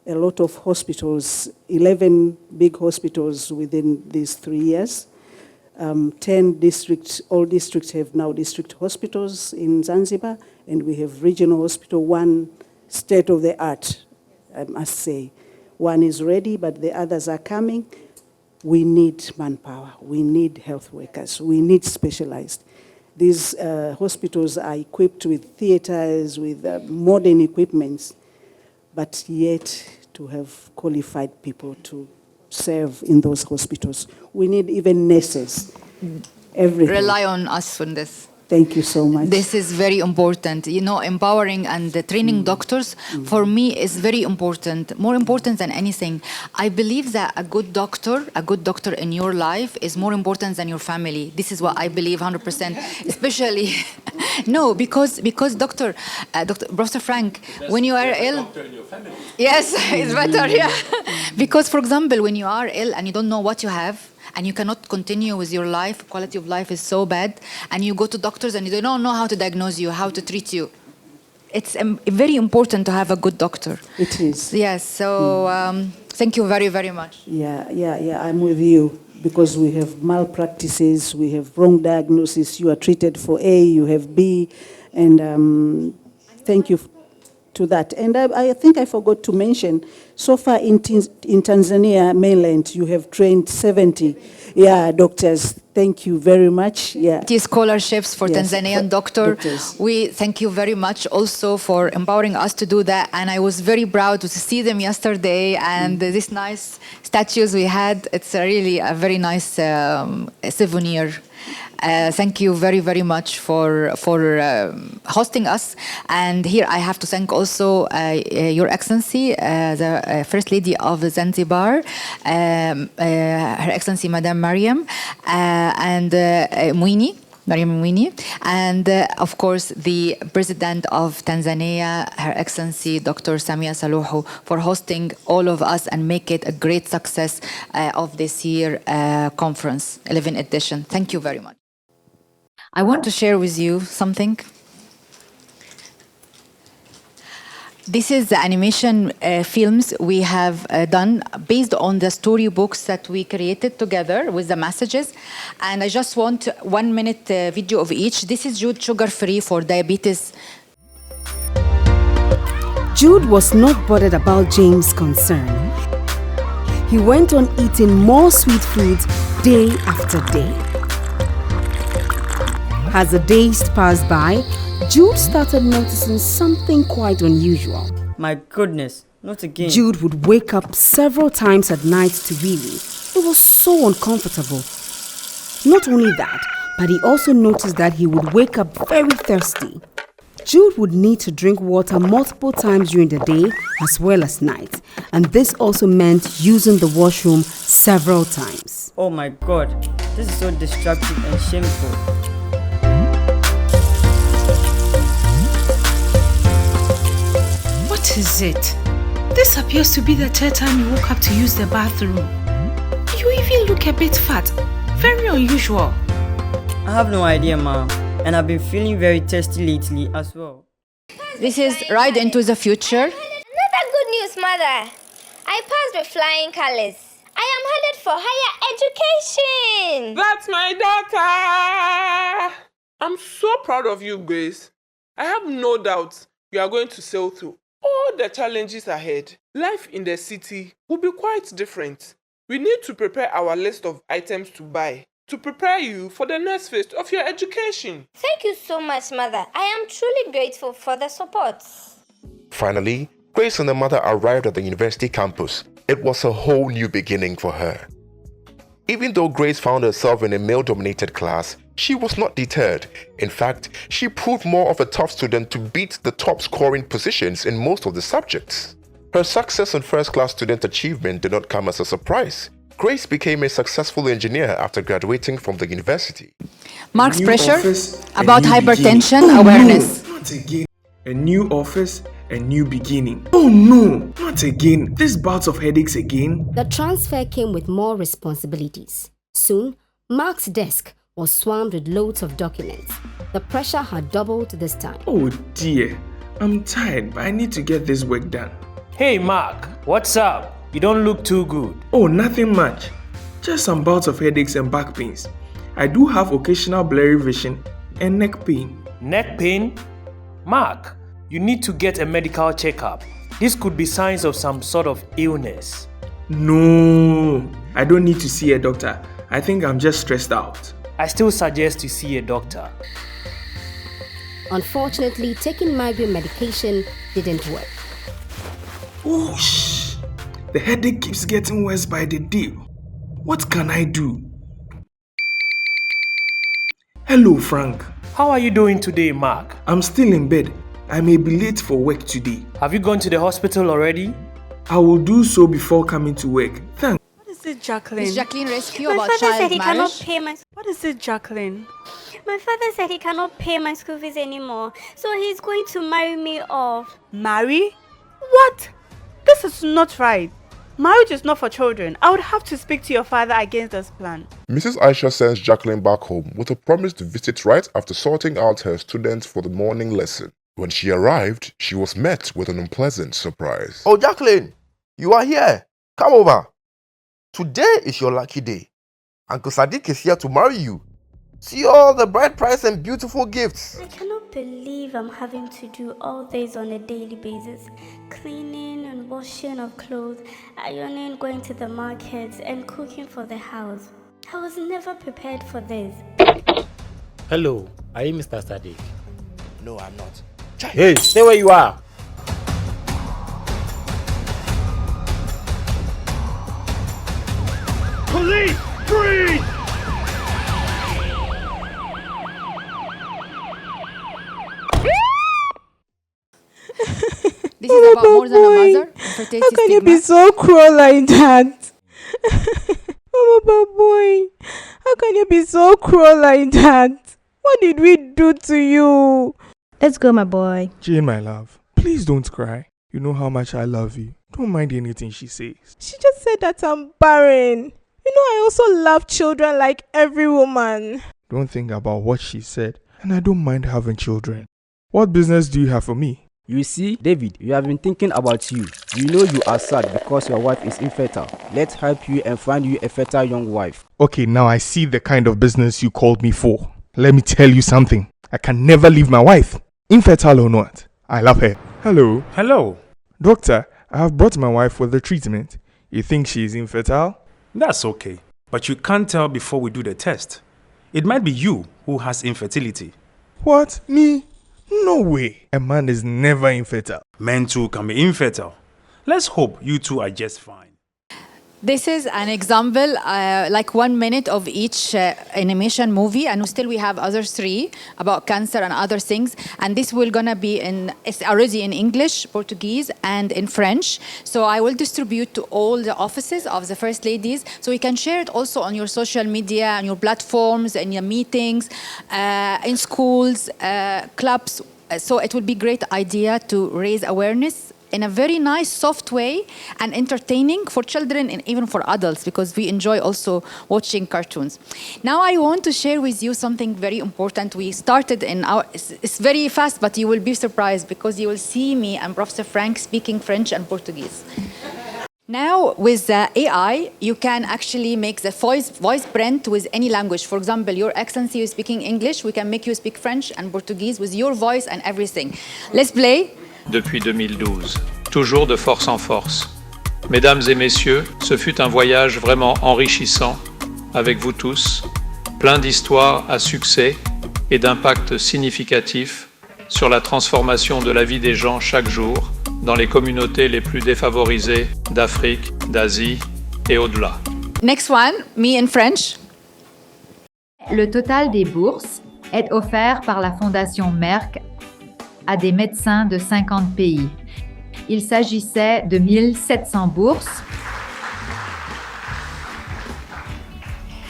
a lot of hospitals, 11 big hospitals within these 3 years. 10 districts, all districts have now district hospitals in Zanzibar, and we have regional hospital, one state-of-the-art, I must say. One is ready, but the others are coming. We need manpower, we need health workers, we need specialized. These hospitals are equipped with theaters, with modern equipments, but yet to have qualified people to serve in those hospitals. We need even nurses, everything. Rely on us on this. Thank you so much. This is very important. You know, empowering and training doctors, for me, is very important, more important than anything. I believe that a good doctor in your life is more important than your family. This is what I believe 100%, especially, no, because Dr. Professor Frank, when you are ill, yes, it's better, yeah. Because, for example, when you are ill and you don't know what you have, and you cannot continue with your life, quality of life is so bad, and you go to doctors and they don't know how to diagnose you, how to treat you. It's very important to have a good doctor. It is. Yes, so thank you very, very much. Yeah, I'm with you, because we have malpractices, we have wrong diagnosis, you are treated for A, you have B, and thank you to that. And I think I forgot to mention, so far in Tanzania mainland, you have trained 70 doctors. Thank you very much. Scholarships for Tanzanian doctors. We thank you very much also for empowering us to do that. And I was very proud to see them yesterday, and these nice statues we had. It's really a very nice souvenir. Thank you very, very much for hosting us. And here I have to thank also Your Excellency, the First Lady of Zanzibar, Her Excellency Madame Mariam, and Mariam Mwini, and of course the President of Tanzania, Her Excellency Dr. Samia Suluhu, for hosting all of us and make it a great success of this year conference, 11th edition. Thank you very much. I want to share with you something. This is the animation films we have done based on the storybooks that we created together with the messages. And I just want 1 minute video of each. This is Jude Sugar-Free for diabetes. Jude was not bothered about James' concern. He went on eating more sweet foods day after day. As the days passed by, Jude started noticing something quite unusual. My goodness, not again. Jude would wake up several times at night to wee. It was so uncomfortable. Not only that, but he also noticed that he would wake up very thirsty. Jude would need to drink water multiple times during the day as well as night, and this also meant using the washroom several times. Oh my god, this is so destructive and shameful. What is it? This appears to be the third time you woke up to use the bathroom. You even look a bit fat. Very unusual. I have no idea, Mom. And I've been feeling very thirsty lately as well. This is Ride into the Future. Another good news, Mother. I passed with flying colors. I am headed for higher education. That's my daughter. I'm so proud of you, Grace. I have no doubt you are going to sail through all the challenges ahead. Life in the city will be quite different. We need to prepare our list of items to buy to prepare you for the next phase of your education. Thank you so much, Mother. I am truly grateful for the support. Finally, Grace and her mother arrived at the university campus. It was a whole new beginning for her. Even though Grace found herself in a male-dominated class, she was not deterred. In fact, she proved more of a tough student to beat the top-scoring positions in most of the subjects. Her success in first-class student achievement did not come as a surprise. Grace became a successful engineer after graduating from the university. Mark's pressure about hypertension awareness. Not again. A new office, a new beginning. Oh no, not again. This bout of headaches again. The transfer came with more responsibilities. Soon, Mark's desk was swarmed with loads of documents. The pressure had doubled this time. Oh dear, I'm tired, but I need to get this work done. Hey Mark, what's up? You don't look too good. Oh, nothing much. Just some bouts of headaches and back pains. I do have occasional blurry vision and neck pain. Neck pain? Mark, you need to get a medical checkup. This could be signs of some sort of illness. No, I don't need to see a doctor. I think I'm just stressed out. I still suggest you see a doctor. Unfortunately, taking migraine medication didn't work. Whoosh! The headache keeps getting worse by the day. What can I do? Hello, Frank. How are you doing today, Mark? I'm still in bed. I may be late for work today. Have you gone to the hospital already? I will do so before coming to work. Thanks. What is it, Jacqueline? Is Jacqueline rescue My about father child said he marriage? cannot pay my... What is it, Jacqueline? My father said he cannot pay my school fees anymore, so he's going to marry me off. Marry? What? This is not right. Marriage is not for children. I would have to speak to your father against this plan. Mrs. Aisha sends Jacqueline back home with a promise to visit right after sorting out her students for the morning lesson. When she arrived, she was met with an unpleasant surprise. Oh, Jacqueline, you are here. Come over. Today is your lucky day. Uncle Sadiq is here to marry you. See all the bride price and beautiful gifts. I cannot believe I'm having to do all this on a daily basis. Cleaning and washing of clothes, ironing, going to the markets, and cooking for the house. I was never prepared for this. Hello, are you Mr. Sadiq? No, I'm not. Hey, stay where you are. Police, freeze! This is about more than a mother. How can you be so cruel like that? Mama boy, how can you be so cruel like that? What did we do to you? Let's go, my boy. Jane, my love, please don't cry. You know how much I love you. Don't mind anything she says. She just said that I'm barren. You know, I also love children like every woman. Don't think about what she said, and I don't mind having children. What business do you have for me? You see, David, we have been thinking about you. We know you are sad because your wife is infertile. Let's help you and find you a fertile young wife. Okay, now I see the kind of business you called me for. Let me tell you something. I can never leave my wife. Infertile or not, I love her. Hello. Hello. Doctor, I have brought my wife for the treatment. You think she is infertile? That's okay. But you can't tell before we do the test. It might be you who has infertility. What? Me? No way. A man is never infertile. Men too can be infertile. Let's hope you two are just fine. This is an example, like 1 minute of each animation movie, and still we have other 3 about cancer and other things. And this will gonna be it's already in English, Portuguese, and in French. So I will distribute to all the offices of the First Ladies, so you can share it also on your social media, on your platforms, in your meetings, in schools, clubs. So it would be a great idea to raise awareness in a very nice, soft way and entertaining for children and even for adults, because we enjoy also watching cartoons. Now I want to share with you something very important. We started it's very fast, but you will be surprised because you will see me and Professor Frank speaking French and Portuguese. Now, with AI, you can actually make the voice print with any language. For example, Your Excellency, you're speaking English, we can make you speak French and Portuguese with your voice and everything. Let's play. Depuis 2012, toujours de force en force. Mesdames et messieurs, ce fut un voyage vraiment enrichissant avec vous tous, plein d'histoires à succès et d'impact significatif sur la transformation de la vie des gens chaque jour dans les communautés les plus défavorisées d'Afrique, d'Asie et au-delà. Next one, me in French. Le total des bourses est offert par la Fondation Merck à des médecins de 50 pays. Il s'agissait de 1700 bourses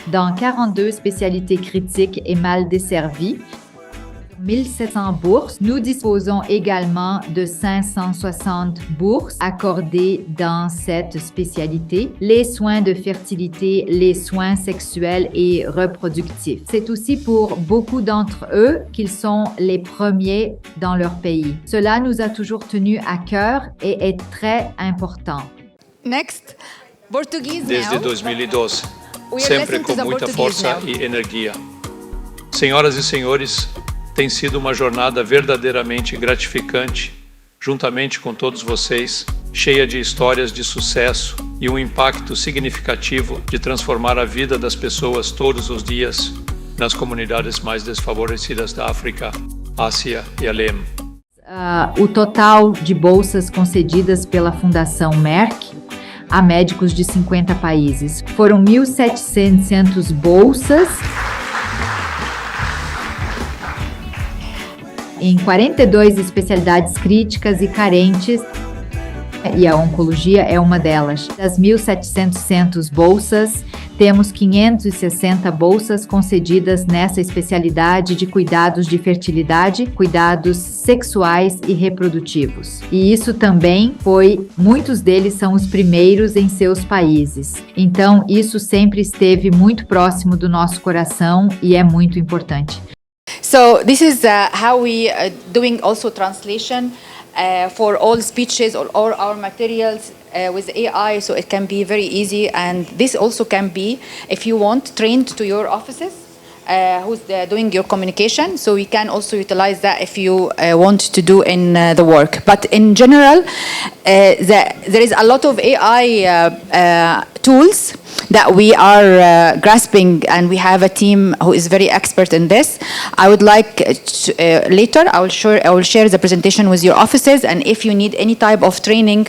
dans 42 spécialités critiques et mal desservies. 1700 bourses. Nous disposons également de 560 bourses accordées dans cette spécialité, les soins de fertilité, les soins sexuels et reproductifs. C'est aussi pour beaucoup d'entre eux qu'ils sont les premiers dans leur pays. Cela nous a toujours tenu à cœur et est très important. Next, Portuguese Desde now. 2012, We are sempre listening com to the muita Portuguese força now. e energia. Senhoras e senhores, tem sido uma jornada verdadeiramente gratificante, juntamente com todos vocês, cheia de histórias de sucesso e um impacto significativo de transformar a vida das pessoas todos os dias nas comunidades mais desfavorecidas da África, Ásia e Além. O total de bolsas concedidas pela Fundação Merck a médicos de 50 países foram 1.700 bolsas em 42 especialidades críticas e carentes, e a oncologia é uma delas. Das 1.700 bolsas, temos 560 bolsas concedidas nessa especialidade de cuidados de fertilidade, cuidados sexuais e reprodutivos. E isso também muitos deles são os primeiros em seus países. Então, isso sempre esteve muito próximo do nosso coração e é muito importante. So this is how we doing also translation for all speeches or all our materials with AI, so it can be very easy, and this also can be, if you want, trained to your offices who's doing your communication, so we can also utilize that if you want to do in the work. But in general, there is a lot of AI tools that we are grasping, and we have a team who is very expert in this. I would like later, I will share the presentation with your offices, and if you need any type of training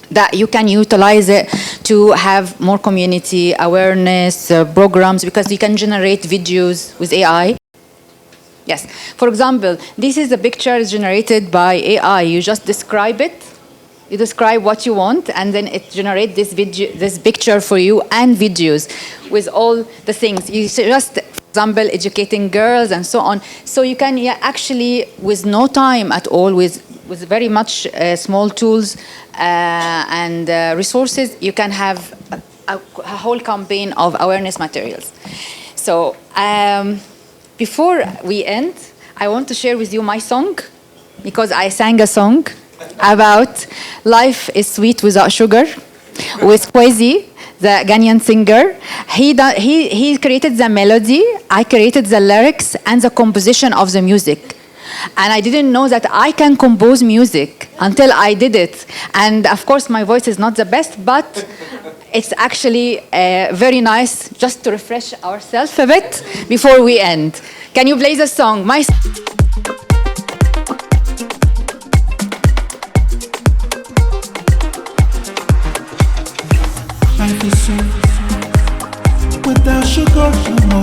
that you can utilize it to have more community awareness programs, because you can generate videos with AI. Yes, for example, this is a picture generated by AI. You just describe it. You describe what you want, and then it generates this picture for you and videos with all the things. You just, for example, educating girls and so on. So you can actually, with no time at all, with very much small tools and resources, you can have a whole campaign of awareness materials. So before we end, I want to share with you my song, because I sang a song about life is sweet without sugar with Kwesi, the Ghanaian singer. He created the melody, I created the lyrics and the composition of the music. And I didn't know that I can compose music until I did it. And of course my voice is not the best, but it's actually very nice just to refresh ourselves a bit before we end. Can you play the song?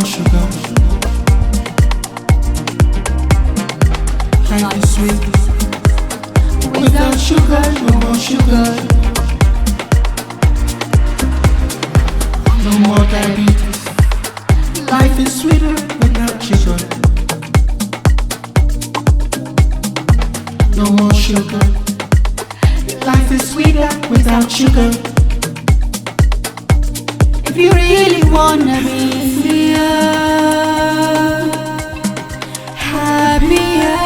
more sugar. Life is sweet. Without sugar, no more sugar. No more diabetes. Life is sweeter without sugar. No more sugar. Life is sweeter without sugar. If you really wanna be freer, happier,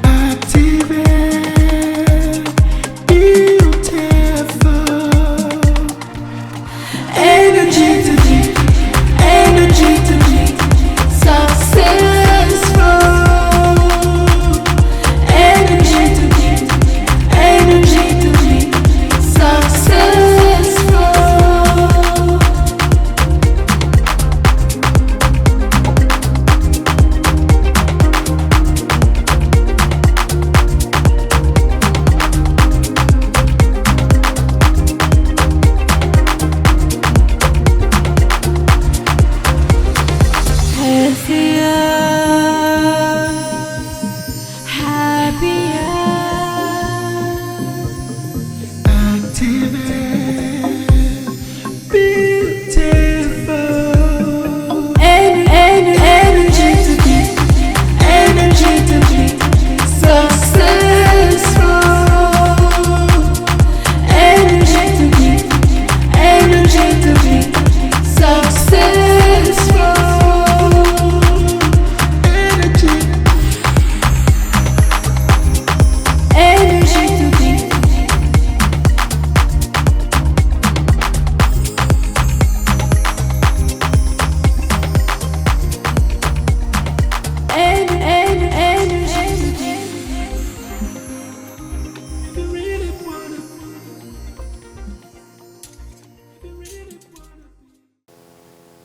active, beautiful, energy to me, successful, energy to me, successful.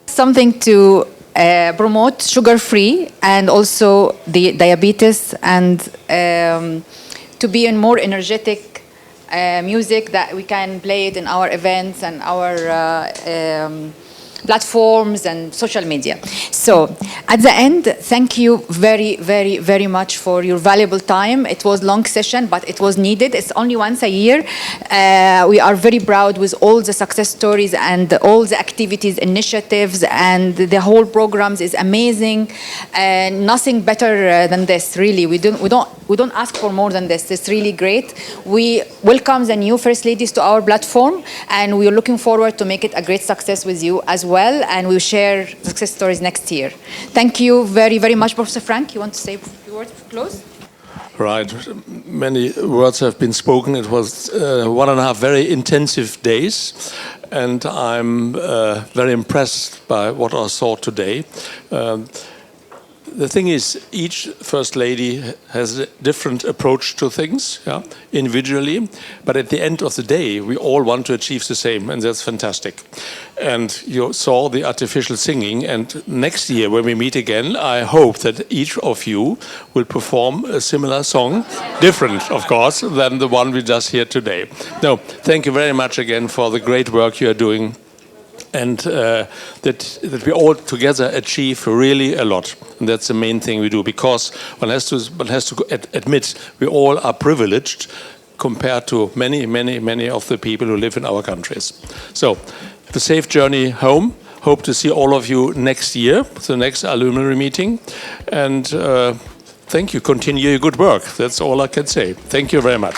Something to promote sugar-free and also the diabetes, and to be in more energetic music that we can play it in our events and our platforms and social media. So at the end, thank you very, very, very much for your valuable time. It was a long session, but it was needed. It's only once a year. We are very proud with all the success stories and all the activities, initiatives, and the whole programs is amazing. Nothing better than this, really. We don't ask for more than this. It's really great. We welcome the new First Ladies to our platform, and we are looking forward to make it a great success with you as well, and we'll share success stories next year. Thank you very, very much. Professor Frank, you want to say a few words to close? Right. Many words have been spoken. It was 1.5 very intensive days, and I'm very impressed by what I saw today. The thing is, each First Lady has a different approach to things, yeah, individually, but at the end of the day, we all want to achieve the same, and that's fantastic. And you saw the artificial singing, and next year when we meet again, I hope that each of you will perform a similar song, different, of course, than the one we just heard today. No, thank you very much again for the great work you are doing, and that we all together achieve really a lot. And that's the main thing we do, because one has to admit we all are privileged compared to many of the people who live in our countries. So, have a safe journey home. Hope to see all of you next year, the next alumni meeting. And thank you. Continue your good work. That's all I can say. Thank you very much.